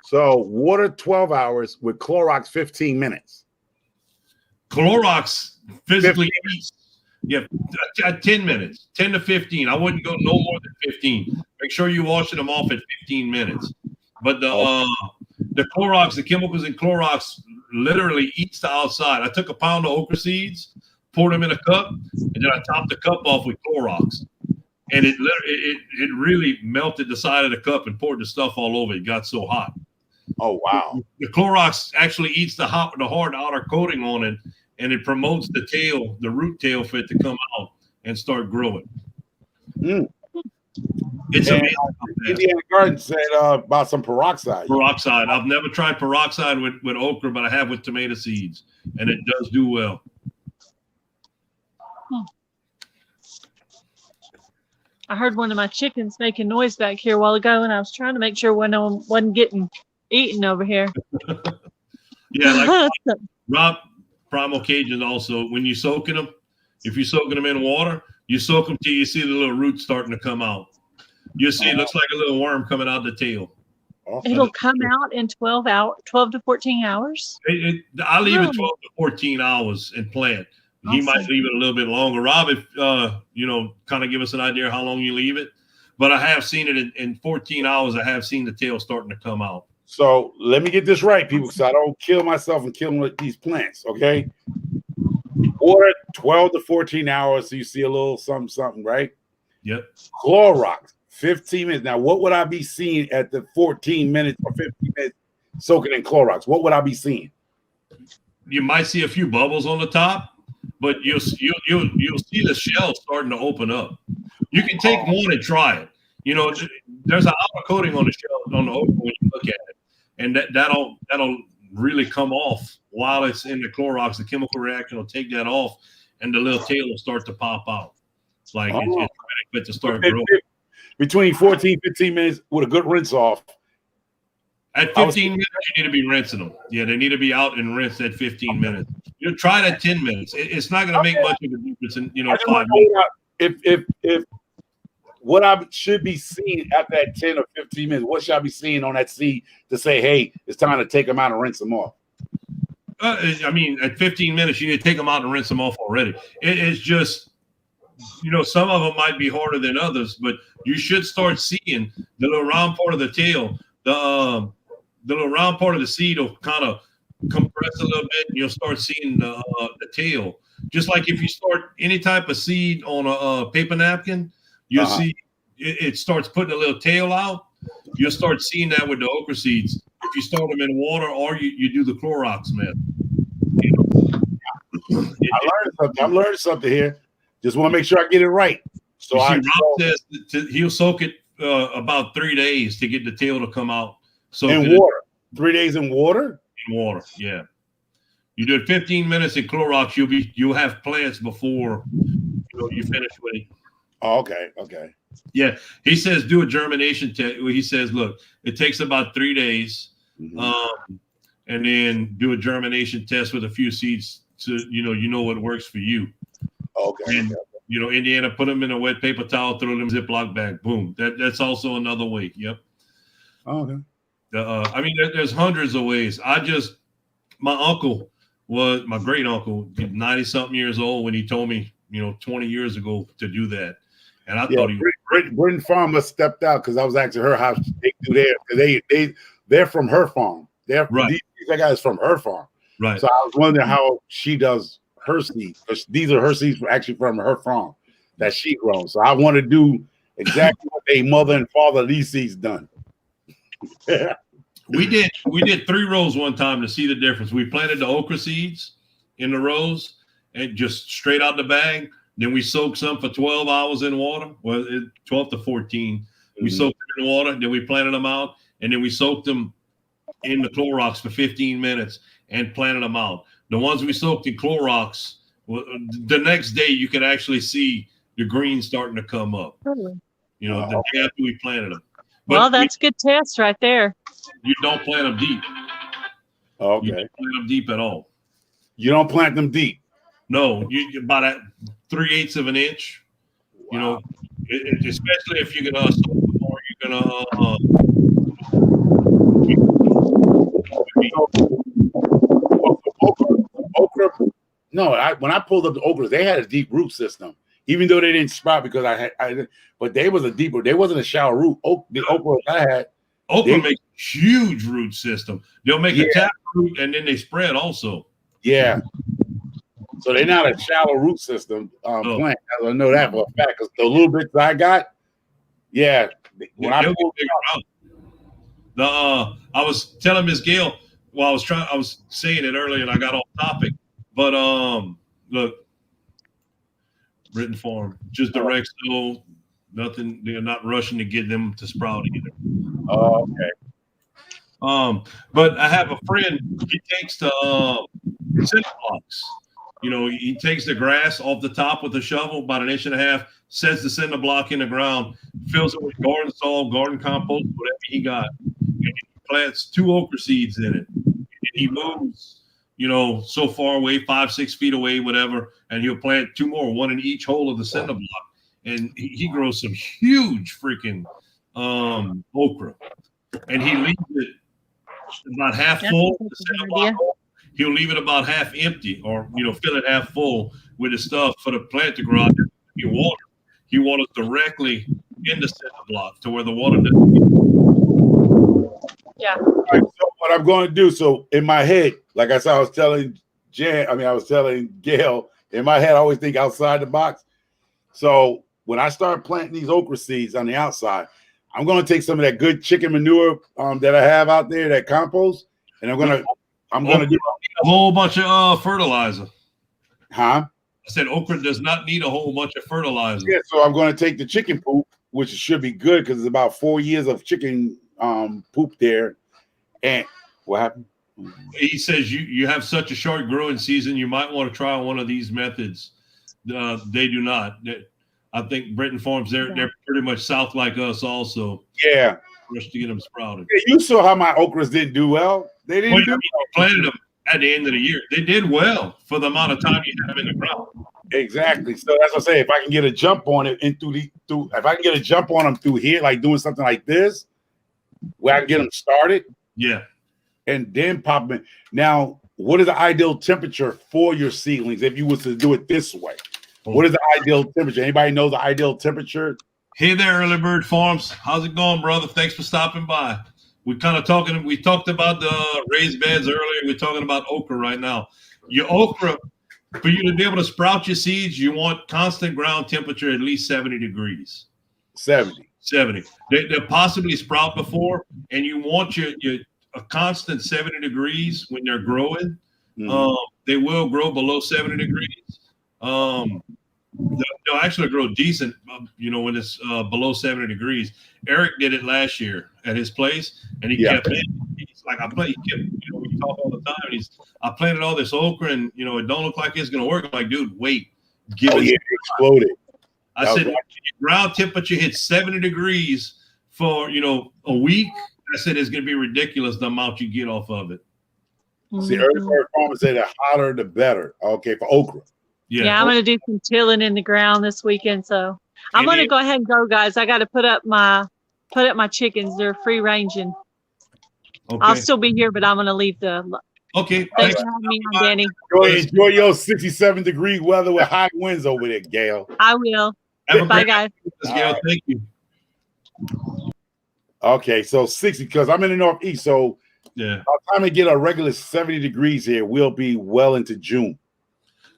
So water 12 hours with Clorox 15 minutes. Clorox physically eats. Yeah, 10 minutes, 10 to 15. I wouldn't go no more than 15. Make sure you're washing them off at 15 minutes. But the Clorox, the chemicals in Clorox literally eats the outside. I took a pound of okra seeds, poured them in a cup, and then I topped the cup off with Clorox. And it really melted the side of the cup and poured the stuff all over. It got so hot. Oh, wow. The Clorox actually eats the hard outer coating on it, and it promotes the root tail for it to come out and start growing. It's amazing. Indiana Garden said about some peroxide. Peroxide. I've never tried peroxide with okra, but I have with tomato seeds, and it does do well. I heard one of my chickens making noise back here a while ago, and I was trying to make sure one of them wasn't getting eaten over here. Yeah, like Rob Primal Cajun also, when you're soaking them, if you're soaking them in water, you soak them till you see the little roots starting to come out. You see it looks like a little worm coming out the tail. It'll come out in 12 to 14 hours? I leave it 12 to 14 hours and plant. He might leave it a little bit longer. Rob, if kind of give us an idea how long you leave it. But I have seen it in 14 hours. I have seen the tail starting to come out. So let me get this right, people, so I don't kill myself and kill these plants, okay? Water 12 to 14 hours, so you see a little something, right? Yep. Clorox, 15 minutes. Now, what would I be seeing at the 14 minutes or 15 minutes soaking in Clorox? What would I be seeing? You might see a few bubbles on the top, but you'll see the shell starting to open up. You can take one and try it. There's an outer coating on the shell on the okra when you look at it, and that'll really come off while it's in the Clorox. The chemical reaction will take that off, and the little tail will start to pop out. It's like it's ready to start growing. Between 14, 15 minutes with a good rinse off. At 15 minutes, you need to be rinsing them. Yeah, they need to be out and rinsed at 15 minutes. Try it at 10 minutes. It's not going to make much of a difference in 5 minutes. If what I should be seeing at that 10 or 15 minutes, what should I be seeing on that seed to say, hey, it's time to take them out and rinse them off? At 15 minutes, you need to take them out and rinse them off already. It's just, some of them might be harder than others, but you should start seeing the little round part of the tail, the little round part of the seed will kind of compress a little bit, and you'll start seeing the tail. Just like if you start any type of seed on a paper napkin, you'll see it starts putting a little tail out. You'll start seeing that with the okra seeds. If you start them in water or you do the Clorox method. I'm learning something here. Just want to make sure I get it right. So Rob says he'll soak it about 3 days to get the tail to come out. So in water. 3 days in water? In water, yeah. You do it 15 minutes in Clorox, you'll have plants before you finish with it. Oh, okay. Yeah, he says do a germination test. He says, look, it takes about 3 days, and then do a germination test with a few seeds to what works for you. Okay. And, Indiana, put them in a wet paper towel, throw them in a Ziploc bag. Boom. That's also another way. Yep. Oh, okay. There's hundreds of ways. My uncle was my great uncle, 90-something years old, when he told me 20 years ago to do that. And I thought Britain Farm must stepped out because I was asking her how they do there because they're from her farm. These guys from her farm. Right. So I was wondering how she does her seeds because these are her seeds actually from her farm that she grows. So I want to do exactly what a mother and father of these seeds done. We did 3 rows one time to see the difference. We planted the okra seeds in the rows and just straight out the bag. Then we soaked some for 12 hours in water. Well, 12 to 14. We soaked them in water. Then we planted them out, and then we soaked them in the Clorox for 15 minutes and planted them out. The ones we soaked in Clorox, the next day you could actually see the green starting to come up. The day after we planted them. But well, that's good test right there. You don't plant them deep. Okay. You don't plant them deep at all. You don't plant them deep. No, you about 3/8 of an inch. Wow. Especially if you're gonna or you're gonna. Okra. No, when I pulled up the okras, they had a deep root system. Even though they didn't sprout because but they was a deeper. They wasn't a shallow root. The okra I had. Okra makes a huge root system. They'll make a tap root and then they spread also. Yeah. So they're not a shallow root system plant. I know that for a fact because the little bits I got, when I pulled it out. I was telling Miss Gail, I was saying it earlier and I got off topic, but look, Britain Farm, just direct sow, nothing. They're not rushing to get them to sprout either. Oh, okay. But I have a friend. He takes the cinder blocks. He takes the grass off the top with a shovel, about 1.5 inches, sets the cinder block in the ground, fills it with garden soil, garden compost, whatever he got, and he plants 2 okra seeds in it. And he moves, so far away, 5-6 feet away, whatever, and he'll plant 2 more, 1 in each hole of the cinder block. And he grows some huge freaking okra, and he leaves it about half full. The cinder block hole. He'll leave it about half empty, or fill it half full with the stuff for the plant to grow out. He waters directly in the cinder block to where the water doesn't. Yeah. All right, so what I'm going to do, so in my head, like I said, I was telling Gail, in my head, I always think outside the box. So when I start planting these okra seeds on the outside, I'm going to take some of that good chicken manure that I have out there, that compost, and I'm going to do a whole bunch of fertilizer. Huh? I said okra does not need a whole bunch of fertilizer. Yeah, so I'm going to take the chicken poop, which should be good because it's about 4 years of chicken poop there. And what happened? He says you have such a short growing season, you might want to try one of these methods. They do not. I think Britain Farms, they're pretty much south like us also. Yeah. Rush to get them sprouted. Yeah, you saw how my okras didn't do well. They didn't do well. You planted them at the end of the year. They did well for the amount of time you had them in the ground. Exactly. So that's what I say. If I can get a jump on it if I can get a jump on them through here, like doing something like this, where I can get them started. Yeah. And then pop them in. Now, what is the ideal temperature for your seedlings if you was to do it this way? What is the ideal temperature? Anybody know the ideal temperature? Hey there, Early Bird Farms. How's it going, brother? Thanks for stopping by. We talked about the raised beds earlier. We're talking about okra right now. Your okra, for you to be able to sprout your seeds, you want constant ground temperature at least 70 degrees. 70. They'll possibly sprout before, and you want a constant 70 degrees when they're growing. Mm-hmm. They will grow below 70 degrees. They'll actually grow decent, when it's below 70 degrees. Eric did it last year at his place, and he kept it. He's like, we talk all the time. I planted all this okra, and it don't look like it's gonna work. I'm like, dude, wait, it exploded. I said, your ground temperature hits 70 degrees for a week. I said it's gonna be ridiculous the amount you get off of it. See, Early Bird Farmers say the hotter the better. Okay, for okra. Yeah, I'm going to do some tilling in the ground this weekend, so I'm going to go ahead and go, guys. I got to put up my chickens. They're free ranging. Okay. I'll still be here, but I'm going to leave the Okay. Thanks for having me on, Danny. Enjoy your 67-degree weather with high winds over there, Gail. I will. Have a Bye, great guys. Gail. Right. Thank you. Okay, so 60, because I'm in the Northeast, so Yeah. by the time we get a regular 70 degrees here, we'll be well into June.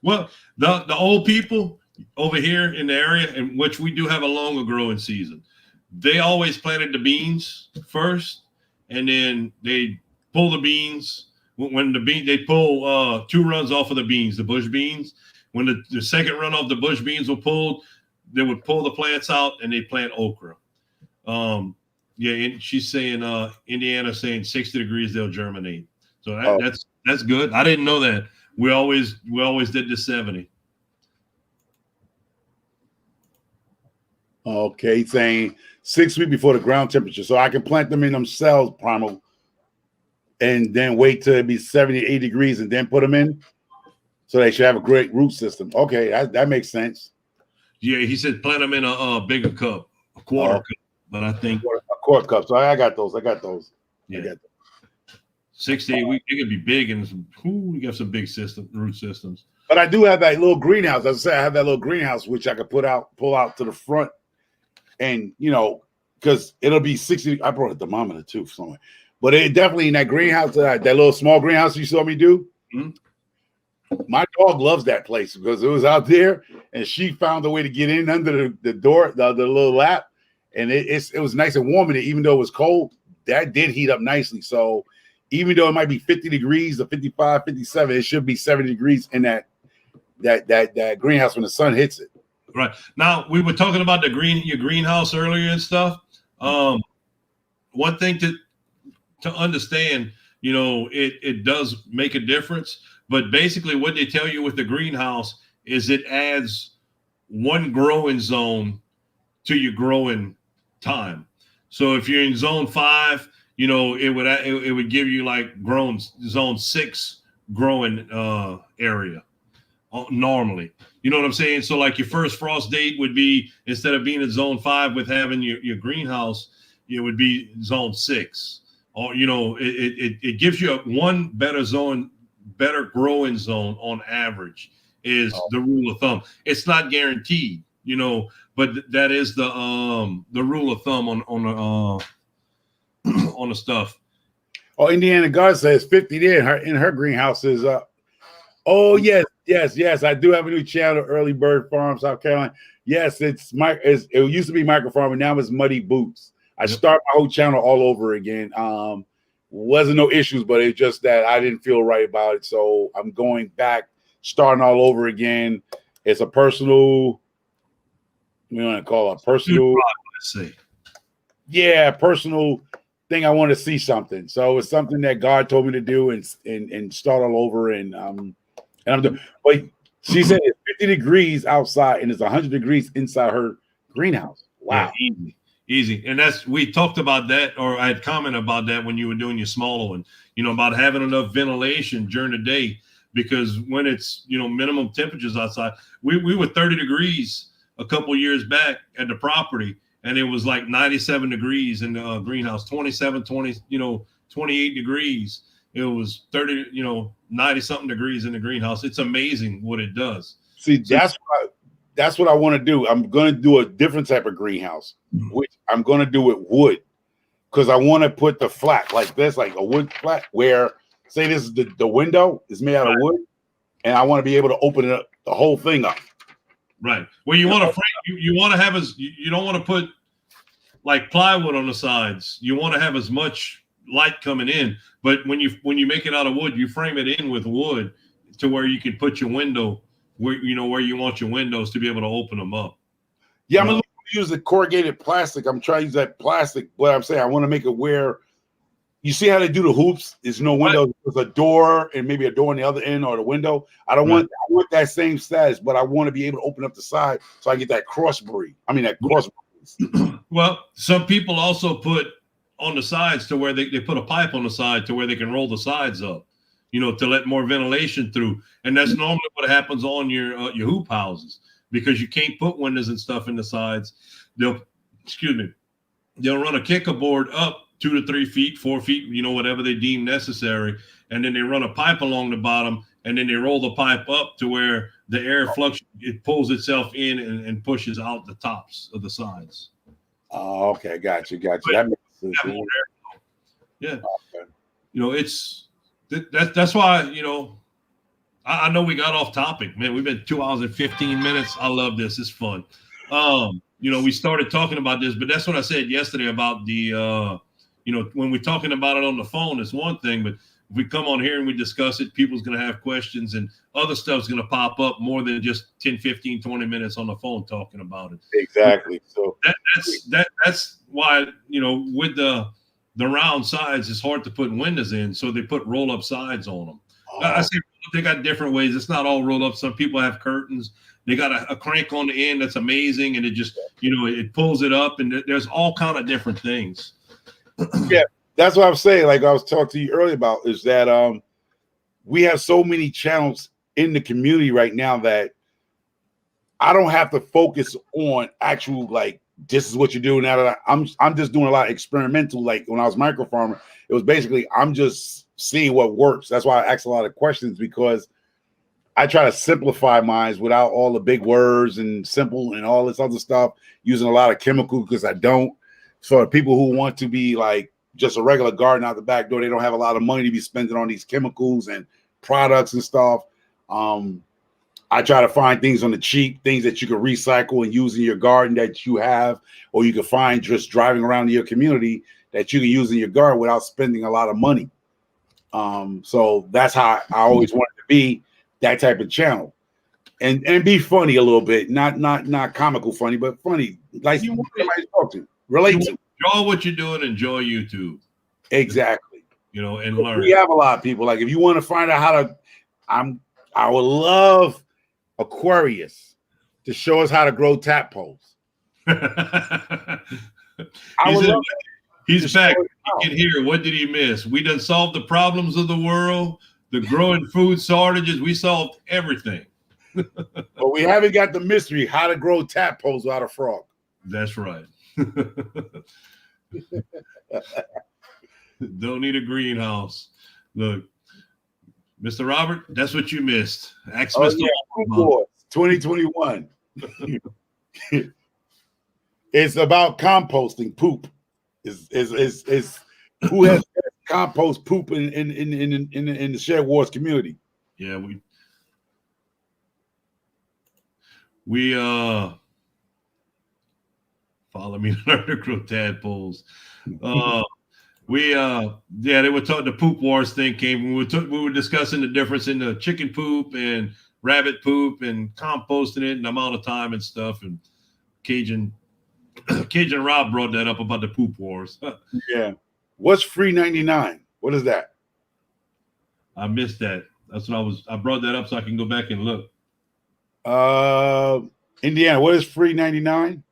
Well, the old people over here in the area, in which we do have a longer growing season, they always planted the beans first, and then they pull the beans. When they pull 2 runs off of the beans, the bush beans. When the second run off the bush beans were pulled, they would pull the plants out and they plant okra. Yeah, and she's saying Indiana saying 60 degrees they'll germinate. So that's good. I didn't know that. We always did the 70. Okay, saying 6 weeks before the ground temperature, so I can plant them in them cells, primal, and then wait till it be 78 degrees and then put them in. So they should have a great root system. Okay, that makes sense. Yeah, he said plant them in a bigger cup, a quarter cup. But I think a quart cup. So I got those. Yeah. I got those. 68 weeks, it could be big, and we got some big root systems. But I do have that little greenhouse. As I said, I have that little greenhouse which I could pull out to the front, and because it'll be 60. I brought a thermometer too somewhere, but it definitely in that greenhouse, that little small greenhouse you saw me do. Mm-hmm. My dog loves that place because it was out there, and she found a way to get in under the door, the little lap, and it was nice and warm in it, even though it was cold. That did heat up nicely. So even though it might be 50 degrees or 55, 57, it should be 70 degrees in that greenhouse when the sun hits it. Right. Now, we were talking about your greenhouse earlier and stuff. One thing to understand, it does make a difference. But basically what they tell you with the greenhouse is it adds one growing zone to your growing time. So if you're in zone 5, it would give you like zone 6 growing area normally. You know what I'm saying? So like your first frost date would be, instead of being in zone 5 with having your greenhouse, it would be zone 6. Or it gives you one better growing zone on average is the rule of thumb. It's not guaranteed, but that is the rule of thumb on the stuff. Oh, Indiana God says 50 there in her greenhouse is up. Oh yes. I do have a new channel, Early Bird Farm, South Carolina. Yes, it used to be Micro Farm, and now it's Muddy Boots. I start my whole channel all over again. Wasn't no issues, but it's just that I didn't feel right about it. So I'm going back, starting all over again. It's a personal, we want to call it a personal, personal thing. I want to see something. So it's something that God told me to do and start all over. And I'm doing, but she said it's 50 degrees outside and it's 100 degrees inside her greenhouse. Wow. Yeah, easy. And we talked about that, or I had commented about that when you were doing your smaller one, about having enough ventilation during the day, because when it's, minimum temperatures outside, we were 30 degrees a couple years back at the property, and it was like 97 degrees in the greenhouse, 27, 28 degrees. It was 30, 90 something degrees in the greenhouse. It's amazing what it does. See, that's what I want to do. I'm going to do a different type of greenhouse, which I'm going to do with wood, because I want to put the flat like this, like a wood flat, where say this is the window is made out of wood, and I want to be able to open it up, the whole thing up. Right. Well, you want to frame, you want to have you don't want to put like plywood on the sides. You want to have as much light coming in, but when you make it out of wood, you frame it in with wood to where you can put your window where you want your windows to be able to open them up. Yeah, I'm gonna use the corrugated plastic. I'm trying to use that plastic, but I'm saying I want to make it where you see how they do the hoops. There's no window. There's a door and maybe a door on the other end or the window. I want that same status, but I want to be able to open up the side so I get that cross breeze. Well, some people also put on the sides to where they put a pipe on the side to where they can roll the sides up, to let more ventilation through. And that's normally what happens on your hoop houses, because you can't put windows and stuff in the sides. They'll run a kicker board up 2 to 3 feet, 4 feet, you know, whatever they deem necessary. And then they run a pipe along the bottom, and then they roll the pipe up to where the air it pulls itself in and pushes out the tops of the sides. Oh, okay. Got you. That makes sense. Yeah. Okay. You know, that's why, you know, I know we got off topic, man. We've been 2 hours and 15 minutes. I love this. It's fun. You know, we started talking about this, but that's what I said yesterday about the, you know, when we're talking about it on the phone, it's one thing, but if we come on here and we discuss it, people's going to have questions and other stuff's going to pop up more than just 10, 15, 20 minutes on the phone talking about it. Exactly. So that's why, you know, with the round sides, it's hard to put windows in. So they put roll up sides on them. I see they got different ways. It's not all rolled up. Some people have curtains. They got a crank on the end that's amazing. And it just, you know, it pulls it up, and there's all kind of different things. Yeah. That's what I'm saying. Like I was talking to you earlier about is that we have so many channels in the community right now that I don't have to focus on actual, like, this is what you're doing now. I'm just doing a lot of experimental. Like when I was micro farmer, it was basically I'm just seeing what works. That's why I ask a lot of questions, because I try to simplify mine without all the big words and simple and all this other stuff, using a lot of chemical, because I don't. So people who want to be like just a regular garden out the back door, they don't have a lot of money to be spending on these chemicals and products and stuff. I try to find things on the cheap, things that you can recycle and use in your garden that you have, or you can find just driving around in your community that you can use in your garden without spending a lot of money. So that's how I always wanted to be, that type of channel, and be funny a little bit, not comical funny, but funny, like you want somebody to talk to, relate to. Enjoy what you're doing. Enjoy YouTube. Exactly. You know, and learn. We have a lot of people. Like if you want to find out how to, I would love Aquarius to show us how to grow tadpoles. He's back. You can hear. What did he miss? We done solved the problems of the world, the growing food shortages. We solved everything. But we haven't got the mystery, how to grow tadpoles without a frog. That's right. Don't need a greenhouse. Look, Mr. Robert, that's what you missed. Ask Mr. 2021. It's about composting poop. Is who has compost poop in the Shed Wars community? Yeah, we follow me to learn to grow tadpoles. They were talking, the poop wars thing came. We were discussing the difference in the chicken poop and rabbit poop and composting it and the amount of time and stuff. And Cajun Rob brought that up about the poop wars. Yeah. What's free 99? What is that? I missed that. That's what I brought that up so I can go back and look. Indiana, what is free 99?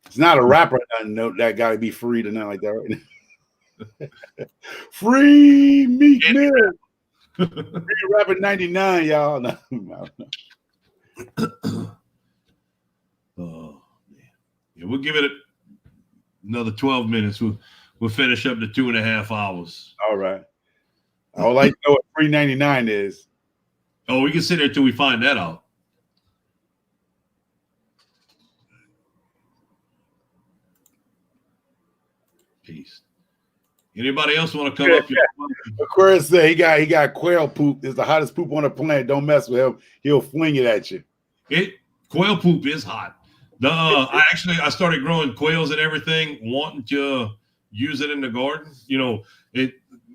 It's not a rapper that got to be free to nothing like that, right? Free Meek Mill. Free rapper 99, y'all. No. Oh man. Yeah, we'll give it another 12 minutes. We'll finish up the 2.5 hours. All right. I would like to know what free 99 is. Oh, we can sit there till we find that out. Peace. Anybody else want to come up here? Aquarius said he got quail poop. It's the hottest poop on the planet. Don't mess with him. He'll fling it at you. Quail poop is hot. I started growing quails and everything, wanting to use it in the garden. You know,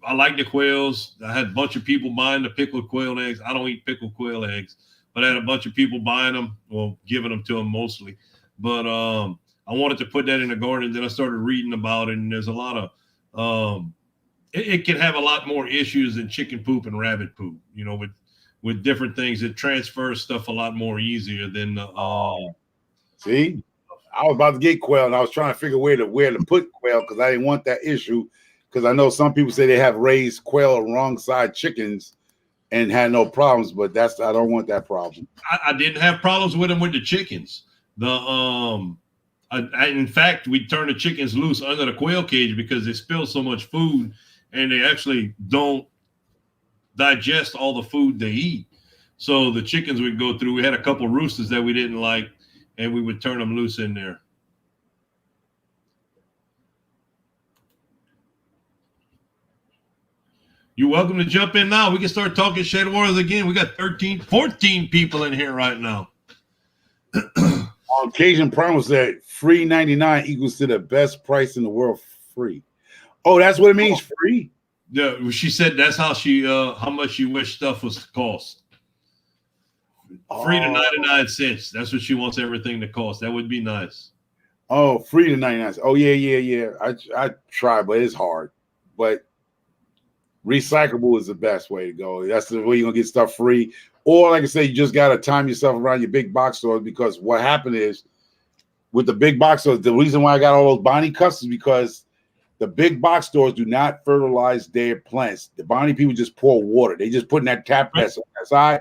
I like the quails. I had a bunch of people buying the pickled quail eggs. I don't eat pickled quail eggs, but I had a bunch of people buying them, well, giving them to them mostly. But I wanted to put that in the garden. Then I started reading about it, and there's a lot of it can have a lot more issues than chicken poop and rabbit poop. You know, with different things, it transfers stuff a lot more easier than see. I was about to get quail, and I was trying to figure where to put quail because I didn't want that issue. Because I know some people say they have raised quail alongside chickens and had no problems, but I don't want that problem. I didn't have problems with them with the chickens. In fact, we turn the chickens loose under the quail cage because they spill so much food, and they actually don't digest all the food they eat. So the chickens would go through. We had a couple roosters that we didn't like, and we would turn them loose in there. You're welcome to jump in now. We can start talking Shade Wars again. We got 14 people in here right now. Cajun Prime said free 99 equals to the best price in the world. Free. Oh, that's what it means. Free. Yeah, she said that's how much she wished stuff was to cost. Free to 99 cents. That's what she wants everything to cost. That would be nice. Oh, free to 99. Oh, yeah. I try, but it's hard. But recyclable is the best way to go. That's the way you're gonna get stuff free. Or like I say, you just gotta time yourself around your big box stores, because what happened is with the big box stores, the reason why I got all those Bonnie cups is because the big box stores do not fertilize their plants. The Bonnie people just pour water. They just put in that tap that's on that side.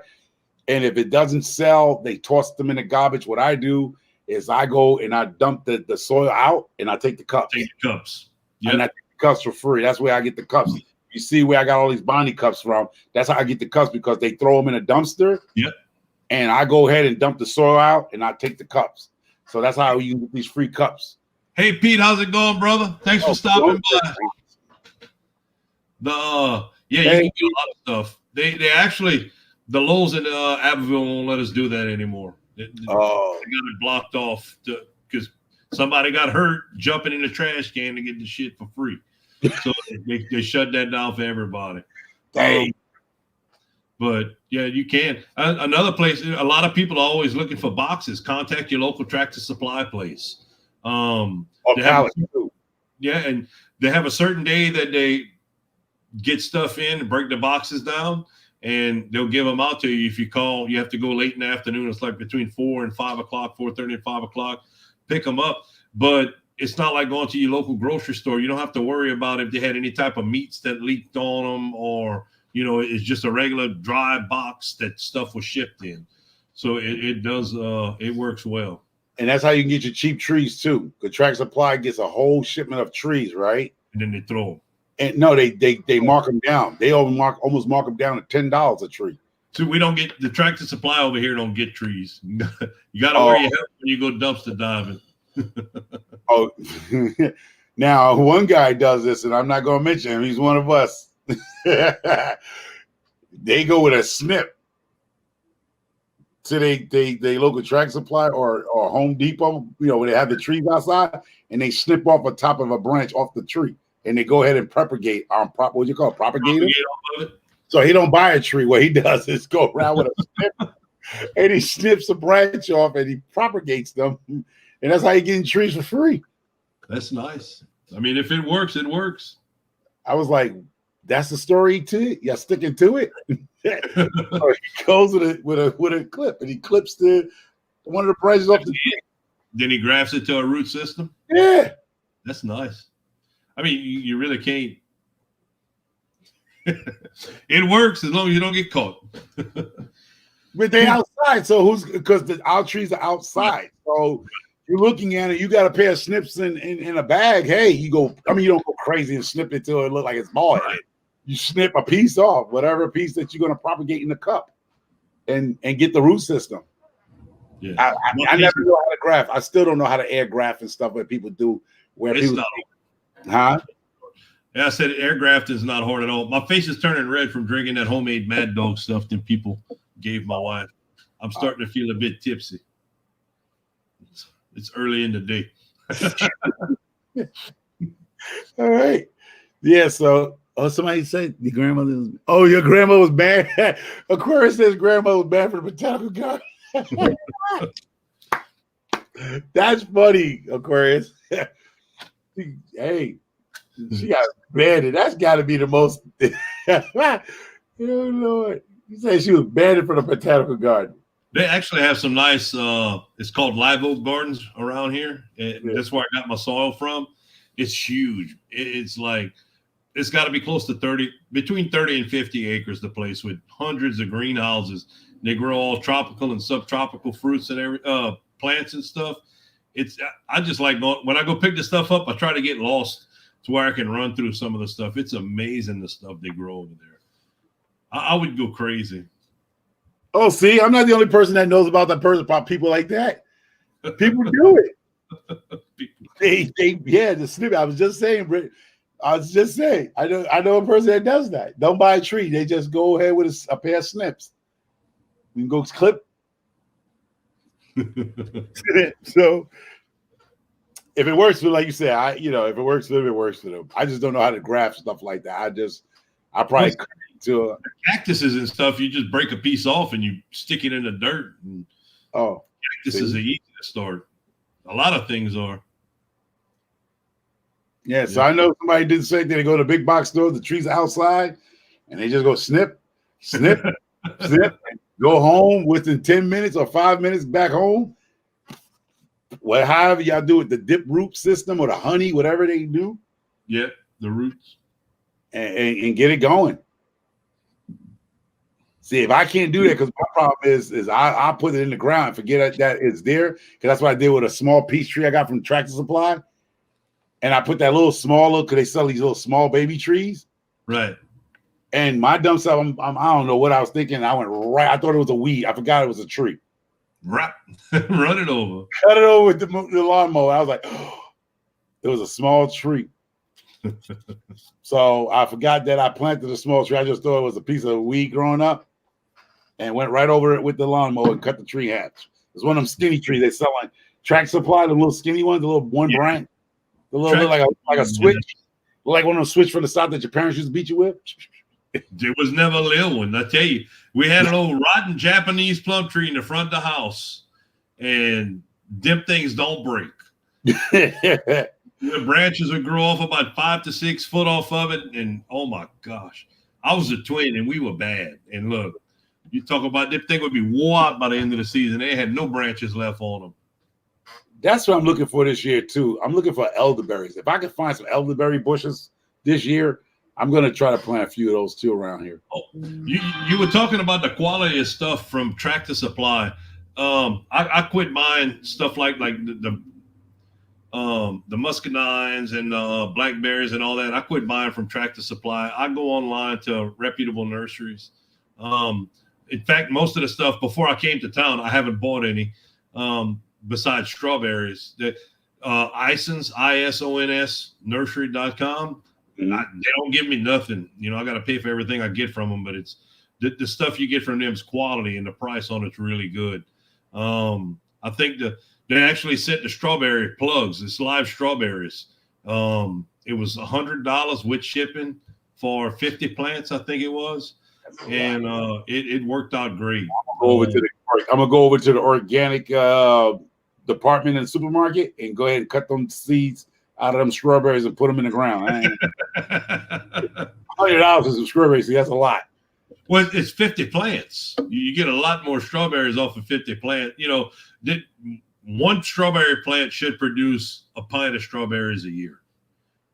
And if it doesn't sell, they toss them in the garbage. What I do is I go and I dump the soil out and I take the cups. Take the cups. Yep. And I take the cups for free. That's where I get the cups. You see where I got all these Bonnie cups from. That's how I get the cups, because they throw them in a dumpster. Yep. And I go ahead and dump the soil out and I take the cups. So that's how you get these free cups. Hey, Pete, how's it going, brother? Thanks for stopping by. You can do a lot of stuff. They actually, the Lowe's in Abbeville won't let us do that anymore. They got it blocked off because somebody got hurt jumping in the trash can to get the shit for free. So they shut that down for everybody. Dang. But yeah, you can. Another place, a lot of people are always looking for boxes. Contact your local Tractor Supply place. And they have a certain day that they get stuff in and break the boxes down, and they'll give them out to you. If you call, you have to go late in the afternoon. It's like between 4 and 5 o'clock, 4:30 and 5 o'clock. Pick them up, but it's not like going to your local grocery store. You don't have to worry about if they had any type of meats that leaked on them, or, you know, it's just a regular dry box that stuff was shipped in. So it does, it works well. And that's how you can get your cheap trees too. The Tractor Supply gets a whole shipment of trees, right? And then they throw them. And no, they mark them down. They almost mark them down to $10 a tree. So we don't get the Tractor Supply over here. Don't get trees. You got to wear your helmet when you go dumpster diving. Now one guy does this, and I'm not going to mention him. He's one of us. They go with a snip to they local Tractor Supply or Home Depot, you know, when they have the trees outside, and they snip off the top of a branch off the tree, and they go ahead and propagate what you call it, propagator. So he don't buy a tree. What he does is go around with a snip, and he snips a branch off and he propagates them. And that's how you get trees for free. That's nice. I mean, if it works, it works. I was like, that's the story to it. Yeah, sticking to it. So he goes with a clip, and he clips one of the branches off the tree. Then he grafts it to a root system. Yeah, that's nice. I mean, you really can't. It works as long as you don't get caught. But they outside, so because our trees are outside, so. You're looking at it, you got a pair of snips in a bag. Hey, you don't go crazy and snip it till it look like it's bald. Right. You snip a piece off, whatever piece that you're going to propagate in the cup, and get the root system. Yeah. I never know how to graft. I still don't know how to air graft and stuff that people do. Yeah, I said air graft is not hard at all. My face is turning red from drinking that homemade Mad Dog stuff that people gave my wife. I'm starting to feel a bit tipsy. It's early in the day. All right. Yeah, so somebody said your grandmother was your grandma was bad. Aquarius says grandma was bad for the botanical garden. That's funny, Aquarius. Hey, she got banned. That's got to be the most. Oh Lord, you said she was banned for the botanical garden. They actually have some nice, it's called live oak gardens around here. And that's where I got my soil from. It's huge. It's like, it's got to be close to between 30 and 50 acres, the place, with hundreds of greenhouses. They grow all tropical and subtropical fruits and plants and stuff. I just like when I go pick the stuff up, I try to get lost to where I can run through some of the stuff. It's amazing the stuff they grow over there. I would go crazy. Oh, see, I'm not the only person that knows about people like that. People do it. Yeah, the snip. I was just saying, I know a person that does that. Don't buy a tree. They just go ahead with a pair of snips. You can go clip. So if it works for, like you said, if it works for them, it works for them. I just don't know how to graft stuff like that. I probably to cactuses and stuff. You just break a piece off and you stick it in the dirt. And cactuses are easy to start. A lot of things are. Yeah, so I know somebody did the same thing. They go to the big box store, the trees are outside, and they just go snip, snip, snip, and go home within 10 minutes or 5 minutes back home. Well, however y'all do it, the dip root system or the honey, whatever they do. Yeah, the roots. And get it going. See, if I can't do that, because my problem is I put it in the ground and forget that it's there. Because that's what I did with a small peach tree I got from Tractor Supply. And I put that little smaller, because they sell these little small baby trees. Right. And my dumb self, I don't know what I was thinking. I went right. I thought it was a weed. I forgot it was a tree. Run it over. Cut it over with the lawnmower. I was like, oh, it was a small tree. So I forgot that I planted a small tree. I just thought it was a piece of weed growing up and went right over it with the lawnmower and cut the tree half. It's one of them skinny trees they sell on Tractor Supply, the little skinny ones, the little one branch. A little bit like a switch, like one of those switch from the south that your parents used to beat you with. There was never a little one. I tell you, we had an old rotten Japanese plum tree in the front of the house, and them things don't break. The branches would grow off about 5 to 6 foot off of it, and oh my gosh, I was a twin, and we were bad. And look, you talk about this thing would be wore out by the end of the season. They had no branches left on them. That's what I'm looking for this year too. I'm looking for elderberries. If I can find some elderberry bushes this year, I'm going to try to plant a few of those too around here. Oh, you were talking about the quality of stuff from Tractor Supply. I quit buying stuff like the muscadines and blackberries and all that. I quit buying from Tractor Supply. I go online to reputable nurseries. In fact, most of the stuff before I came to town, I haven't bought any. Besides strawberries, Isons, ISONS nursery.com. They don't give me nothing. I got to pay for everything I get from them, but it's the stuff you get from them is quality and the price on it's really good. I think they actually sent the strawberry plugs. It's live strawberries. It was $100 with shipping for 50 plants, I think it was. And it worked out great. I'm gonna go over to the organic department in the supermarket and go ahead and cut them seeds out of them strawberries and put them in the ground. $100 for some strawberries, see, that's a lot. Well, it's 50 plants. You get a lot more strawberries off of 50 plants. One strawberry plant should produce a pint of strawberries a year.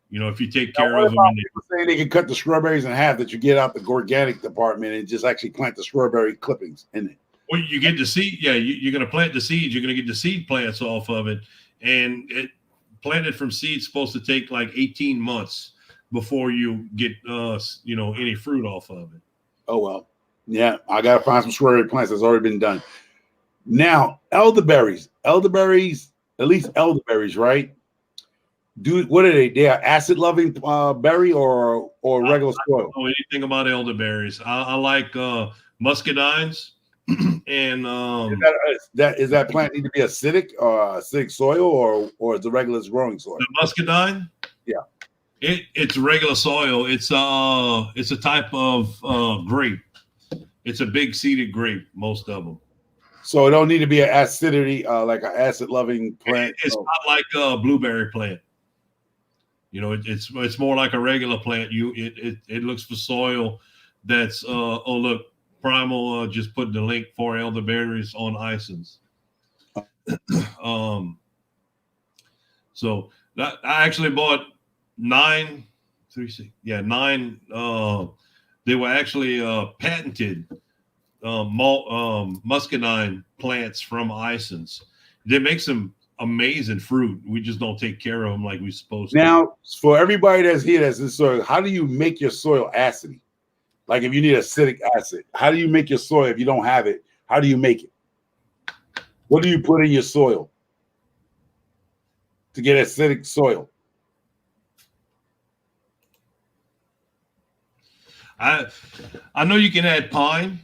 If you take care of them. People saying they can cut the strawberries in half, that you get out the organic department and just actually plant the strawberry clippings in it. Well, you get the seed. Yeah, you're going to plant the seeds. You're going to get the seed plants off of it. And it planted from seeds supposed to take like 18 months before you get, any fruit off of it. Oh, well. Yeah, I got to find some strawberry plants that's already been done. Now, elderberries, at least elderberries, right? What are they? They are acid-loving berry or regular soil? I don't know anything about elderberries. I like muscadines. And is that plant need to be acidic soil or is the regular growing soil? The muscadine? Yeah. It's regular soil. It's a type of grape. It's a big seeded grape, most of them. So it don't need to be an acidity, like an acid-loving plant. It's not like a blueberry plant. It's more like a regular plant. It looks for soil that's look, Primal just put the link for elderberries on Isons. So I actually bought 9. They were actually patented muscadine plants from Isons. They make some amazing fruit. We just don't take care of them like we're supposed to. Now, for everybody that's here that's in soil, how do you make your soil acidy? Like if you need acidic acid, how do you make your soil if you don't have it? How do you make it? What do you put in your soil to get acidic soil? I know you can add pine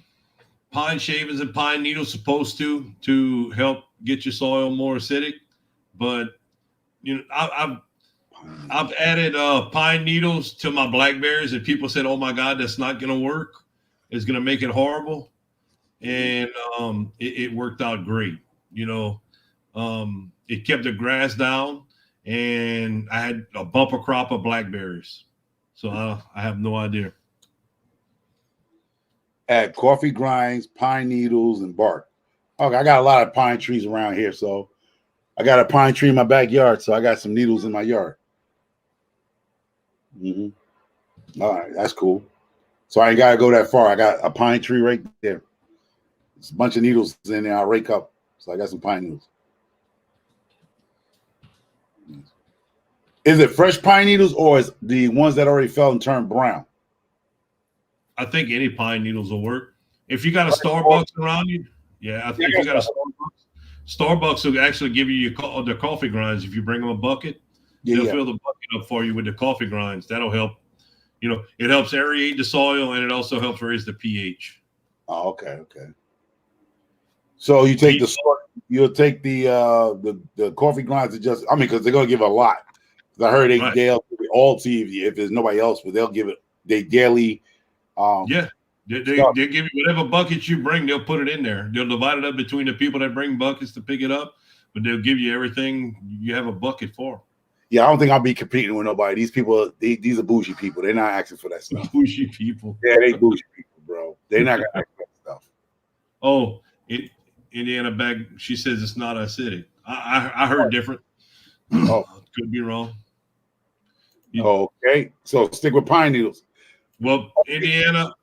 shavings and pine needles supposed to help get your soil more acidic, but you know I've added pine needles to my blackberries, and people said, "Oh my God, that's not going to work. It's going to make it horrible," and it worked out great. You know, it kept the grass down, and I had a bumper crop of blackberries. So I have no idea. Add coffee grinds, pine needles, and bark. Okay, I got a lot of pine trees around here, so I got a pine tree in my backyard, so I got some needles in my yard. All right, that's cool. So I ain't gotta go that far. I got a pine tree right there. There's a bunch of needles in there. I'll rake up. So I got some pine needles. Is it fresh pine needles or is the ones that already fell and turned brown? I think any pine needles will work. If you got a Starbucks around you, yeah, I think if you got a Starbucks will actually give you the coffee grinds. If you bring them a bucket, they'll fill the bucket up for you with the coffee grinds. That'll help. You know, it helps aerate the soil, and it also helps raise the pH. Oh, okay. So you take you'll take the coffee grinds to just, I mean, because they're gonna give a lot. I heard they'll give it all to you if there's nobody else, but they'll give it they daily. They'll give you whatever buckets you bring, they'll put it in there. They'll divide it up between the people that bring buckets to pick it up, but they'll give you everything you have a bucket for. Yeah, I don't think I'll be competing with nobody. These people, these are bougie people. They're not asking for that stuff. Bougie people. Yeah, they bougie people, bro. They're not gonna ask for that stuff. Oh, Indiana bag. She says it's not acidic. I heard different. Oh, could be wrong. Okay, so stick with pine needles. Well, Indiana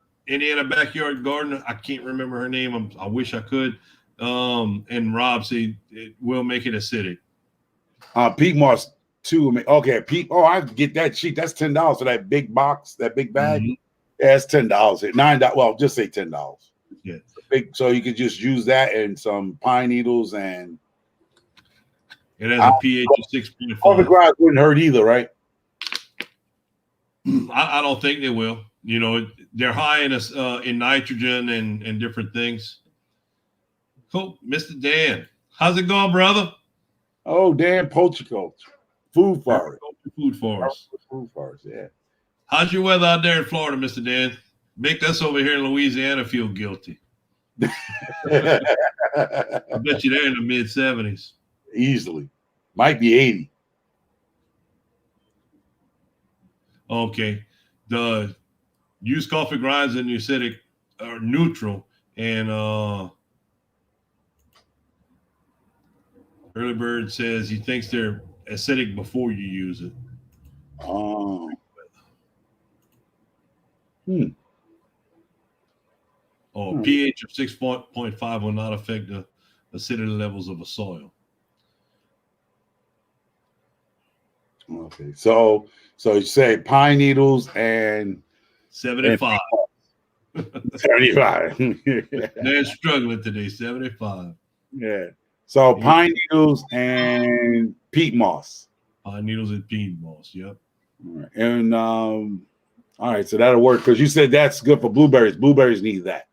backyard gardener. I can't remember her name. I wish I could. And Rob said it will make it acidic. Peat moss too. Okay, peat. Oh, I get that sheet. That's $10 for that big box, that big bag. Mm-hmm. Yeah, it's $10. $9. Well, just say $10. Yeah. So you could just use that and some pine needles, and it has a pH of 6.5. Coffee grinds wouldn't hurt either, right? I don't think they will. You know, they're high in nitrogen and different things. Cool, Mr. Dan, how's it going, brother? Oh, Dan, Poultry Food Forest. Food Forest. Food Forest, yeah. How's your weather out there in Florida, Mr. Dan? Make us over here in Louisiana feel guilty. I bet you they're in the mid-70s. Easily. Might be 80. Okay. The used coffee grinds and acidic are neutral, and Early Bird says he thinks they're acidic before you use it. Oh. pH of 6.5 will not affect the acidity levels of a soil. Okay, so you say pine needles and 75. 75. They're struggling today. 75. Yeah. So pine needles and peat moss. Pine needles and peat moss. Yep. All right. And all right, so that'll work because you said that's good for blueberries. Blueberries need that.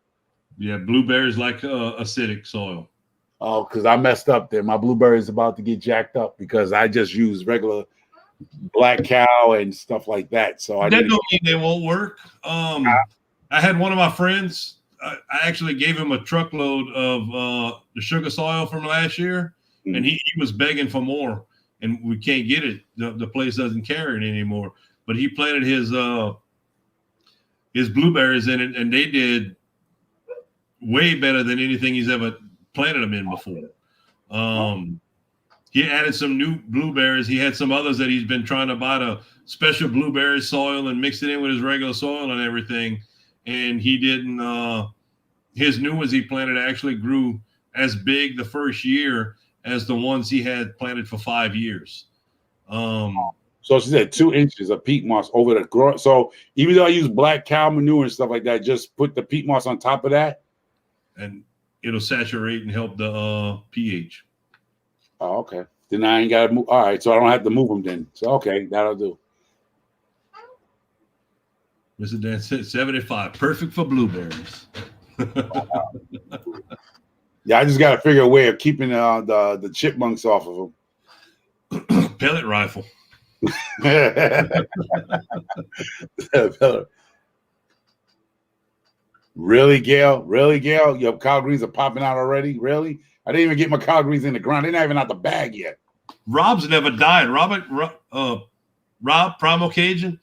Yeah, blueberries like acidic soil. Oh, because I messed up there. My blueberries about to get jacked up because I just use regular black cow and stuff like that. So that don't mean they won't work. I had one of my friends. I actually gave him a truckload of the sugar soil from last year, and he was begging for more, and we can't get it. The place doesn't carry it anymore. But he planted his blueberries in it, and they did way better than anything he's ever planted them in before. He added some new blueberries. He had some others that he's been trying to buy the special blueberry soil and mix it in with his regular soil and everything. And he didn't, his new ones he planted actually grew as big the first year as the ones he had planted for 5 years. So she said 2 inches of peat moss over the grow. So even though I use black cow manure and stuff like that, just put the peat moss on top of that, and it'll saturate and help the pH. Oh, okay. Then I ain't got to move. All right, so I don't have to move them then. So okay, that'll do. Mr. Dan said 75, perfect for blueberries. Yeah, I just got to figure a way of keeping the chipmunks off of them. Pellet rifle. Really, Gail? Really, Gail? Your collard greens are popping out already? Really? I didn't even get my collard greens in the ground. They're not even out the bag yet. Rob's never died. Rob Primal Cajun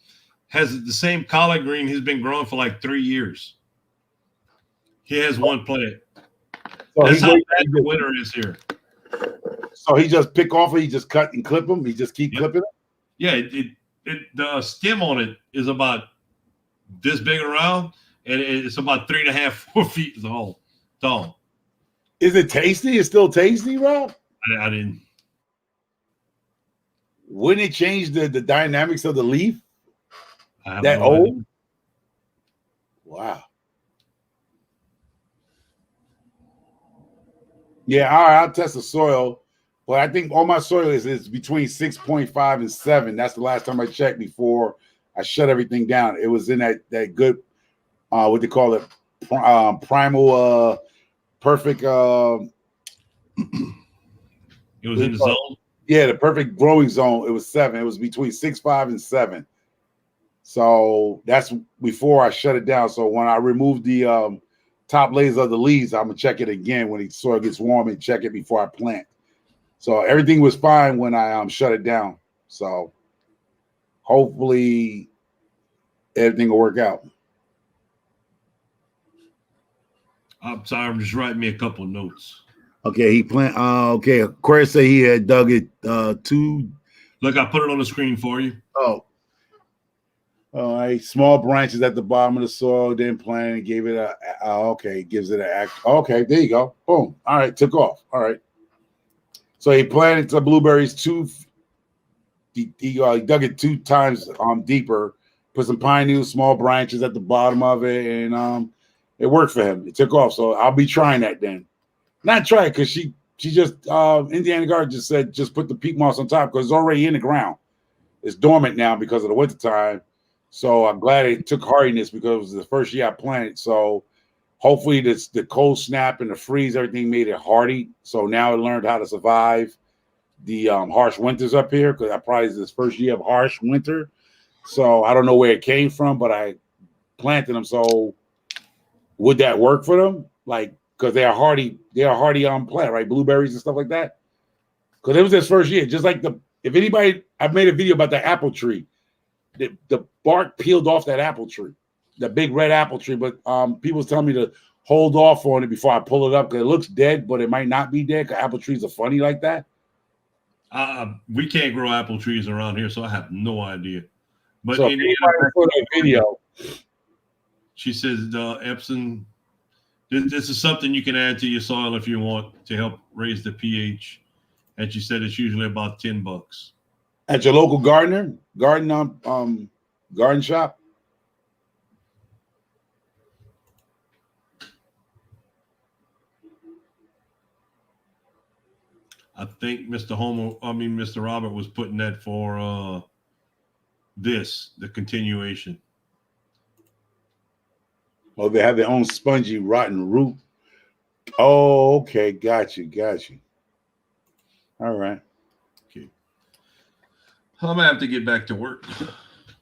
has the same collard green he's been growing for like 3 years. He has one plant. So that's how bad the winter is here. So he just pick off it, he just cut and clip them. He just keep clipping them. Yeah, the stem on it is about this big around, and it's about 3.5, 4 feet tall. Is it tasty? It's still tasty, Rob? I didn't. Wouldn't it change the dynamics of the leaf? That old? Idea. Wow. Yeah, all right, I'll test the soil. But I think all my soil is between 6.5 and 7. That's the last time I checked before I shut everything down. It was in that good, what they call it, primal, perfect. It was in the zone? Yeah, the perfect growing zone. It was 7. It was between 6.5 and 7. So that's before I shut it down. So when I remove the top layers of the leaves, I'm going to check it again when the soil gets warm and check it before I plant. So everything was fine when I shut it down. So hopefully everything will work out. I'm sorry, I'm just writing me a couple of notes. Okay, he plant. Okay, Aquarius said he had dug it 2. Look, I put it on the screen for you. Oh. All right, small branches at the bottom of the soil, then planted and gave it okay, gives it okay, there you go. Boom. All right, took off. All right. So he planted the blueberries he dug it 2 times deeper, put some pine needles, small branches at the bottom of it, and it worked for him. It took off. So I'll be trying that then. Not try it because she just Indiana Garden just said just put the peat moss on top because it's already in the ground. It's dormant now because of the winter time. So I'm glad it took hardiness because it was the first year I planted. So hopefully the cold snap and the freeze, everything made it hardy. So now it learned how to survive the harsh winters up here because I probably is this first year of harsh winter. So I don't know where it came from, but I planted them. So would that work for them? Like, because they are hardy plant, right? Blueberries and stuff like that. Because it was this first year. Just like I've made a video about the apple tree. The bark peeled off that apple tree, the big red apple tree. But people tell me to hold off on it before I pull it up because it looks dead, but it might not be dead because apple trees are funny like that. We can't grow apple trees around here, so I have no idea. But so for that video, she says, Epson, this is something you can add to your soil if you want to help raise the pH. And she said it's usually about $10. At your local garden shop. I think Mr. Robert was putting that for the continuation. Oh, they have their own spongy, rotten root. Oh, okay. Got you. All right. Okay. I'm gonna have to get back to work.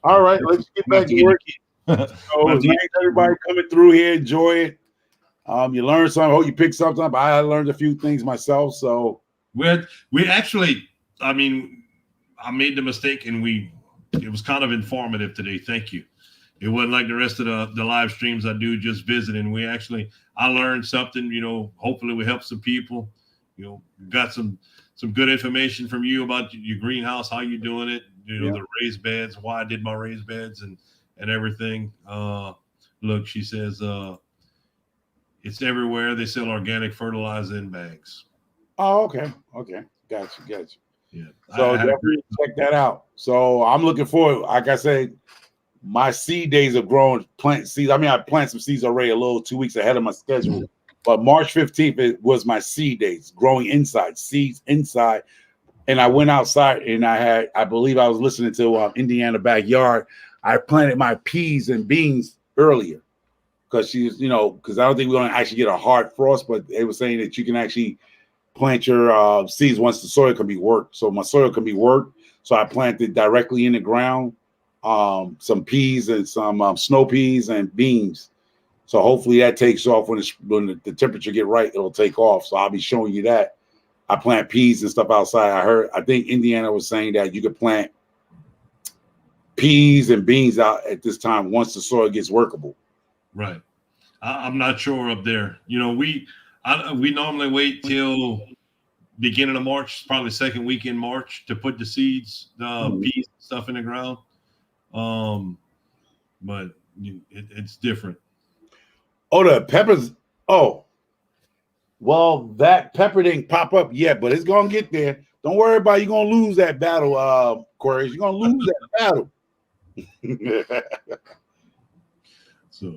All right, let's get back to work. So nice everybody coming through here. Enjoy it. You learned something. I hope you picked something up. I learned a few things myself. So we actually, I made the mistake and it was kind of informative today. Thank you. It wasn't like the rest of the live streams I do just visiting. I learned something, hopefully we help some people, got some good information from you about your greenhouse, how you're doing it, the raised beds, why I did my raised beds and everything. Look, she says, it's everywhere. They sell organic fertilizer in bags. Oh, okay. Okay. Got you. Yeah. So definitely check that out. So I'm looking forward. Like I said, my seed days of growing plant seeds. I mean, I planted some seeds already a little 2 weeks ahead of my schedule. But March 15th, it was my seed days, growing inside, seeds inside. And I went outside and I believe I was listening to Indiana Backyard. I planted my peas and beans earlier because because I don't think we're going to actually get a hard frost, but they were saying that you can actually plant your seeds once the soil can be worked. So my soil can be worked. So I planted directly in the ground, some peas and some snow peas and beans. So hopefully that takes off when the temperature get right, it'll take off. So I'll be showing you that. I plant peas and stuff outside. I think Indiana was saying that you could plant peas and beans out at this time once the soil gets workable. Right. I'm not sure up there. We normally wait till beginning of March, probably second week in March, to put the seeds, peas and stuff in the ground. But it's different. Oh, the peppers. Oh, well, that pepper didn't pop up yet, but it's gonna get there. Don't worry about it. You're gonna lose that battle, Corey. You're gonna lose that battle. So,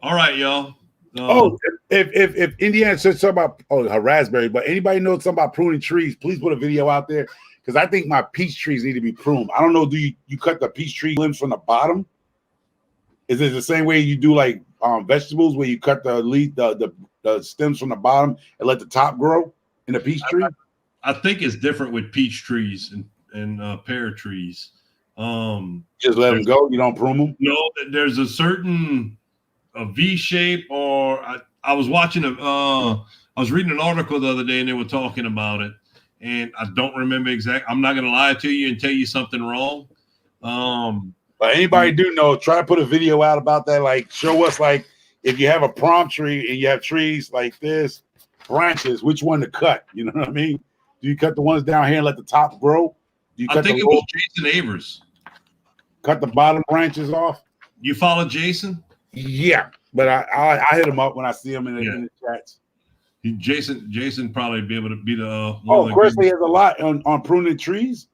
all right, y'all. If Indiana said something about her raspberry, but anybody knows something about pruning trees, please put a video out there because I think my peach trees need to be pruned. I don't know. Do you cut the peach tree limbs from the bottom? Is it the same way you do like vegetables, where you cut the stems from the bottom and let the top grow in a peach tree? I think it's different with peach trees and pear trees. Just let them go. You don't prune them. No, there's a certain V shape, or I was watching I was reading an article the other day, and they were talking about it, and I don't remember exactly. I'm not going to lie to you and tell you something wrong. But anybody do know, try to put a video out about that. Like, show us, like, if you have a palm tree and you have trees like this, branches, which one to cut? You know what I mean? Do you cut the ones down here and let the top grow? Do you I think it was Jason Avers. Cut the bottom branches off? You follow Jason? Yeah, but I hit him up when I see him in the chats. Jason probably be able to be the. Chris, he has a lot on pruning trees.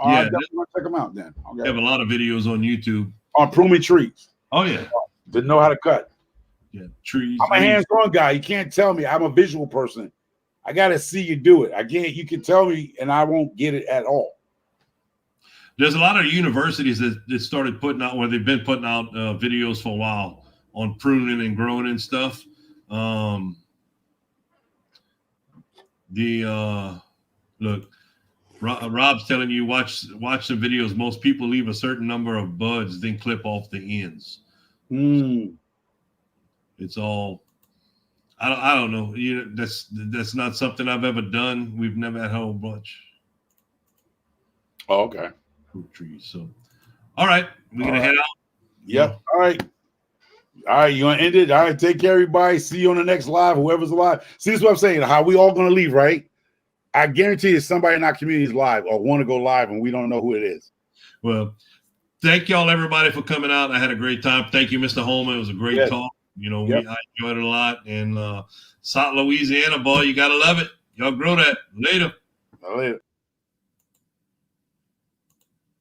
Yeah, check them out then. Okay. They have a lot of videos on YouTube on pruning trees. Oh yeah, didn't know how to cut. Yeah, trees. I'm a hands-on guy. You can't tell me. I'm a visual person. I gotta see you do it. Again, you can tell me, and I won't get it at all. There's a lot of universities that started putting out, where they've been putting out videos for a while on pruning and growing and stuff. Look. Rob's telling you, watch some videos. Most people leave a certain number of buds, then clip off the ends. It's all. I don't know. That's not something I've ever done. We've never had a whole bunch. Oh, okay. Fruit trees. So, all right, we're gonna head out. Yep. All right. You want to end it? All right. Take care, everybody. See you on the next live. Whoever's alive. See, this is what I'm saying. How we all gonna leave, right? I guarantee you somebody in our community is live or want to go live, and we don't know who it is. Well, thank y'all, everybody, for coming out. I had a great time. Thank you, Mr. Holman. It was a great talk. I enjoyed it a lot. And South Louisiana, boy, you got to love it. Y'all grow that. Later. Later.